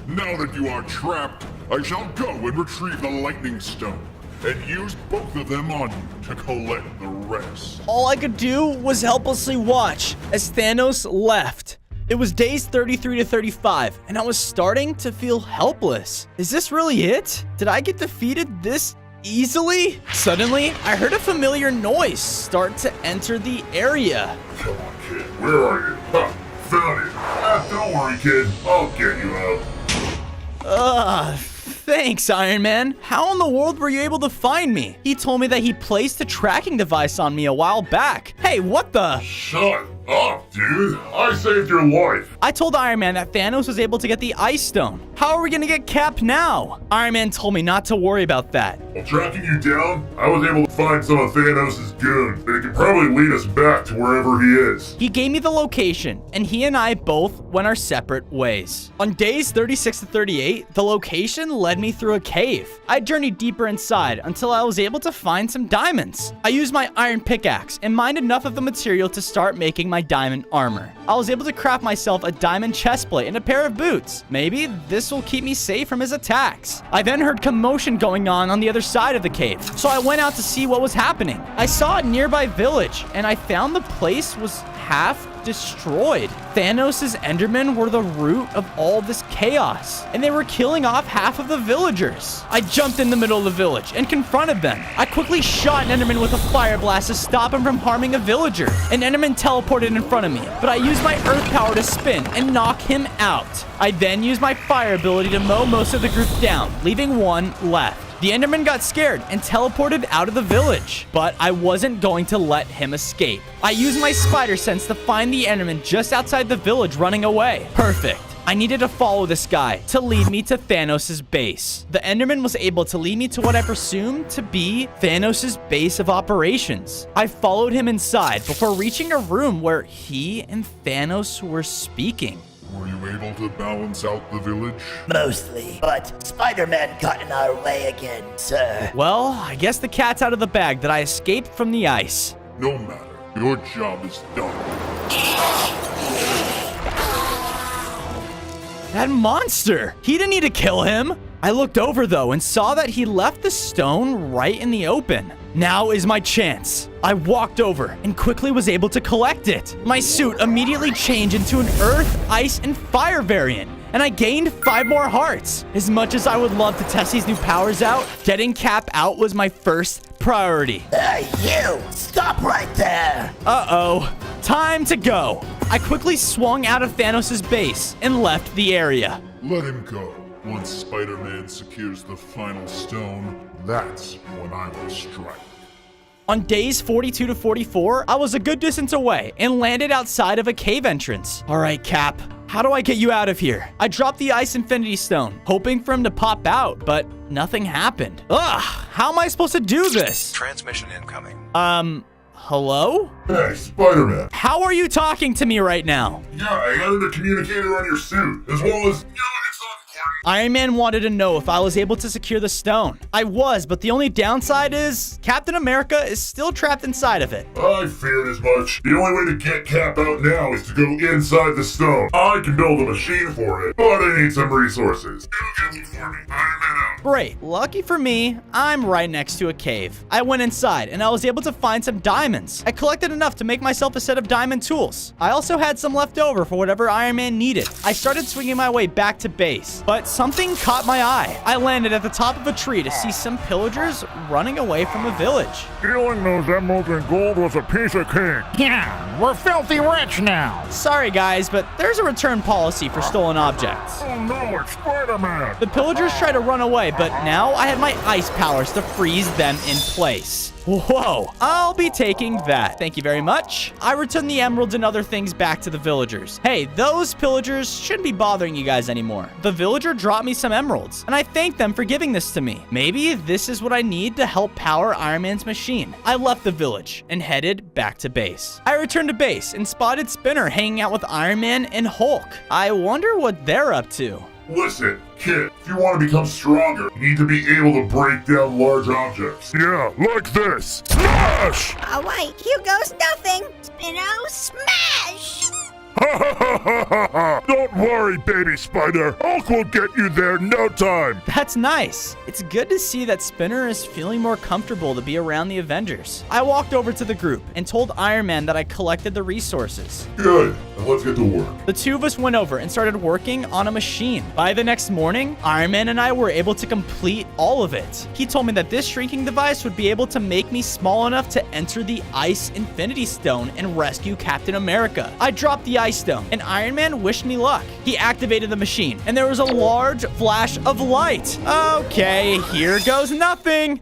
Now that you are trapped, I shall go and retrieve the Lightning Stone and use both of them on you to collect the rest.
All I could do was helplessly watch as Thanos left. It was days 33 to 35, and I was starting to feel helpless. Is this really it? Did I get defeated this easily? Suddenly, I heard a familiar noise start to enter the area.
Come on, kid. Where are you? Ha! Found it. Don't worry, kid. I'll get you out.
Thanks, Iron Man. How in the world were you able to find me? He told me that he placed a tracking device on me a while back. Hey, what the?
Shut up, dude. I saved your life.
I told Iron Man that Thanos was able to get the Ice Stone. How are we gonna get Cap now? Iron Man told me not to worry about that.
While tracking you down, I was able to find some of Thanos' goons. They can probably lead us back to wherever he is.
He gave me the location, and he and I both went our separate ways. On days 36 to 38, the location led me through a cave. I journeyed deeper inside until I was able to find some diamonds. I used my iron pickaxe and mined enough of the material to start making my diamond armor. I was able to craft myself a diamond chestplate and a pair of boots. Maybe this will keep me safe from his attacks. I then heard commotion going on the other side of the cave, so I went out to see what was happening. I saw a nearby village, and I found the place was half destroyed. Thanos' Endermen were the root of all this chaos, and they were killing off half of the villagers. I jumped in the middle of the village and confronted them. I quickly shot an Enderman with a fire blast to stop him from harming a villager. An Enderman teleported in front of me, but I used my earth power to spin and knock him out. I then used my fire ability to mow most of the group down, leaving one left. The Enderman got scared and teleported out of the village, but I wasn't going to let him escape. I used my spider sense to find the Enderman just outside the village running away. Perfect. I needed to follow this guy to lead me to Thanos' base. The Enderman was able to lead me to what I presumed to be Thanos' base of operations. I followed him inside before reaching a room where he and Thanos were speaking.
Were you able to balance out the village?
Mostly, but Spider-Man got in our way again, sir.
Well, I guess the cat's out of the bag that I escaped from the ice.
No matter. Your job is done.
That monster! He didn't need to kill him! I looked over though and saw that he left the stone right in the open. Now is my chance. I walked over and quickly was able to collect it. My suit immediately changed into an earth, ice, and fire variant, and I gained 5 more hearts. As much as I would love to test these new powers out, getting Cap out was my first priority.
Hey, you! Stop right there!
Uh-oh. Time to go. I quickly swung out of Thanos' base and left the area.
Let him go. Once Spider-Man secures the final stone, that's when I will strike.
On days 42 to 44, I was a good distance away and landed outside of a cave entrance. All right, Cap, how do I get you out of here? I dropped the Ice Infinity Stone, hoping for him to pop out, but nothing happened. Ugh, how am I supposed to do this?
Transmission incoming.
Hello?
Hey, Spider-Man.
How are you talking to me right now?
Yeah, I added a communicator on your suit, as well as... it's not important.
Iron Man wanted to know if I was able to secure the stone. I was, but the only downside is Captain America is still trapped inside of it.
I feared as much. The only way to get Cap out now is to go inside the stone. I can build a machine for it, but I need some resources. You get it for me. Iron Man out.
Great. Lucky for me, I'm right next to a cave. I went inside and I was able to find some diamonds. I collected enough to make myself a set of diamond tools. I also had some left over for whatever Iron Man needed. I started swinging my way back to base, but something caught my eye. I landed at the top of a tree to see some pillagers running away from a village.
Stealing those emeralds and gold was a piece of cake.
Yeah, we're filthy rich now.
Sorry guys, but there's a return policy for stolen objects.
Oh no, it's Spider-Man.
The pillagers tried to run away, but now I have my ice powers to freeze them in place. Whoa, I'll be taking that. Thank you very much. I returned the emeralds and other things back to the villagers. Hey, those pillagers shouldn't be bothering you guys anymore. The villager dropped me some emeralds, and I thanked them for giving this to me. Maybe this is what I need to help power Iron Man's machine. I left the village and headed back to base. I returned to base and spotted Spinner hanging out with Iron Man and Hulk. I wonder what they're up to.
Listen, kid, if you want to become stronger, you need to be able to break down large objects.
Yeah, like this. Smash!
All right, here goes nothing. Spino, smash!
Don't worry, baby spider. Hulk will get you there in no time.
That's nice. It's good to see that Spinner is feeling more comfortable to be around the Avengers. I walked over to the group and told Iron Man that I collected the resources.
Good. Now let's get to work.
The two of us went over and started working on a machine. By the next morning, Iron Man and I were able to complete all of it. He told me that this shrinking device would be able to make me small enough to enter the Ice Infinity Stone and rescue Captain America. I dropped the Ice Stone, and Iron Man wished me luck. He activated the machine, and there was a large flash of light. Okay, here goes nothing.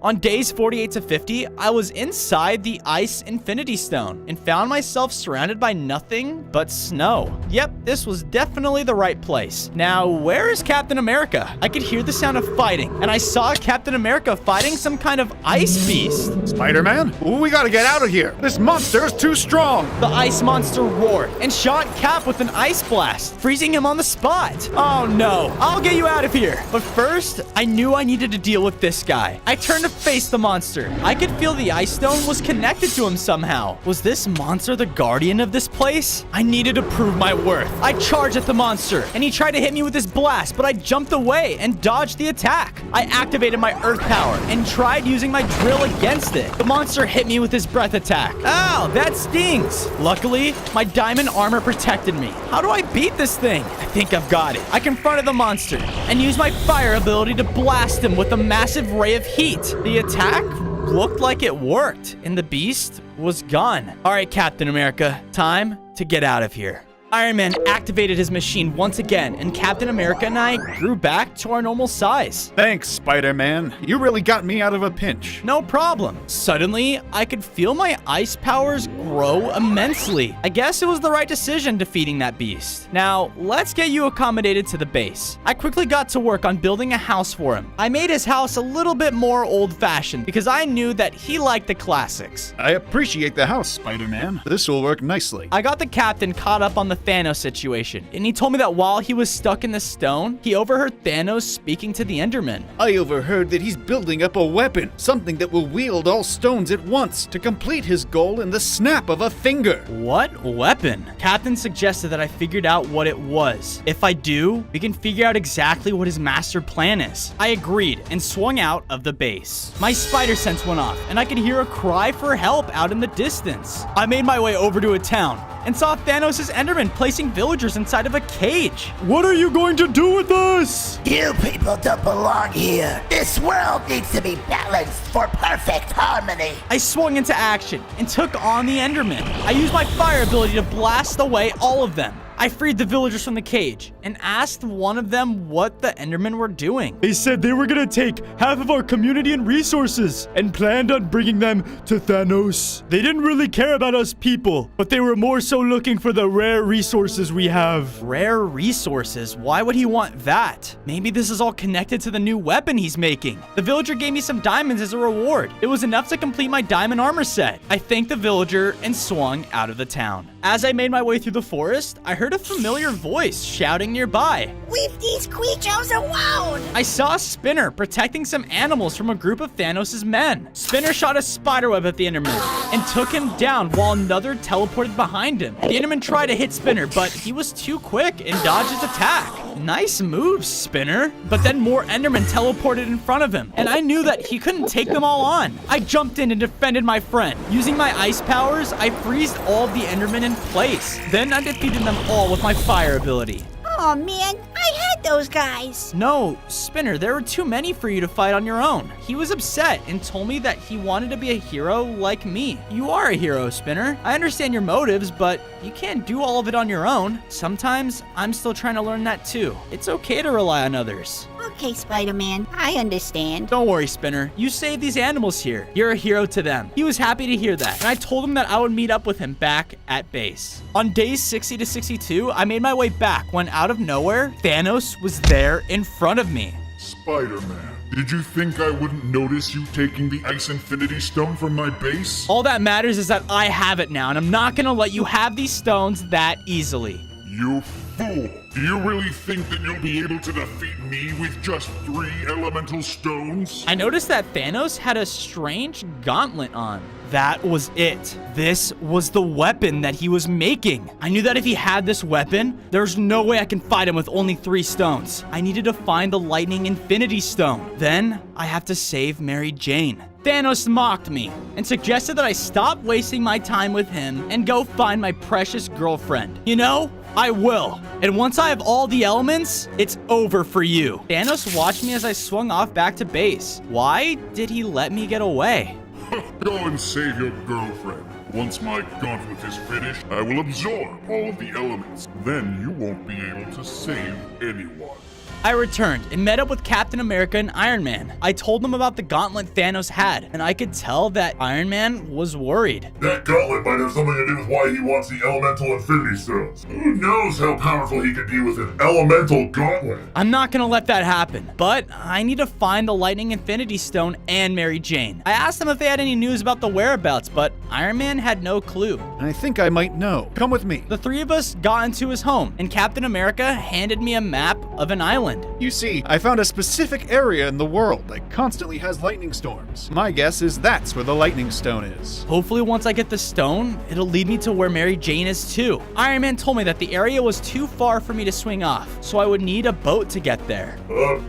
On days 48 to 50, I was inside the Ice Infinity Stone and found myself surrounded by nothing but snow. Yep, this was definitely the right place. Now, where is Captain America? I could hear the sound of fighting, and I saw Captain America fighting some kind of ice beast.
Spider-Man, we gotta get out of here. This monster is too strong.
The ice monster roared and shot Cap with an ice blast, freezing him on the spot. Oh no, I'll get you out of here. But first, I knew I needed to deal with this guy. I turned to face the monster. I could feel the ice stone was connected to him somehow. Was this monster the guardian of this place? I needed to prove my worth. I charged at the monster, and he tried to hit me with his blast, but I jumped away and dodged the attack. I activated my earth power and tried using my drill against it. The monster hit me with his breath attack. Ow, that stings. Luckily, my diamond armor protected me. How do I beat this thing? I think I've got it. I confronted the monster and used my fire ability to blast him with a massive ray of heat. The attack looked like it worked, and the beast was gone. All right, Captain America, time to get out of here. Iron Man activated his machine once again, and Captain America and I grew back to our normal size.
Thanks, Spider-Man. You really got me out of a pinch.
No problem. Suddenly, I could feel my ice powers grow immensely. I guess it was the right decision defeating that beast. Now, let's get you accommodated to the base. I quickly got to work on building a house for him. I made his house a little bit more old-fashioned because I knew that he liked the classics.
I appreciate the house, Spider-Man. This will work nicely.
I got the captain caught up on the Thanos situation, and he told me that while he was stuck in the stone, he overheard Thanos speaking to the Enderman.
I overheard that he's building up a weapon, something that will wield all stones at once to complete his goal in the snap of a finger.
What weapon? Captain suggested that I figured out what it was. If I do, we can figure out exactly what his master plan is. I agreed and swung out of the base. My spider sense went off, and I could hear a cry for help out in the distance. I made my way over to a town and saw Thanos' Enderman placing villagers inside of a cage.
What are you going to do with us?
You people don't belong here. This world needs to be balanced for perfect harmony.
I swung into action and took on the Enderman. I used my fire ability to blast away all of them. I freed the villagers from the cage and asked one of them what the Endermen were doing.
They said they were gonna take half of our community and resources and planned on bringing them to Thanos. They didn't really care about us people, but they were more so looking for the rare resources we have.
Rare resources? Why would he want that? Maybe this is all connected to the new weapon he's making. The villager gave me some diamonds as a reward. It was enough to complete my diamond armor set. I thanked the villager and swung out of the town. As I made my way through the forest, I heard a familiar voice shouting nearby.
Leave these creatures alone!
I saw Spinner protecting some animals from a group of Thanos' men. Spinner shot a spiderweb at the Enderman and took him down while another teleported behind him. The Enderman tried to hit Spinner, but he was too quick and dodged his attack. Nice moves, Spinner. But then more Endermen teleported in front of him, and I knew that he couldn't take them all on. I jumped in and defended my friend. Using my ice powers, I freezed all of the Endermen in place. Then I defeated them all with my fire ability.
Oh man, I had those guys.
No, Spinner, there were too many for you to fight on your own. He was upset and told me that he wanted to be a hero like me. You are a hero, Spinner. I understand your motives, but you can't do all of it on your own. Sometimes I'm still trying to learn that too. It's okay to rely on others.
Okay, Spider-Man, I understand.
Don't worry, Spinner. You saved these animals here. You're a hero to them. He was happy to hear that, and I told him that I would meet up with him back at base. On days 60 to 62, I made my way back when out of nowhere, Thanos was there in front of me.
Spider-Man, did you think I wouldn't notice you taking the Ice Infinity Stone from my base?
All that matters is that I have it now, and I'm not gonna let you have these stones that easily.
You fool! Do you really think that you'll be able to defeat me with just 3 elemental stones?
I noticed that Thanos had a strange gauntlet on. That was it. This was the weapon that he was making. I knew that if he had this weapon, there's no way I can fight him with only 3 stones. I needed to find the Lightning Infinity Stone. Then I have to save Mary Jane. Thanos mocked me and suggested that I stop wasting my time with him and go find my precious girlfriend. You know, I will. And once I have all the elements, it's over for you. Thanos watched me as I swung off back to base. Why did he let me get away?
Go and save your girlfriend. Once my gauntlet is finished, I will absorb all of the elements. Then you won't be able to save anyone.
I returned and met up with Captain America and Iron Man. I told them about the gauntlet Thanos had, and I could tell that Iron Man was worried.
That gauntlet might have something to do with why he wants the elemental Infinity Stones. Who knows how powerful he could be with an elemental gauntlet?
I'm not gonna let that happen, but I need to find the Lightning Infinity Stone and Mary Jane. I asked them if they had any news about the whereabouts, but Iron Man had no clue.
I think I might know. Come with me.
The 3 of us got into his home, and Captain America handed me a map of an island.
You see, I found a specific area in the world that constantly has lightning storms. My guess is that's where the lightning stone is.
Hopefully once I get the stone, it'll lead me to where Mary Jane is too. Iron Man told me that the area was too far for me to swing off, so I would need a boat to get there.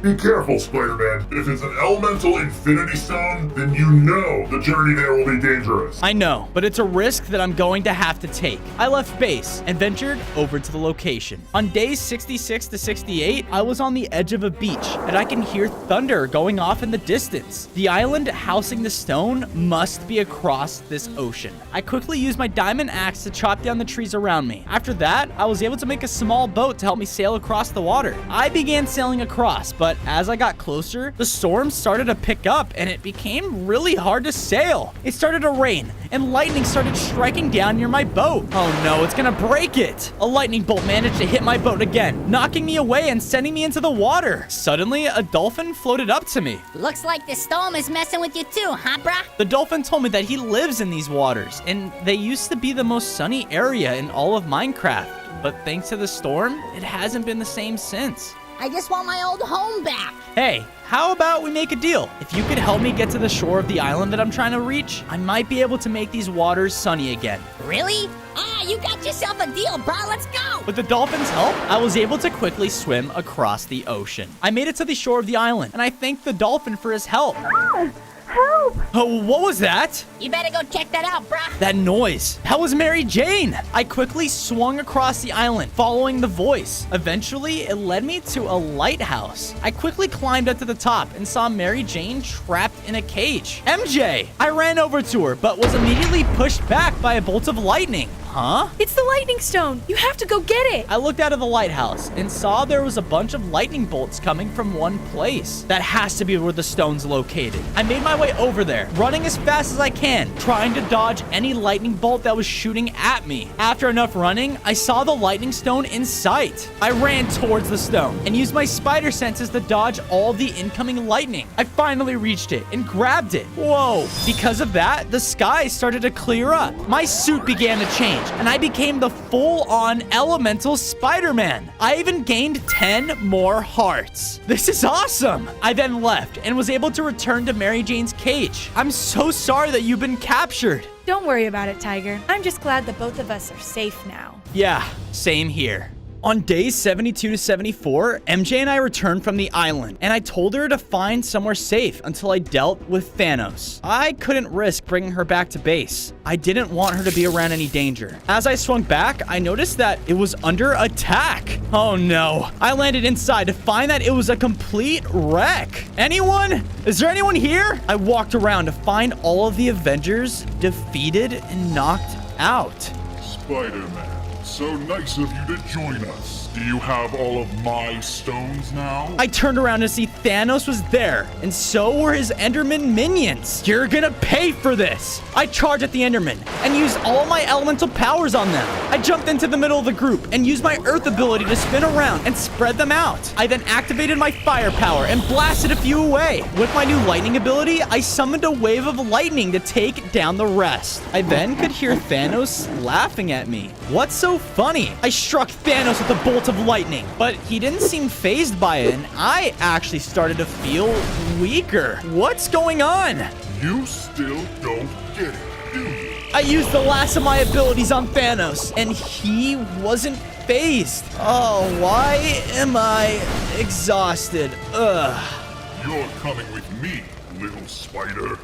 Be careful, Spider-Man. If it's an elemental Infinity Stone, then you know the journey there will be dangerous.
I know, but it's a risk that I'm going to have to take. I left base and ventured over to the location. On days 66 to 68, I was on the edge of a beach, and I can hear thunder going off in the distance. The island housing the stone must be across this ocean. I quickly used my diamond axe to chop down the trees around me. After that, I was able to make a small boat to help me sail across the water. I began sailing across, but as I got closer, the storm started to pick up, and it became really hard to sail. It started to rain, and lightning started striking down near my boat. Oh no, it's gonna break it. A lightning bolt managed to hit my boat again, knocking me away and sending me into the water. Suddenly, a dolphin floated up to me.
Looks like the storm is messing with you too, huh, brah?
The dolphin told me that he lives in these waters, and they used to be the most sunny area in all of Minecraft. But thanks to the storm, it hasn't been the same since.
I just want my old home back.
Hey, how about we make a deal? If you could help me get to the shore of the island that I'm trying to reach, I might be able to make these waters sunny again.
Really? Ah, you got yourself a deal, brah. Let's go.
With the dolphin's help, I was able to quickly swim across the ocean. I made it to the shore of the island, and I thanked the dolphin for his help.
Help!
Oh, what was that?
You better go check that out, brah.
That noise. That was Mary Jane. I quickly swung across the island, following the voice. Eventually, it led me to a lighthouse. I quickly climbed up to the top and saw Mary Jane trapped in a cage. MJ! I ran over to her, but was immediately pushed back by a bolt of lightning. Huh?
It's the lightning stone. You have to go get it.
I looked out of the lighthouse and saw there was a bunch of lightning bolts coming from one place. That has to be where the stone's located. I made my way over there, running as fast as I can, trying to dodge any lightning bolt that was shooting at me. After enough running, I saw the lightning stone in sight. I ran towards the stone and used my spider senses to dodge all the incoming lightning. I finally reached it and grabbed it. Whoa. Because of that, the sky started to clear up. My suit began to change, and I became the full-on elemental Spider-Man. I even gained 10 more hearts. This is awesome. I then left and was able to return to Mary Jane's cage. I'm so sorry that you've been captured.
Don't worry about it, Tiger. I'm just glad that both of us are safe now.
Yeah, same here. On days 72 to 74, MJ and I returned from the island, and I told her to find somewhere safe until I dealt with Thanos. I couldn't risk bringing her back to base. I didn't want her to be around any danger. As I swung back, I noticed that it was under attack. Oh no. I landed inside to find that it was a complete wreck. Anyone? Is there anyone here? I walked around to find all of the Avengers defeated and knocked out.
Spider-Man, so nice of you to join us. Do you have all of my stones now?
I turned around to see Thanos was there, and so were his Enderman minions. You're gonna pay for this. I charged at the Enderman and used all my elemental powers on them. I jumped into the middle of the group and used my Earth ability to spin around and spread them out. I then activated my firepower and blasted a few away. With my new lightning ability, I summoned a wave of lightning to take down the rest. I then could hear Thanos laughing at me. What's so funny? I struck Thanos with a bolt of lightning, but he didn't seem fazed by it, and I actually started to feel weaker. What's going on?
You still don't get it, do you?
I used the last of my abilities on Thanos, and he wasn't fazed. Oh, why am I exhausted? Ugh.
You're coming with me, little spider.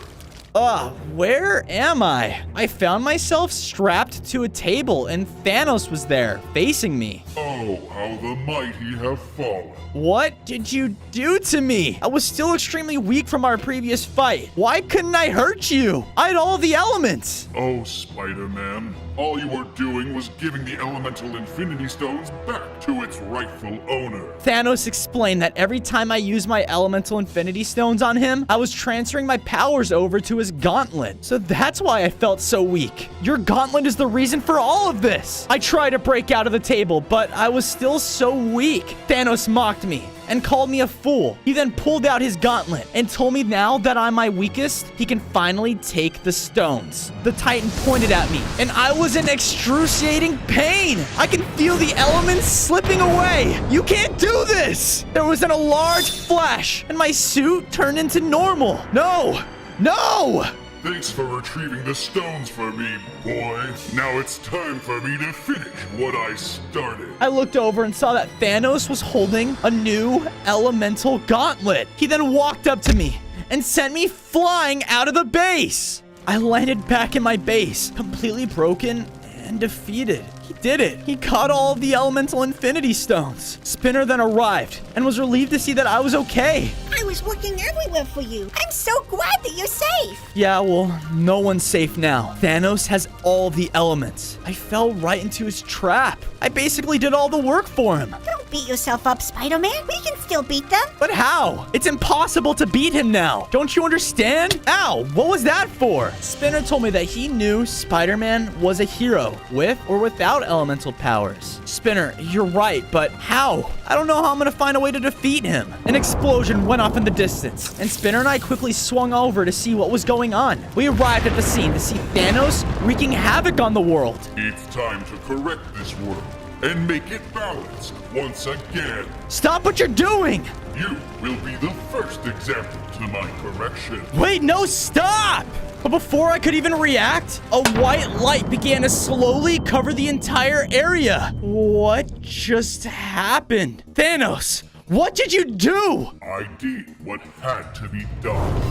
Where am I? I found myself strapped to a table, and Thanos was there, facing me.
Oh, how the mighty have fallen.
What did you do to me? I was still extremely weak from our previous fight. Why couldn't I hurt you? I had all the elements.
Oh, Spider-Man, all you were doing was giving the elemental Infinity Stones back to its rightful owner.
Thanos explained that every time I used my elemental Infinity Stones on him, I was transferring my powers over to his gauntlet. So that's why I felt so weak. Your gauntlet is the reason for all of this. I tried to break out of the table, but I was still so weak. Thanos mocked me and called me a fool. He then pulled out his gauntlet and told me now that I'm my weakest, he can finally take the stones. The Titan pointed at me, and I was in excruciating pain. I can feel the elements slipping away. You can't do this. There was a large flash, and my suit turned into normal. No! No!
Thanks for retrieving the stones for me, boy. Now it's time for me to finish what I started.
I looked over and saw that Thanos was holding a new elemental gauntlet. He then walked up to me and sent me flying out of the base. I landed back in my base, completely broken and defeated. He did it. He caught all of the elemental Infinity Stones. Spinner then arrived and was relieved to see that I was okay.
I was looking everywhere for you. I'm so glad that you're safe.
Yeah, well, no one's safe now. Thanos has all of the elements. I fell right into his trap. I basically did all the work for him.
Don't beat yourself up, Spider-Man. We can still beat them.
But how? It's impossible to beat him now. Don't you understand? Ow, what was that for? Spinner told me that he knew Spider-Man was a hero, with or without elemental powers. Spinner, you're right, but how? I don't know how I'm gonna find a way to defeat him. An explosion went off in the distance, and Spinner and I quickly swung over to see what was going on. We arrived at the scene to see Thanos wreaking havoc on the world.
It's time to correct this world and make it balanced once again.
Stop what you're doing!
You will be the first example to my correction.
Wait, no, stop! But before I could even react, a white light began to slowly cover the entire area. What just happened? Thanos, what did you do?
I did what had to be done.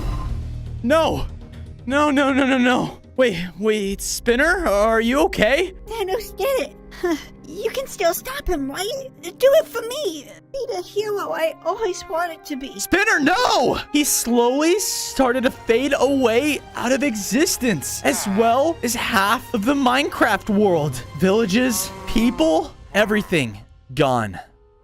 No. No. Wait, Spinner, are you okay?
Thanos did it. You can still stop him, right? Do it for me. Be the hero I always wanted to be.
Spinner, no! He slowly started to fade away out of existence, as well as half of the Minecraft world. Villages, people, everything gone.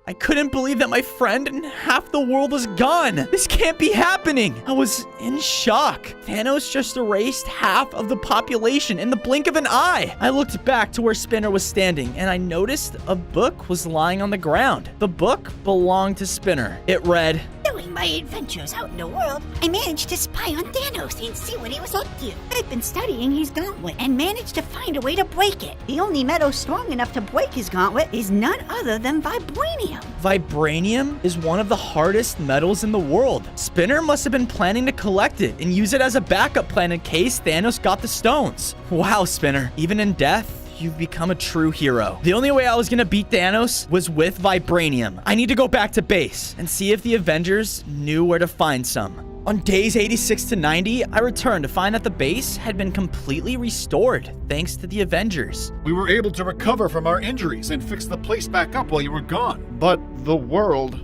I couldn't believe that my friend and half the world was gone. This can't be happening. I was in shock. Thanos just erased half of the population in the blink of an eye. I looked back to where Spinner was standing, and I noticed a book was lying on the ground. The book belonged to Spinner. It read,
Doing my adventures out in the world, I managed to spy on Thanos and see what he was up to. I've been studying his gauntlet and managed to find a way to break it. The only metal strong enough to break his gauntlet is none other than vibranium.
Vibranium is one of the hardest metals in the world. Spinner must have been planning to collect it and use it as a backup plan in case Thanos got the stones. Wow, Spinner. Even in death, you've become a true hero. The only way I was gonna beat Thanos was with vibranium. I need to go back to base and see if the Avengers knew where to find some. On days 86 to 90, I returned to find that the base had been completely restored thanks to the Avengers.
We were able to recover from our injuries and fix the place back up while you were gone. But the world...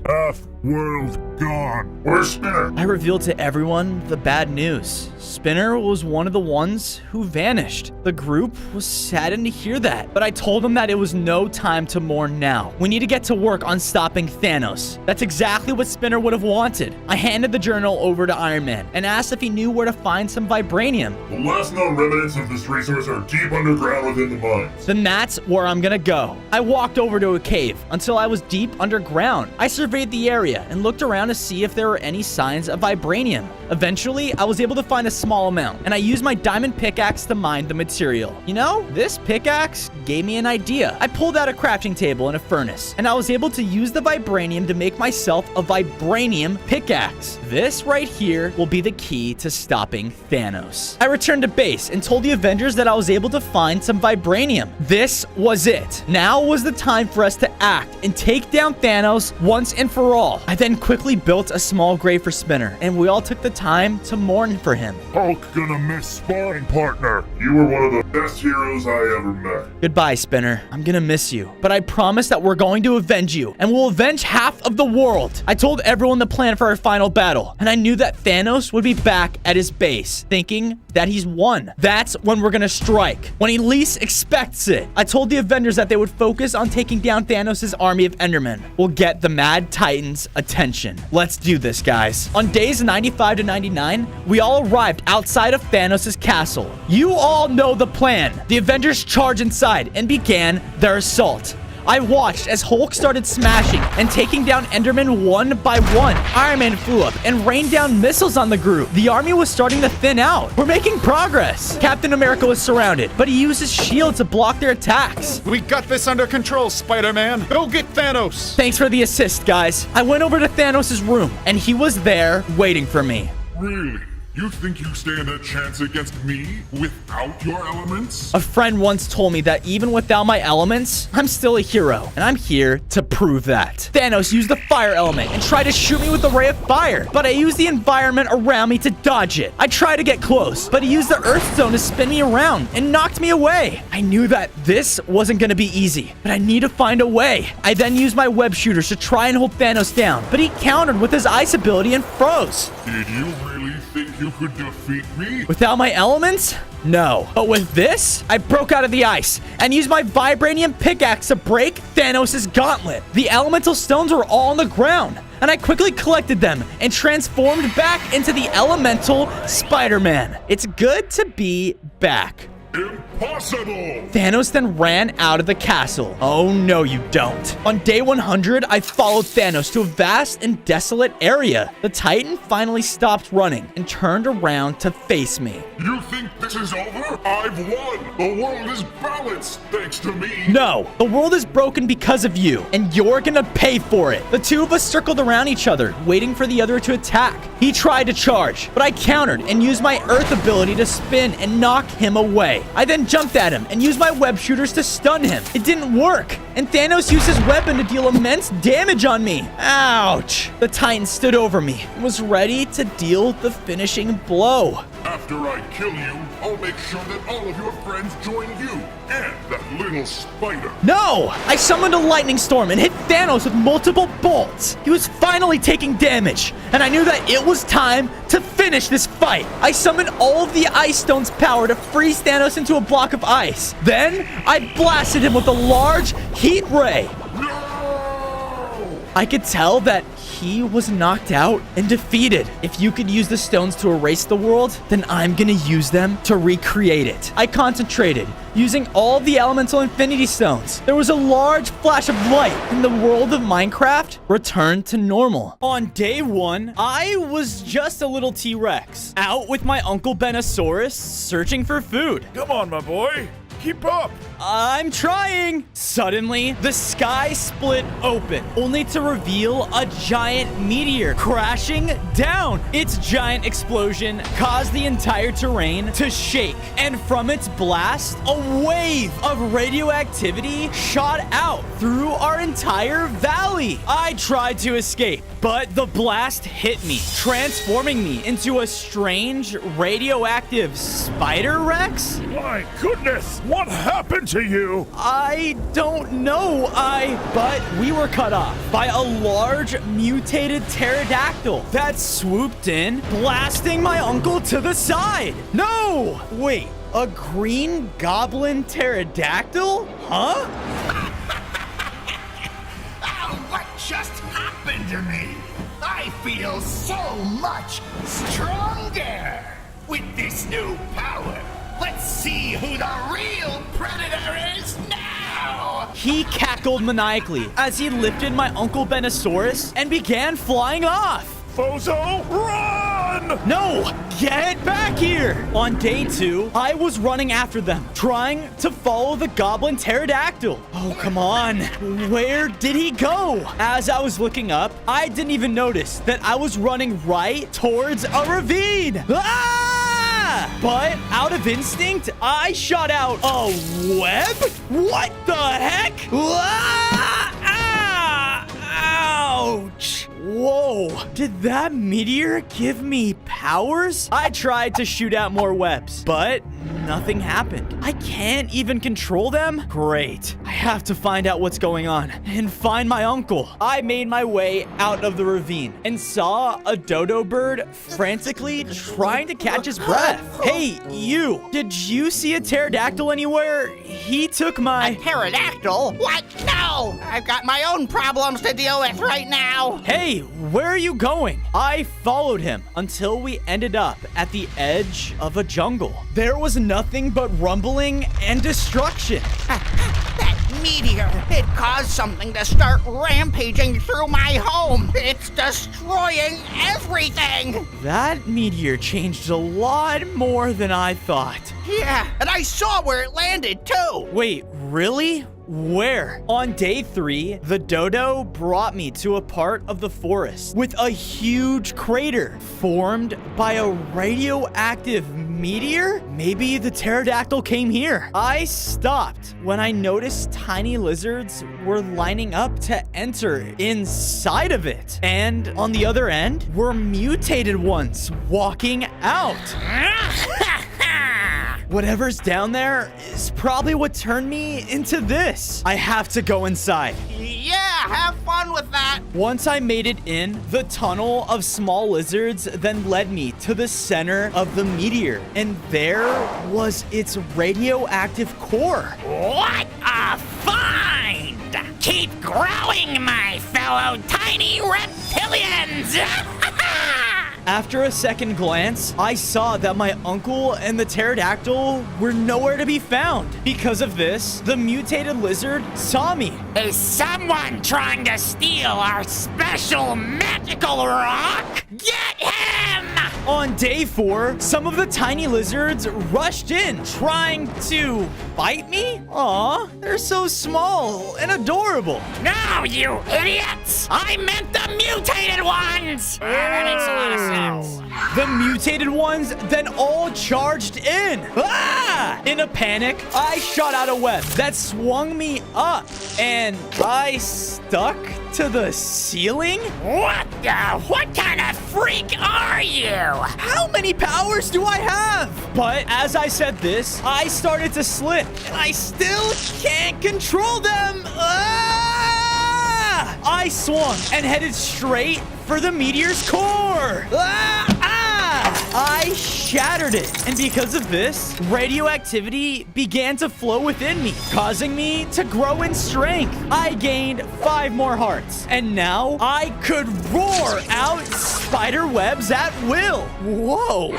World gone. Where's Spinner?
I revealed to everyone the bad news. Spinner was one of the ones who vanished. The group was saddened to hear that, but I told them that it was no time to mourn now. We need to get to work on stopping Thanos. That's exactly what Spinner would have wanted. I handed the journal over to Iron Man and asked if he knew where to find some vibranium.
The last known remnants of this resource are deep underground within the mines.
Then that's where I'm gonna go. I walked over to a cave until I was deep underground. I surveyed the area and looked around to see if there were any signs of vibranium. Eventually, I was able to find a small amount, and I used my diamond pickaxe to mine the material. You know, this pickaxe gave me an idea. I pulled out a crafting table and a furnace, and I was able to use the vibranium to make myself a vibranium pickaxe. This right here will be the key to stopping Thanos. I returned to base and told the Avengers that I was able to find some vibranium. This was it. Now was the time for us to act and take down Thanos once and for all. I then quickly built a small grave for Spinner, and we all took the time to mourn for him.
Hulk gonna miss sparring partner. You were one of the best heroes I ever met.
Goodbye, Spinner. I'm gonna miss you, but I promise that we're going to avenge you, and we'll avenge half of the world. I told everyone the plan for our final battle, and I knew that Thanos would be back at his base, thinking that he's won. That's when we're gonna strike, when he least expects it. I told the Avengers that they would focus on taking down Thanos' army of Endermen. We'll get the Mad Titans' attention. Let's do this, guys. On days 95 to 99, we all arrived outside of Thanos' castle. You all know the plan. The Avengers charged inside and began their assault. I watched as Hulk started smashing and taking down Enderman one by one. Iron Man flew up and rained down missiles on the group. The army was starting to thin out. We're making progress. Captain America was surrounded, but he used his shield to block their attacks.
We got this under control, Spider-Man. Go get Thanos.
Thanks for the assist, guys. I went over to Thanos' room, and he was there waiting for me.
Really? You think you stand a chance against me without your elements?
A friend once told me that even without my elements, I'm still a hero, and I'm here to prove that. Thanos used the fire element and tried to shoot me with a ray of fire, but I used the environment around me to dodge it. I tried to get close, but he used the Earth Stone to spin me around and knocked me away. I knew that this wasn't gonna be easy, but I need to find a way. I then used my web shooters to try and hold Thanos down, but he countered with his ice ability and froze.
Did you really think you could defeat me?
Without my elements? No. But with this, I broke out of the ice and used my vibranium pickaxe to break Thanos' gauntlet. The elemental stones were all on the ground, and I quickly collected them and transformed back into the elemental Spider-Man. It's good to be back.
Impossible!
Thanos then ran out of the castle. Oh, no, you don't. On day 100, I followed Thanos to a vast and desolate area. The Titan finally stopped running and turned around to face me.
You think this is over? I've won! The world is balanced thanks to me!
No, the world is broken because of you, and you're gonna pay for it. The two of us circled around each other, waiting for the other to attack. He tried to charge, but I countered and used my Earth ability to spin and knock him away. I then jumped at him and used my web shooters to stun him. It didn't work, and Thanos used his weapon to deal immense damage on me. Ouch! The Titan stood over me and was ready to deal the finishing blow.
After I kill you, I'll make sure that all of your friends join you and that little spider.
No! I summoned a lightning storm and hit Thanos with multiple bolts. He was finally taking damage, and I knew that it was time to finish this fight. I summoned all of the Ice Stone's power to freeze Thanos into a block of ice. Then, I blasted him with a large heat ray.
No!
I could tell that he was knocked out and defeated. If you could use the stones to erase the world, then I'm gonna use them to recreate it. I concentrated, using all the elemental infinity stones. There was a large flash of light, and the world of Minecraft returned to normal. On day 1, I was just a little T-Rex, out with my Uncle Benosaurus, searching for food.
Come on, my boy. Keep up.
I'm trying. Suddenly, the sky split open, only to reveal a giant meteor crashing down. Its giant explosion caused the entire terrain to shake, and from its blast, a wave of radioactivity shot out through our entire valley. I tried to escape, but the blast hit me, transforming me into a strange radioactive Spider Rex.
My goodness, what happened to you?
I don't know, but we were cut off by a large mutated pterodactyl that swooped in, blasting my uncle to the side. No! Wait, a green goblin pterodactyl? Huh?
What just happened to me? I feel so much stronger with this new power. Let's see who the real predator is now!
He cackled maniacally as he lifted my Uncle Benosaurus and began flying off.
Bozo, run!
No! Get back here! On day 2, I was running after them, trying to follow the goblin pterodactyl. Oh, come on. Where did he go? As I was looking up, I didn't even notice that I was running right towards a ravine. Ah! But out of instinct, I shot out a web? What the heck? Ah! Ah! Ouch! Whoa, did that meteor give me powers? I tried to shoot out more webs, but nothing happened. I can't even control them? Great. I have to find out what's going on and find my uncle. I made my way out of the ravine and saw a dodo bird frantically trying to catch his breath. Hey, you. Did you see a pterodactyl anywhere? He took my...
A pterodactyl? What? No! I've got my own problems to deal with right now.
Hey, where are you going? I followed him until we ended up at the edge of a jungle. There was nothing but rumbling and destruction.
That meteor, it caused something to start rampaging through my home. It's destroying everything.
That meteor changed a lot more than I thought.
Yeah, and I saw where it landed too.
Wait, really? Where? On day 3, the dodo brought me to a part of the forest with a huge crater formed by a radioactive meteor? Maybe the pterodactyl came here. I stopped when I noticed tiny lizards were lining up to enter inside of it. And on the other end were mutated ones walking out. Whatever's down there is probably what turned me into this. I have to go inside.
Yeah, have fun with that.
Once I made it in, the tunnel of small lizards then led me to the center of the meteor. And there was its radioactive core.
What a find! Keep growing, my fellow tiny reptilians!
After a second glance, I saw that my uncle and the pterodactyl were nowhere to be found. Because of this, the mutated lizard saw me.
Is someone trying to steal our special magical rock? Get him!
On day 4, some of the tiny lizards rushed in, trying to bite me? Aw, they're so small and adorable.
No, you idiots! I meant the mutated ones! That makes a lot of sense.
The mutated ones then all charged in. Ah! In a panic, I shot out a web that swung me up, and I stuck to the ceiling?
What kind of freak are you?
How many powers do I have? But as I said this, I started to slip, and I still can't control them. Ah! I swung and headed straight for the meteor's core. Ah! Ah! I shattered it. And because of this, radioactivity began to flow within me, causing me to grow in strength. I gained 5 more hearts, and now I could roar out spider webs at will. Whoa.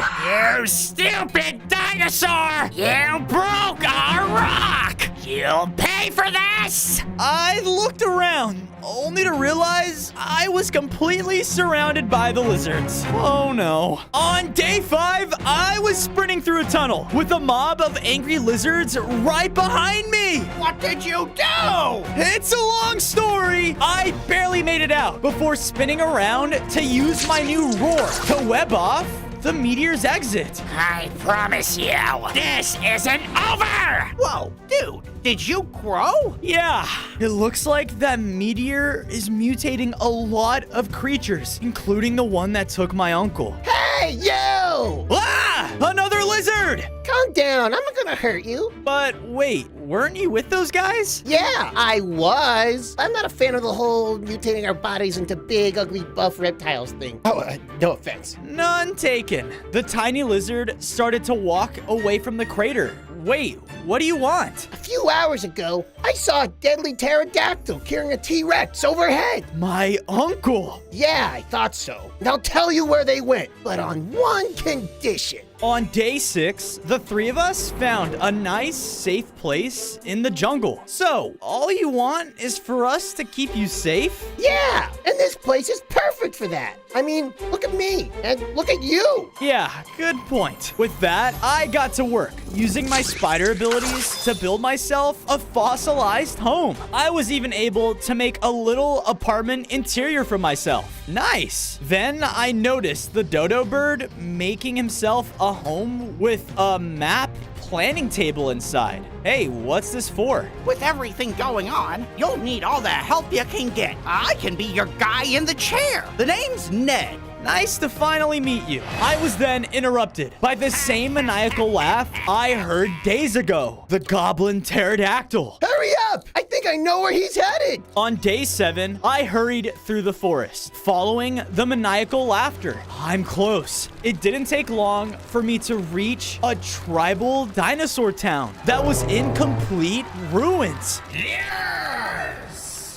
You stupid dinosaur! You broke our rock! You'll pay for this!
I looked around, only to realize I was completely surrounded by the lizards. Oh no. On day 5, I was sprinting through a tunnel with a mob of angry lizards right behind me.
What did you do?
It's a long story. I barely made it out before spinning around to use my new roar to web off the meteor's exit.
I promise you, this isn't over!
Whoa, dude, did you grow?
Yeah, it looks like that meteor is mutating a lot of creatures, including the one that took my uncle.
Hey, you!
Ah! Another lizard!
Calm down, I'm not gonna hurt you.
But wait, weren't you with those guys?
Yeah, I was. I'm not a fan of the whole mutating our bodies into big, ugly, buff reptiles thing. Oh, no offense.
None taken. The tiny lizard started to walk away from the crater. Wait, what do you want?
A few hours ago, I saw a deadly pterodactyl carrying a T-Rex overhead.
My uncle!
Yeah, I thought so. And I'll tell you where they went, but on one condition.
On day 6, the 3 of us found a nice, safe place in the jungle. So, all you want is for us to keep you safe?
Yeah, and this place is perfect for that. I mean, look at me, and look at you.
Yeah, good point. With that, I got to work, using my spider abilities to build myself a fossilized home. I was even able to make a little apartment interior for myself. Nice. Then I noticed the dodo bird making himself a home with a map planning table inside. Hey, what's this for?
With everything going on, you'll need all the help you can get. I can be your guy in the chair. The name's Ned.
Nice to finally meet you. I was then interrupted by the same maniacal laugh I heard days ago. The goblin pterodactyl.
Hurry up! I think I know where he's headed.
On day 7, I hurried through the forest, following the maniacal laughter. I'm close. It didn't take long for me to reach a tribal dinosaur town that was in complete ruins.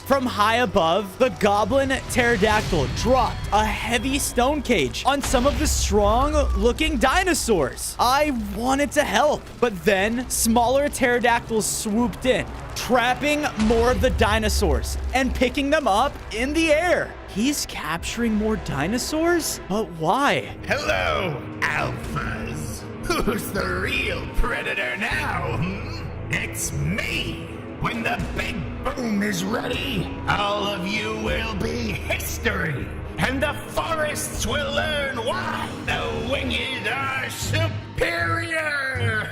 From high above, the goblin pterodactyl dropped a heavy stone cage on some of the strong-looking dinosaurs. I wanted to help, but then smaller pterodactyls swooped in, trapping more of the dinosaurs and picking them up in the air. He's capturing more dinosaurs? But why?
Hello, alphas. Who's the real predator now? It's me. When the big boom is ready, all of you will be history, and the forests will learn why the winged are superior.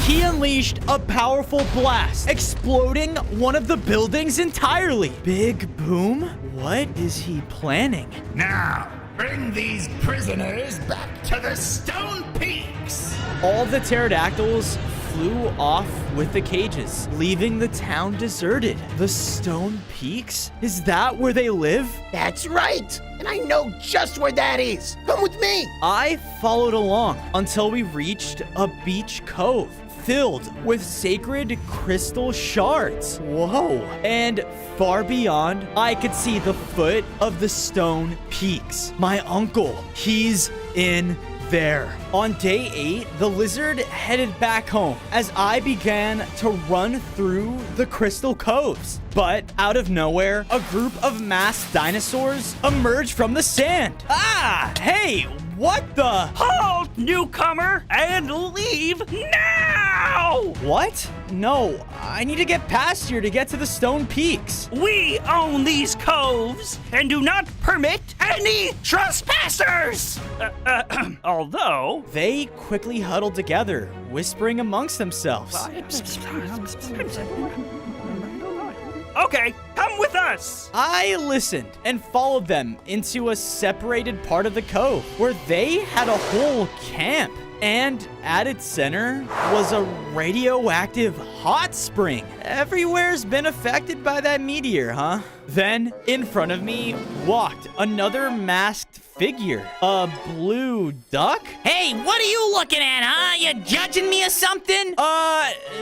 He unleashed a powerful blast, exploding one of the buildings entirely. Big boom? What is he planning?
Now, bring these prisoners back to the Stone Peaks.
All the pterodactyls flew off with the cages, leaving the town deserted. The Stone Peaks? Is that where they live?
That's right. And I know just where that is. Come with me.
I followed along until we reached a beach cove filled with sacred crystal shards. Whoa. And far beyond, I could see the foot of the Stone Peaks. My uncle, he's in there. On day 8, the lizard headed back home as I began to run through the crystal coves. But out of nowhere, a group of masked dinosaurs emerged from the sand. Ah, hey, what the?
Halt, newcomer, and leave now!
What? No, I need to get past here to get to the Stone Peaks.
We own these coves and do not permit any trespassers! Although...
They quickly huddled together, whispering amongst themselves.
Okay, come with us!
I listened and followed them into a separated part of the cove where they had a whole camp. And at its center was a radioactive hot spring. Everywhere's been affected by that meteor, huh? Then, in front of me, walked another masked figure. A blue duck?
Hey, what are you looking at, huh? You judging me or something?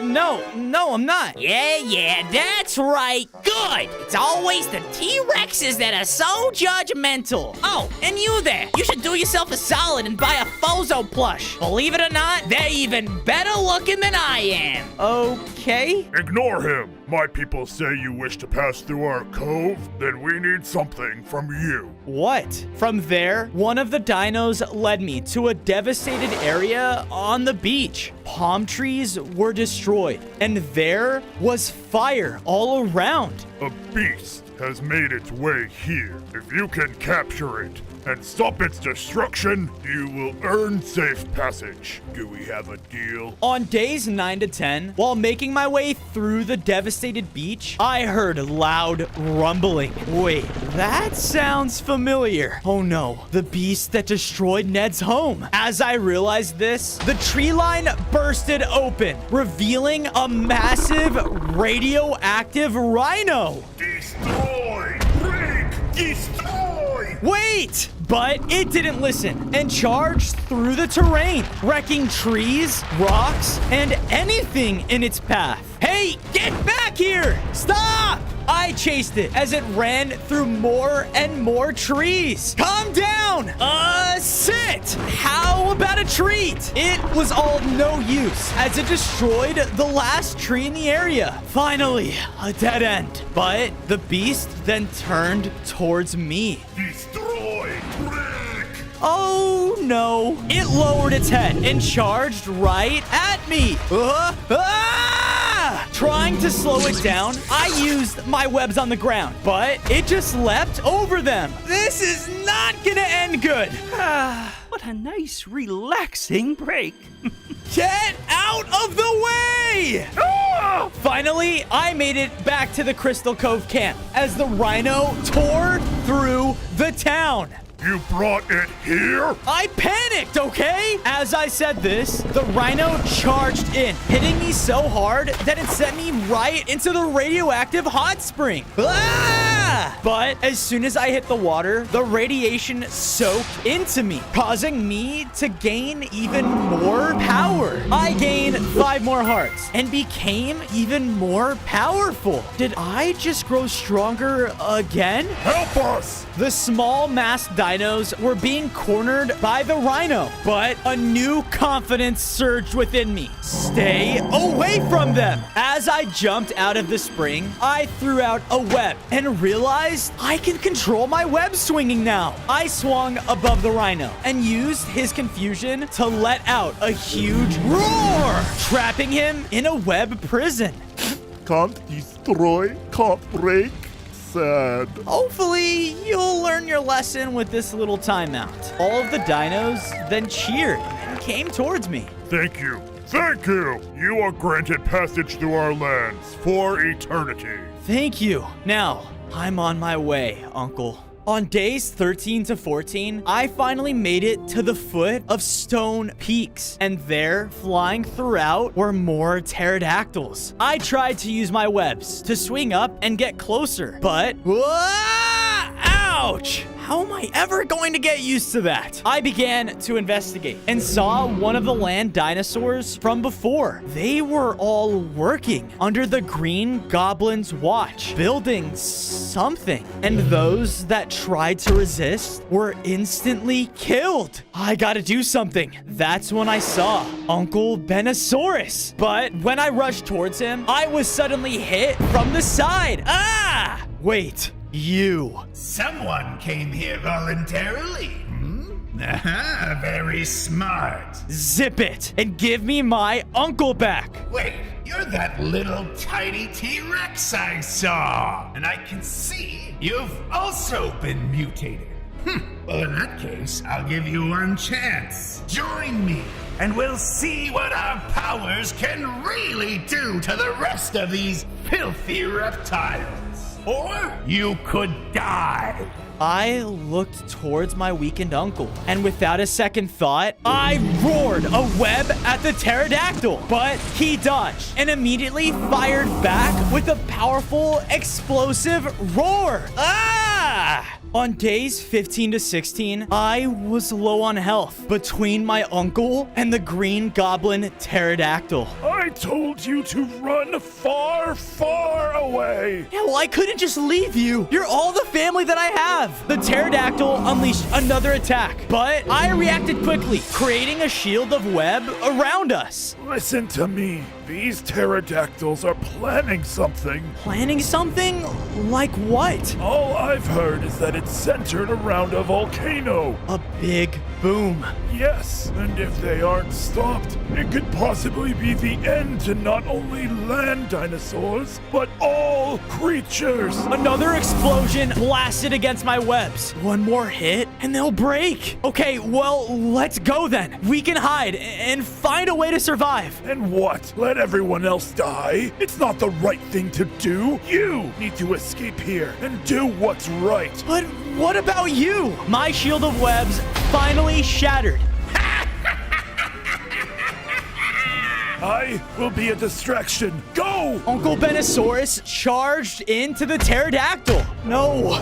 No, I'm not.
Yeah, that's right. Good. It's always the T-Rexes that are so judgmental. Oh, and you there. You should do yourself a solid and buy a Fozo plush. Believe it or not, they're even better looking than I am.
Okay.
Ignore him. My people say you wish to pass through our cove, then we need something from you.
What? From there, one of the dinos led me to a devastated area on the beach. Palm trees were destroyed, and there was fire all around.
A beast has made its way here. If you can capture it and stop its destruction, you will earn safe passage. Do we have a deal?
On days 9 to 10, while making my way through the devastated beach, I heard loud rumbling. Wait, that sounds familiar. Oh no, the beast that destroyed Ned's home. As I realized this, the tree line bursted open, revealing a massive radioactive rhino.
Destroy! Break! Destroy!
Wait! But it didn't listen and charged through the terrain, wrecking trees, rocks, and anything in its path. Hey, get back here! Stop! I chased it as it ran through more and more trees. Calm down! Sit! How about a treat? It was all no use as it destroyed the last tree in the area. Finally, a dead end. But the beast then turned towards me.
Destroy! Break!
Oh no. It lowered its head and charged right at me. Trying to slow it down, I used my webs on the ground, but it just leapt over them. This is not gonna end good.
What a nice, relaxing break.
Get out of the way! Finally, I made it back to the Crystal Cove camp as the rhino tore through the town.
You brought it here?
I panicked, okay? As I said this, the rhino charged in, hitting me so hard that it sent me right into the radioactive hot spring. But as soon as I hit the water, the radiation soaked into me, causing me to gain even more power. I gained 5 more hearts and became even more powerful. Did I just grow stronger again?
Help us!
The small masked dinos were being cornered by the rhino, but a new confidence surged within me. Stay away from them! As I jumped out of the spring, I threw out a web and realized I can control my web swinging now. I swung above the rhino and used his confusion to let out a huge roar, trapping him in a web prison.
Can't destroy, can't break. Sad.
Hopefully, you'll learn your lesson with this little timeout. All of the dinos then cheered and came towards me.
Thank you. Thank you. You are granted passage through our lands for eternity.
Thank you. Now, I'm on my way, Uncle. On days 13 to 14, I finally made it to the foot of Stone Peaks, and there, flying throughout, were more pterodactyls. I tried to use my webs to swing up and get closer, but... Ouch! How am I ever going to get used to that? I began to investigate and saw one of the land dinosaurs from before. They were all working under the Green Goblin's watch, building something. And those that tried to resist were instantly killed. I gotta do something. That's when I saw Uncle Benosaurus. But when I rushed towards him, I was suddenly hit from the side. Wait. You.
Someone came here voluntarily. Aha, very smart.
Zip it and give me my uncle back.
Wait, you're that little tiny T-Rex I saw. And I can see you've also been mutated. Well, in that case, I'll give you one chance. Join me, and we'll see what our powers can really do to the rest of these filthy reptiles. Or you could die.
I looked towards my weakened uncle, and without a second thought, I roared a web at the pterodactyl, but he dodged and immediately fired back with a powerful, explosive roar. Ah! On days 15 to 16, I was low on health between my uncle and the green goblin pterodactyl.
I told you to run far, far away.
Yeah, well, I couldn't just leave you. You're all the family that I have. The pterodactyl unleashed another attack, but I reacted quickly, creating a shield of web around us.
Listen to me. These pterodactyls are planning something.
Planning something? Like what?
All I've heard is that it's centered around a volcano.
A big boom.
Yes, and if they aren't stopped, it could possibly be the end to not only land dinosaurs, but all creatures.
Another explosion blasted against my webs. One more hit, and they'll break. Okay, well, let's go then. We can hide and find a way to survive.
And what? Let everyone else die? It's not the right thing to do. You need to escape here and do what's right.
But what about you? My shield of webs finally shattered.
I will be a distraction. Go!
Uncle Benosaurus charged into the pterodactyl. No!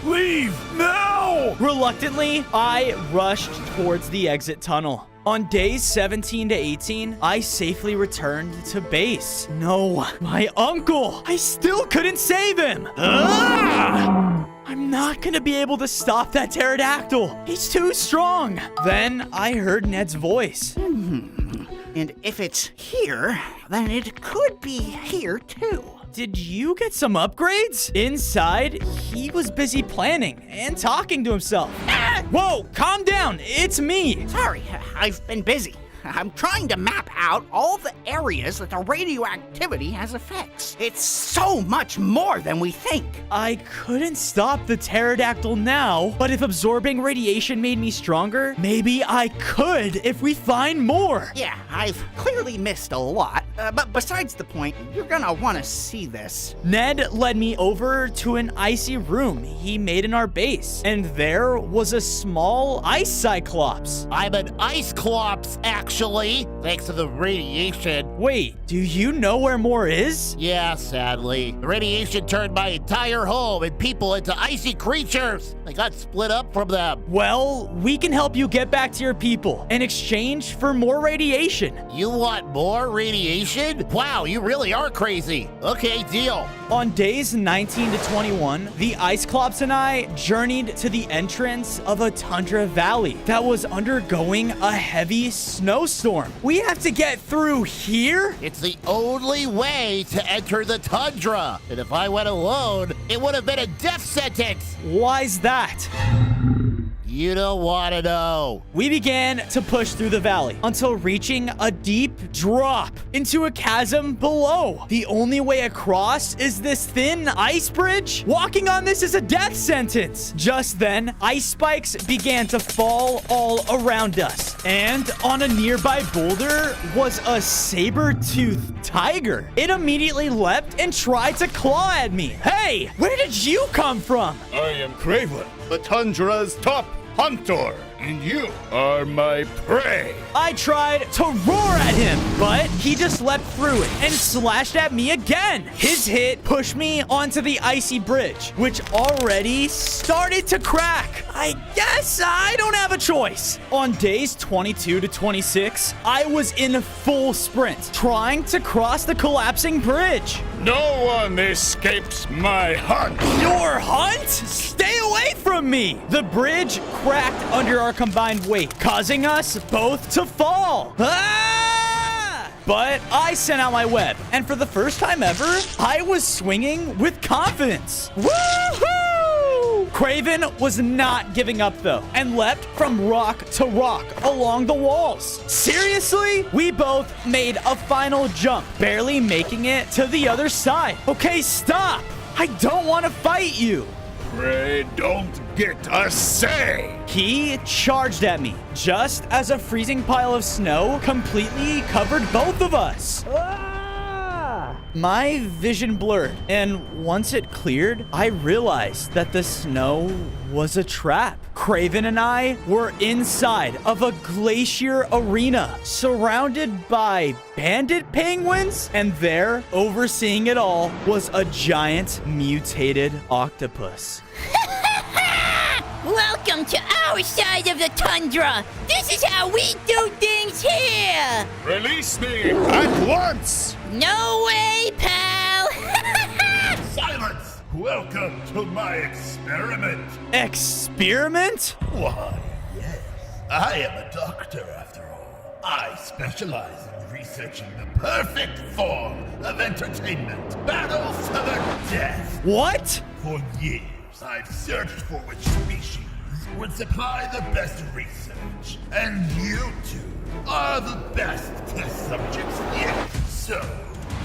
Leave now!
Reluctantly, I rushed towards the exit tunnel. On days 17 to 18, I safely returned to base. No, my uncle! I still couldn't save him! I'm not gonna be able to stop that pterodactyl. He's too strong. Then I heard Ned's voice.
And if it's here, then it could be here too.
Did you get some upgrades? Inside, he was busy planning and talking to himself. Whoa, calm down. It's me.
Sorry, I've been busy. I'm trying to map out all the areas that the radioactivity has effects. It's so much more than we think.
I couldn't stop the pterodactyl now, but if absorbing radiation made me stronger, maybe I could if we find more.
Yeah, I've clearly missed a lot, but besides the point, you're gonna want to see this.
Ned led me over to an icy room he made in our base, and there was a small ice cyclops.
I'm an ice clops, actually, thanks to the radiation.
Wait, do you know where more is?
Yeah, sadly. The radiation turned my entire home and people into icy creatures. I got split up from them.
Well, we can help you get back to your people in exchange for more radiation.
You want more radiation? Wow, you really are crazy. Okay, deal.
On days 19 to 21, the Ice Clops and I journeyed to the entrance of a tundra valley that was undergoing a heavy snowstorm. We have to get through here?
It's the only way to enter the tundra. And if I went alone, it would have been a death sentence.
Why's that?
You don't want to know.
We began to push through the valley until reaching a deep drop into a chasm below. The only way across is this thin ice bridge. Walking on this is a death sentence. Just then, ice spikes began to fall all around us. And on a nearby boulder was a saber-toothed tiger. It immediately leapt and tried to claw at me. Hey, where did you come from?
I am Craven, the tundra's top hunter, and you are my prey.
I tried to roar at him, but he just leapt through it and slashed at me again. His hit pushed me onto the icy bridge, which already started to crack. I guess I don't have a choice. On days 22 to 26, I was in full sprint, trying to cross the collapsing bridge.
No one escapes my hunt.
Your hunt? Stay away from me! The bridge cracked under our combined weight, causing us both to fall. But I sent out my web, and for the first time ever, I was swinging with confidence. Woohoo! Craven was not giving up though, and leapt from rock to rock along the walls. Seriously? We both made a final jump, barely making it to the other side. Okay, stop! I don't want to fight you.
Prey don't get a say.
He charged at me, just as a freezing pile of snow completely covered both of us. My vision blurred, and once it cleared, I realized that the snow was a trap. Kraven and I were inside of a glacier arena, surrounded by bandit penguins, and there, overseeing it all, was a giant mutated octopus.
Welcome to our side of the tundra. This is how we do things here.
Release me at once!
No way, pal.
Silence! Welcome to my experiment.
Experiment?
Why, yes. I am a doctor, after all. I specialize in researching the perfect form of entertainment. Battles to the death.
What?
For years, I've searched for which species would supply the best research. And you two are the best test subjects yet. So,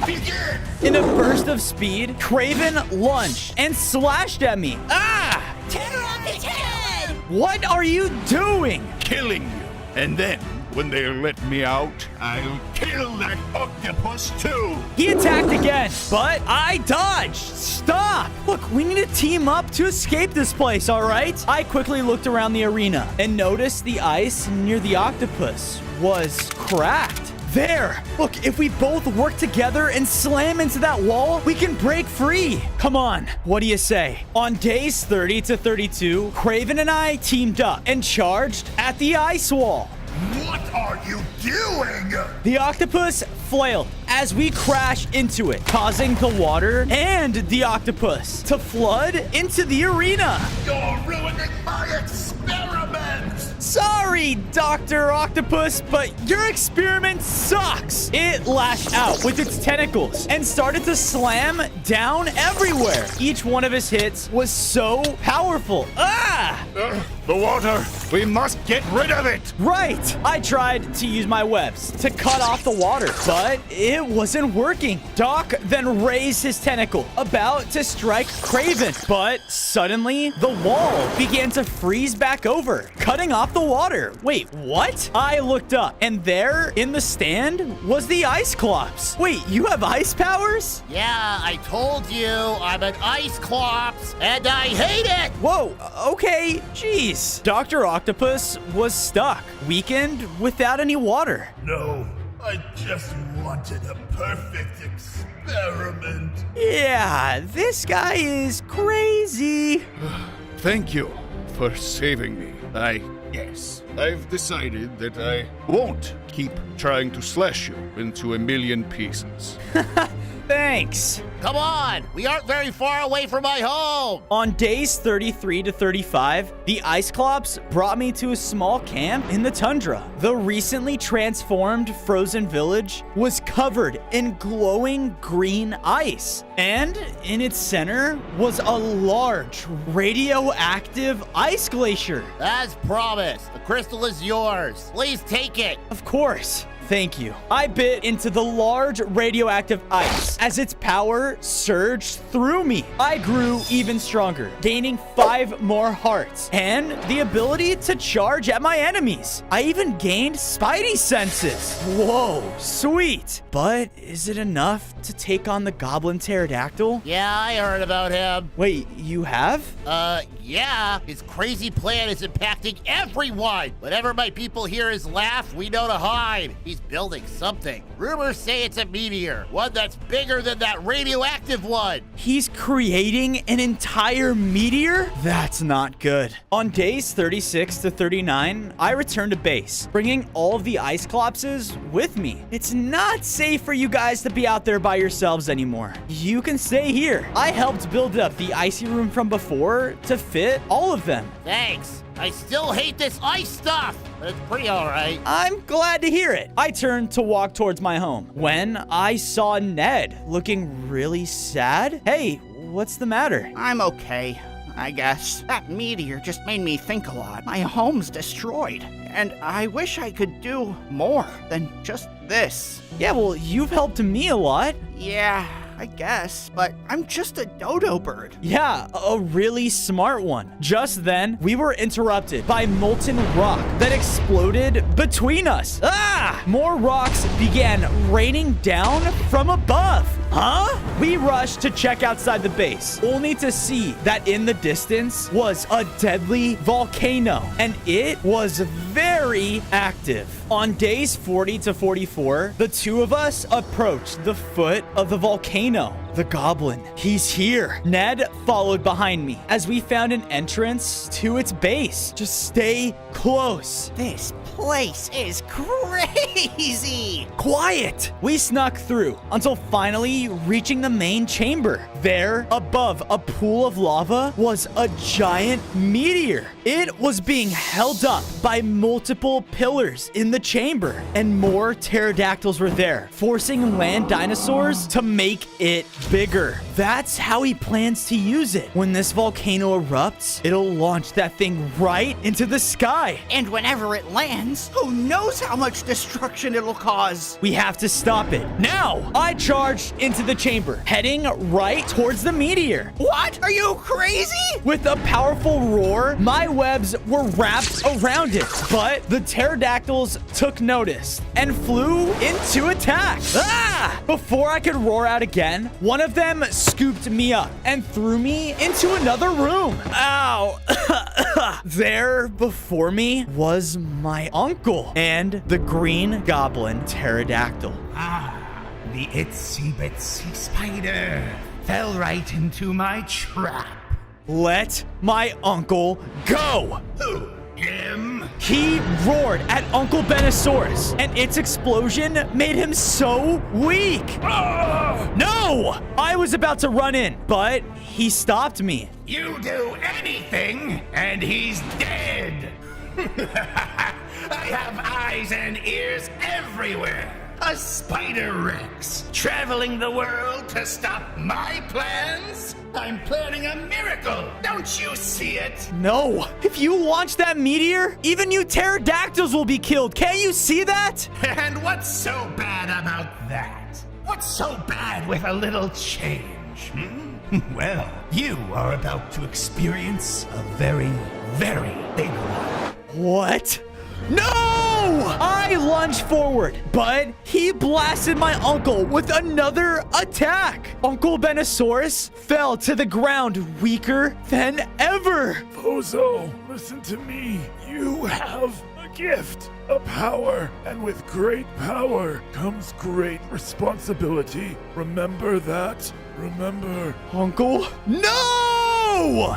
begin!
In a burst of speed, Kraven lunged and slashed at me. Ah!
Tear off his head!
What are you doing?
Killing you. And then, when they let me out, I'll kill that octopus too.
He attacked again, but I dodged. Stop! Look, we need to team up to escape this place, all right? I quickly looked around the arena and noticed the ice near the octopus was cracked. There! Look, if we both work together and slam into that wall, we can break free. Come on, what do you say? On days 30 to 32, Kraven and I teamed up and charged at the ice wall.
What are you doing?
The octopus flailed as we crashed into it, causing the water and the octopus to flood into the arena.
You're ruining my experiment!
Sorry, Dr. Octopus, but your experiment sucks. It lashed out with its tentacles and started to slam down everywhere. Each one of his hits was so powerful. Ah!
The water. We must get rid of it.
Right. I tried to use my webs to cut off the water, but it wasn't working. Doc then raised his tentacle, about to strike Kraven, but suddenly the wall began to freeze back over, cutting off the water. Wait, what? I looked up, and there in the stand was the Ice Clops. Wait, you have ice powers?
Yeah, I told you, I'm an ice clops, and I hate it!
Whoa, okay, jeez. Dr. Octopus was stuck, weakened, without any water.
No, I just wanted a perfect experiment.
Yeah, this guy is crazy.
Thank you for saving me. Yes, I've decided that I won't keep trying to slash you into a million pieces.
Thanks.
Come on, we aren't very far away from my home.
On days 33 to 35, the Ice Clops brought me to a small camp in the tundra. The recently transformed frozen village was covered in glowing green ice. And in its center was a large radioactive ice glacier.
As promised, the crystal is yours. Please take it.
Of course. Thank you. I bit into the large radioactive ice as its power surged through me. I grew even stronger, gaining 5 more hearts and the ability to charge at my enemies. I even gained Spidey senses. Whoa, sweet. But is it enough to take on the Goblin Pterodactyl?
Yeah, I heard about him.
Wait, you have?
Yeah. His crazy plan is impacting everyone. Whenever my people hear his laugh, we know to hide. He's building something. Rumors say it's a meteor, one that's bigger than that radioactive one.
He's creating an entire meteor? That's not good. On days 36 to 39, I returned to base, bringing all of the Ice Clopses with me. It's not safe for you guys to be out there by yourselves anymore. You can stay here. I helped build up the icy room from before to fit all of them.
Thanks. I still hate this ice stuff, but it's pretty alright.
I'm glad to hear it. I turned to walk towards my home when I saw Ned looking really sad. Hey, what's the matter?
I'm okay, I guess. That meteor just made me think a lot. My home's destroyed, and I wish I could do more than just this.
Yeah, well, you've helped me a lot.
Yeah,
I guess, but I'm just a dodo bird.
Yeah, a really smart one. Just then, we were interrupted by molten rock that exploded between us. Ah! More rocks began raining down from above. Huh? We rushed to check outside the base, only to see that in the distance was a deadly volcano, and it was very active. On days 40 to 44, the two of us approached the foot of the volcano. The goblin, he's here. Ned followed behind me as we found an entrance to its base. Just stay close.
This place is crazy!
Quiet! We snuck through until finally reaching the main chamber. There, above a pool of lava, was a giant meteor. It was being held up by multiple pillars in the chamber, and more pterodactyls were there, forcing land dinosaurs to make it bigger. That's how he plans to use it. When this volcano erupts, it'll launch that thing right into the sky.
And whenever it lands, who knows how much destruction it'll cause?
We have to stop it. Now, I charged into the chamber, heading right towards the meteor.
What? Are you crazy?
With a powerful roar, my webs were wrapped around it, but the pterodactyls took notice and flew into attack. Ah! Before I could roar out again, one of them scooped me up and threw me into another room. Ow! There before me was my uncle and the green goblin pterodactyl.
Ah, the itsy bitsy spider fell right into my trap.
Let my uncle go!
Who? Him?
He roared at Uncle Benosaurus, and its explosion made him so weak. No! I was about to run in, but he stopped me.
You do anything, and he's dead. I have eyes and ears everywhere. A Spider Rex traveling the world to stop my plans? I'm planning a miracle. Don't you see it?
No. If you launch that meteor, even you pterodactyls will be killed. Can't you see that?
And what's so bad about that? What's so bad with a little change? Well, you are about to experience a very, very big one.
What? No! I lunged forward, but he blasted my uncle with another attack. Uncle Benosaurus fell to the ground weaker than ever.
Bozo, listen to me. You have a gift, a power, and with great power comes great responsibility. Remember that? Remember.
Uncle? No!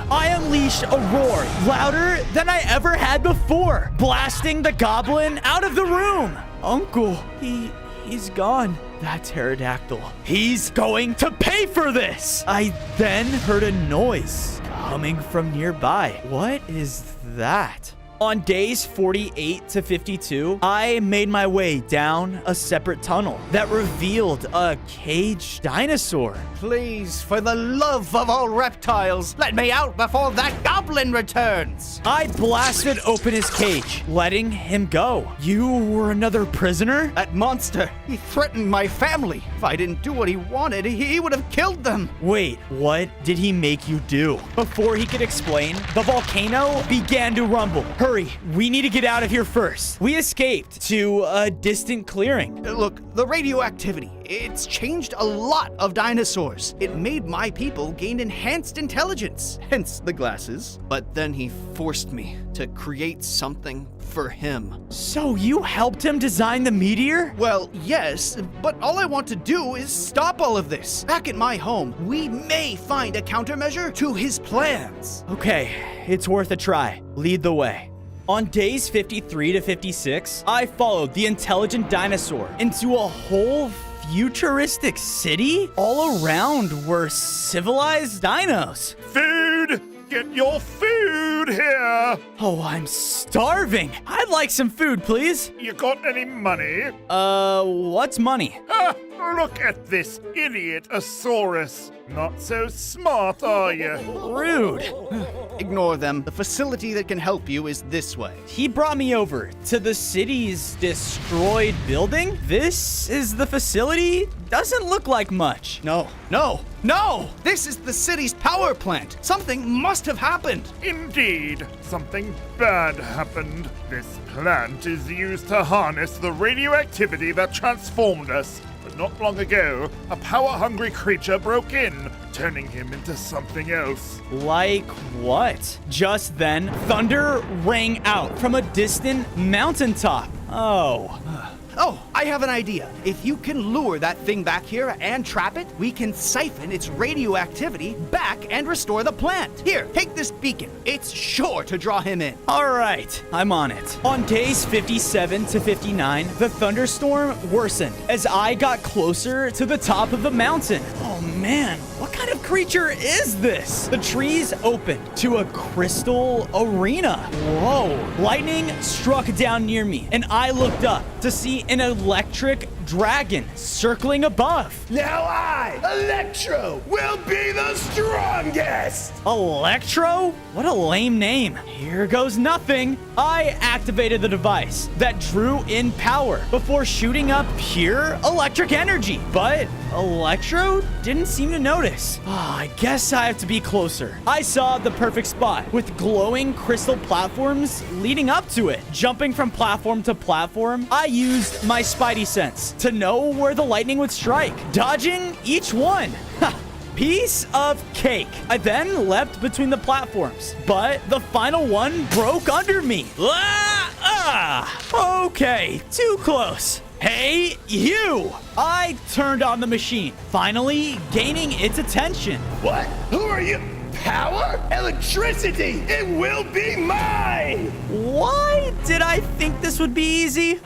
I unleashed a roar louder than I ever had before, blasting the goblin out of the room. Uncle, he's gone. That pterodactyl. He's going to pay for this. I then heard a noise coming from nearby. What is that? On days 48 to 52, I made my way down a separate tunnel that revealed a caged dinosaur.
Please, for the love of all reptiles, let me out before that goblin returns.
I blasted open his cage, letting him go. You were another prisoner?
That monster, he threatened my family. If I didn't do what he wanted, he would have killed them.
Wait, what did he make you do? Before he could explain, the volcano began to rumble. Hurry, we need to get out of here first. We escaped to a distant clearing.
Look, the radioactivity, it's changed a lot of dinosaurs. It made my people gain enhanced intelligence, hence the glasses. But then he forced me to create something for him.
So you helped him design the meteor?
Well, yes, but all I want to do is stop all of this. Back at my home, we may find a countermeasure to his plans.
Okay, it's worth a try. Lead the way. On days 53 to 56, I followed the intelligent dinosaur into a whole futuristic city? All around were civilized dinos.
Food! Get your food here!
Oh, I'm starving. I'd like some food, please.
You got any money?
What's money?
Look at this idiot Asaurus. Not so smart, are you?
Rude.
Ignore them. The facility that can help you is this way.
He brought me over to the city's destroyed building. This is the facility? Doesn't look like much.
No! This is the city's power plant. Something must have happened.
Indeed, something bad happened. This plant is used to harness the radioactivity that transformed us. But not long ago, a power-hungry creature broke in, turning him into something else.
Like what? Just then, thunder rang out from a distant mountaintop. Oh,
I have an idea. If you can lure that thing back here and trap it, we can siphon its radioactivity back and restore the plant. Here, take this beacon. It's sure to draw him in.
all right, I'm on it. On days 57 to 59, the thunderstorm worsened as I got closer to the top of the mountain. Oh man, what kind of creature is this? The trees opened to a crystal arena. Whoa, lightning struck down near me and I looked up to see an electric dragon circling above.
Now I, Electro, will be the strongest!
Electro? What a lame name. Here goes nothing. I activated the device that drew in power before shooting up pure electric energy. But Electro didn't seem to notice. I guess I have to be closer. I saw the perfect spot with glowing crystal platforms leading up to it. Jumping from platform to platform, I used my Spidey sense to know where the lightning would strike, dodging each one. Piece of cake. I then leapt between the platforms, but the final one broke under me. Okay, too close. Hey, you! I turned on the machine, finally gaining its attention.
What? Who are you? Power? Electricity! It will be mine!
Why did I think this would be easy?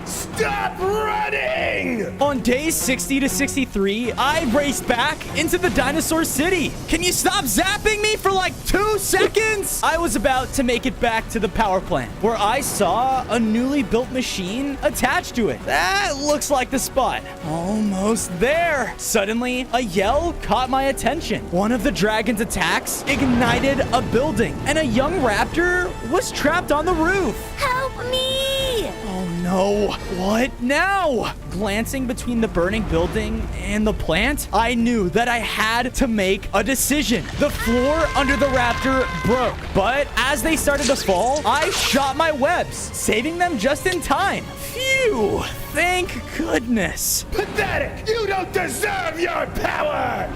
Stop running!
On days 60 to 63, I raced back into the dinosaur city. Can you stop zapping me for like 2 seconds? I was about to make it back to the power plant where I saw a newly built machine attached to it. That looks like the spot. Almost there. Suddenly, a yell caught my attention. One of the dragon's attacks ignited a building, and a young raptor was trapped on the roof.
Help me!
Oh no, what now? Glancing between the burning building and the plant, I knew that I had to make a decision. The floor under the raptor broke, but as they started to fall, I shot my webs, saving them just in time. Phew, thank goodness.
Pathetic! You don't deserve your power!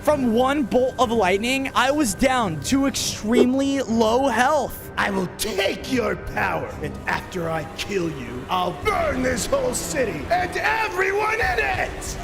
From one bolt of lightning, I was down to extremely low health.
I will take your power, and after I kill you, I'll burn this whole city and everyone in it!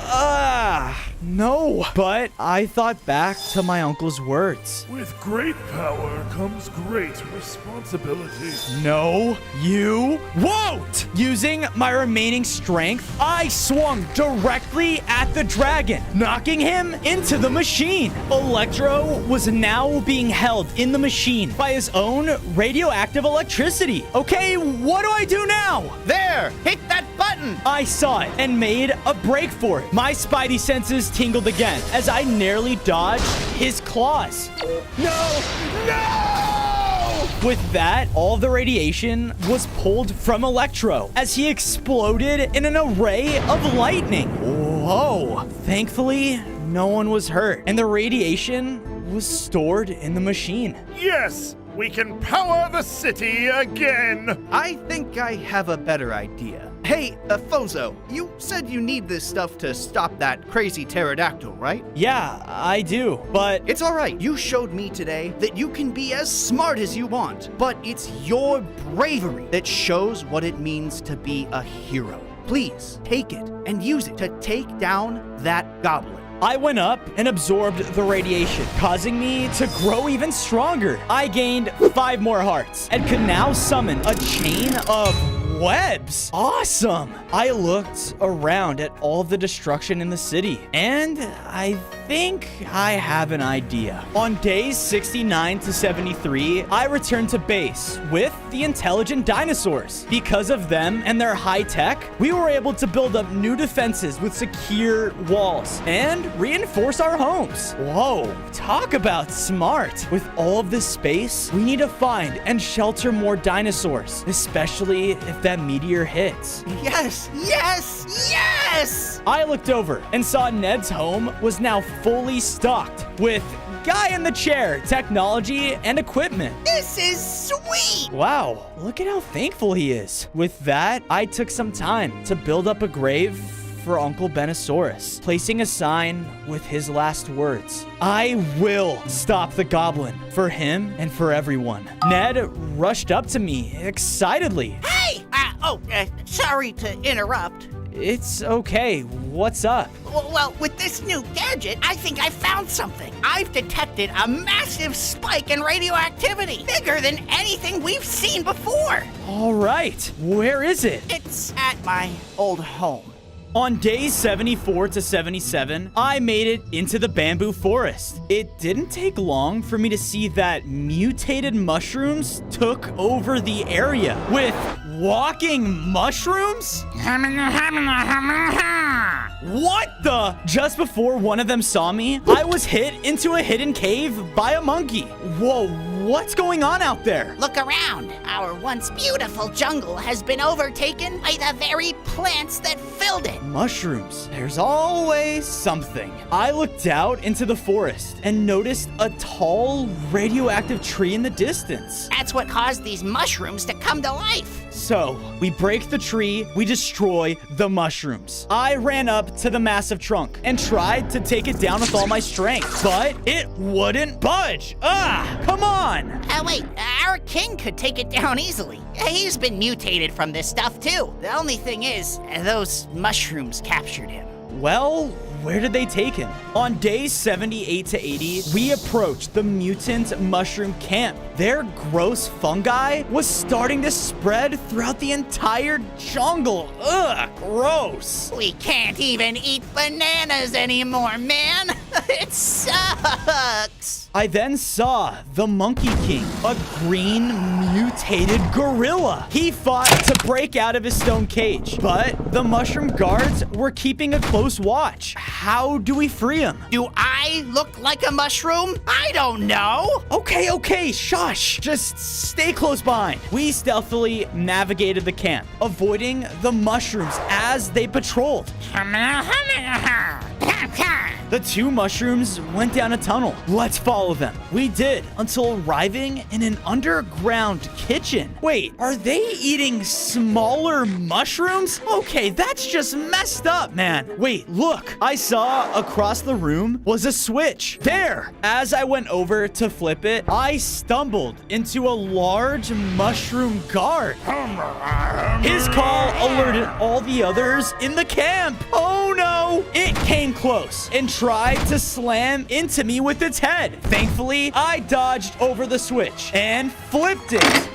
No. But I thought back to my uncle's words.
With great power comes great responsibility.
No, you won't! Using my remaining strength, I swung directly at the dragon, knocking him into the machine. Electro was now being held in the machine by his own radioactive electricity. Okay, what do I do now?
There! Hit that button!
I saw it and made a break for it. My Spidey senses tingled again as I nearly dodged his claws.
No!
With that, all the radiation was pulled from Electro as he exploded in an array of lightning. Whoa! Thankfully, no one was hurt, and the radiation was stored in the machine.
Yes! We can power the city again!
I think I have a better idea. Hey, Fozo, you said you need this stuff to stop that crazy pterodactyl, right?
Yeah, I do, but...
It's alright. You showed me today that you can be as smart as you want, but it's your bravery that shows what it means to be a hero. Please, take it and use it to take down that goblin.
I went up and absorbed the radiation, causing me to grow even stronger. I gained 5 more hearts and could now summon a chain of webs. Awesome. I looked around at all the destruction in the city, and I think I have an idea. On days 69 to 73, I returned to base with the intelligent dinosaurs. Because of them and their high tech, we were able to build up new defenses with secure walls and reinforce our homes. Whoa, talk about smart. With all of this space, we need to find and shelter more dinosaurs, especially if that meteor hits.
Yes, yes, yes!
I looked over and saw Ned's home was now fully stocked with guy in the chair, technology, and equipment.
This is sweet!
Wow, look at how thankful he is. With that, I took some time to build up a grave for Uncle Benosaurus, placing a sign with his last words. I will stop the goblin for him and for everyone. Ned rushed up to me excitedly.
Hey! Sorry to interrupt.
It's okay. What's up?
Well, with this new gadget, I think I found something. I've detected a massive spike in radioactivity, bigger than anything we've seen before.
All right. Where is it?
It's at my old home.
On days 74 to 77, I made it into the bamboo forest. It didn't take long for me to see that mutated mushrooms took over the area. With walking mushrooms? What the? Just before one of them saw me, I was hit into a hidden cave by a monkey. Whoa, what's going on out there?
Look around. Our once beautiful jungle has been overtaken by the very plants that filled it.
Mushrooms. There's always something. I looked out into the forest and noticed a tall, radioactive tree in the distance.
That's what caused these mushrooms to come to life.
So, we break the tree, we destroy the mushrooms. I ran up to the massive trunk and tried to take it down with all my strength, but it wouldn't budge. Come on!
Wait, our king could take it down easily. He's been mutated from this stuff too. The only thing is, those mushrooms captured him.
Well, where did they take him? On days 78 to 80, we approached the mutant mushroom camp. Their gross fungi was starting to spread throughout the entire jungle. Ugh, gross.
We can't even eat bananas anymore, man. It sucks.
I then saw the Monkey King, a green mutated gorilla. He fought to break out of his stone cage, but the mushroom guards were keeping a close watch. How do we free him?
Do I look like a mushroom? I don't know.
Okay, shush. Just stay close behind. We stealthily navigated the camp, avoiding the mushrooms as they patrolled. The two mushrooms went down a tunnel. Let's follow them. We did, until arriving in an underground kitchen. Wait, are they eating smaller mushrooms? Okay, that's just messed up, man. Wait, look. I saw across the room was a switch. There. As I went over to flip it, I stumbled into a large mushroom guard. His call alerted all the others in the camp. Oh no! It came close and tried to slam into me with its head. Thankfully, I dodged over the switch and flipped it.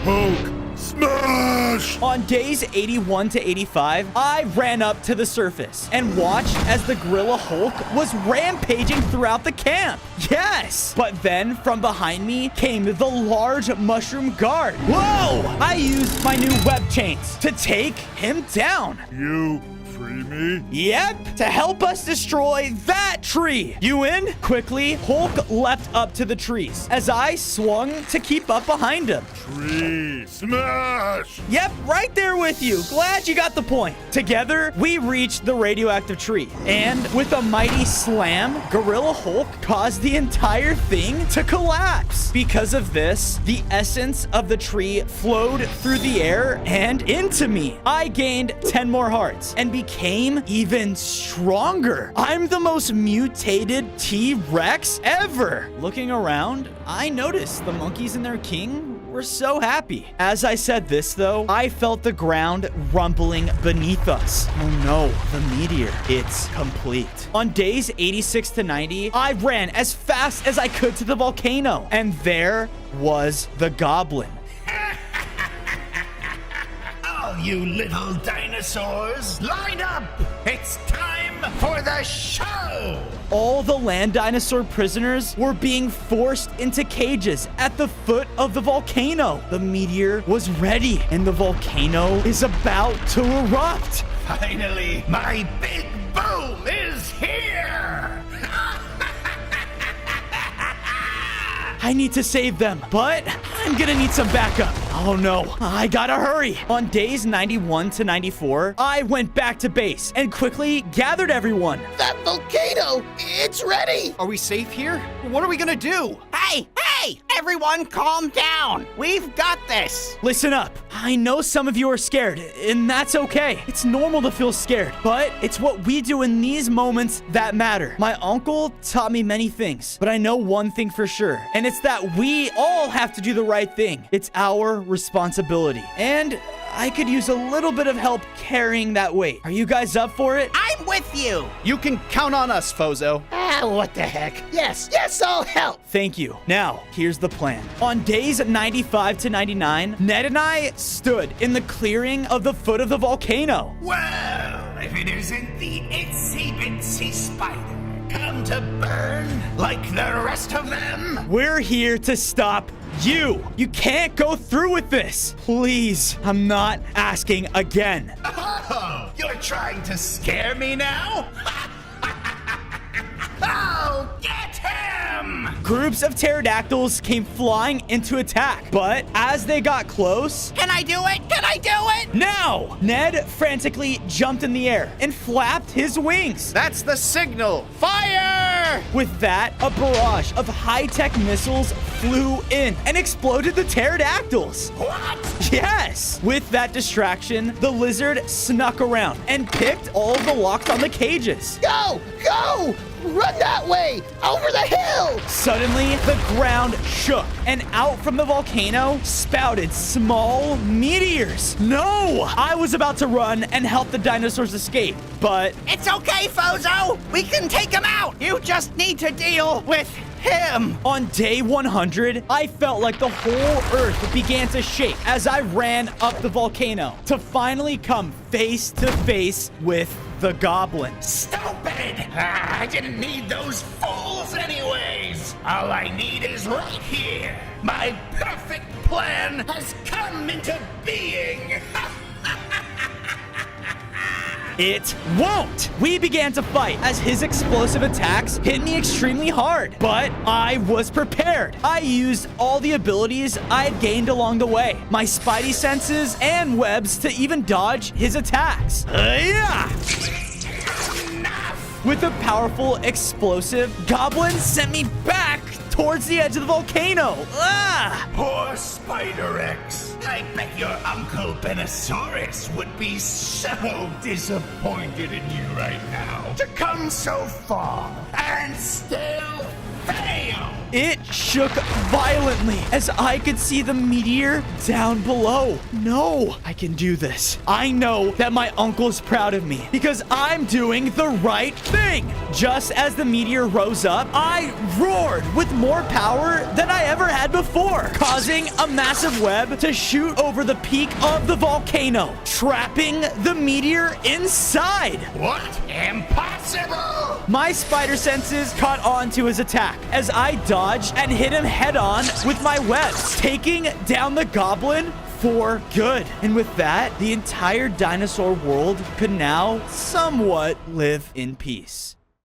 Hulk, smash!
On days 81 to 85, I ran up to the surface and watched as the Gorilla Hulk was rampaging throughout the camp. Yes! But then from behind me came the large mushroom guard. Whoa! I used my new web chains to take him down.
You free me?
Yep, to help us destroy that tree. You in? Quickly, Hulk leapt up to the trees as I swung to keep up behind him.
Tree smash!
Yep, right there with you. Glad you got the point. Together, we reached the radioactive tree. And with a mighty slam, Gorilla Hulk caused the entire thing to collapse. Because of this, the essence of the tree flowed through the air and into me. I gained 10 more hearts and became even stronger. I'm the most mutated T-Rex ever. Looking around, I noticed the monkeys and their king were so happy. As I said this, though, I felt the ground rumbling beneath us. Oh no, the meteor. It's complete. On days 86 to 90, I ran as fast as I could to the volcano. And there was the goblin.
Oh, you little dinosaurs, line up! It's time for the show!
All the land dinosaur prisoners were being forced into cages at the foot of the volcano. The meteor was ready, and the volcano is about to erupt.
Finally, my big boom is here!
I need to save them, but I'm gonna need some backup. Oh no, I gotta hurry. On days 91 to 94, I went back to base and quickly gathered everyone.
That volcano, it's ready!
Are we safe here? What are we gonna do?
Hey! Everyone calm down. We've got this.
Listen up. I know some of you are scared, and that's okay. It's normal to feel scared, but it's what we do in these moments that matter. My uncle taught me many things, but I know one thing for sure, and it's that we all have to do the right thing. It's our responsibility. And I could use a little bit of help carrying that weight. Are you guys up for it?
I'm with you.
You can count on us, Fozo.
What the heck? Yes, I'll help.
Thank you. Now, here's the plan. On days 95 to 99, Ned and I stood in the clearing of the foot of the volcano.
Well, if it isn't the itsy-bitsy spider come to burn like the rest of them.
We're here to stop you. You can't go through with this. Please, I'm not asking again.
Oh, you're trying to scare me now? Oh, get him!
Groups of pterodactyls came flying into attack, but as they got close...
Can I do it? Can I do it?
Now! Ned frantically jumped in the air and flapped his wings.
That's the signal. Fire!
With that, a barrage of high-tech missiles flew in and exploded the pterodactyls.
What?
Yes! With that distraction, the lizard snuck around and picked all of the locks on the cages.
Go! Run that way! Over the hill!
Suddenly, the ground shook, and out from the volcano spouted small meteors. No! I was about to run and help the dinosaurs escape, but...
It's okay, Fozo! We can take him out! You just need to deal with him!
On day 100, I felt like the whole earth began to shake as I ran up the volcano to finally come face to face with the goblin.
Stupid! I didn't need those fools anyways! All I need is right here! My perfect plan has come into being!
It won't! We began to fight as his explosive attacks hit me extremely hard, but I was prepared. I used all the abilities I had gained along the way, my spidey senses and webs to even dodge his attacks. Yeah! With a powerful explosive, Goblin sent me back towards the edge of the volcano. Ah!
Poor Spider X. I bet your Uncle Benosaurus would be so disappointed in you right now. To come so far and still fail.
It shook violently as I could see the meteor down below. No, I can do this. I know that my uncle's proud of me because I'm doing the right thing. Just as the meteor rose up, I roared with more power than I ever had before, causing a massive web to shoot over the peak of the volcano, trapping the meteor inside.
What? Impossible!
My spider senses caught on to his attack as I dodged and hit him head on with my webs, taking down the goblin for good. And with that, the entire dinosaur world could now somewhat live in peace.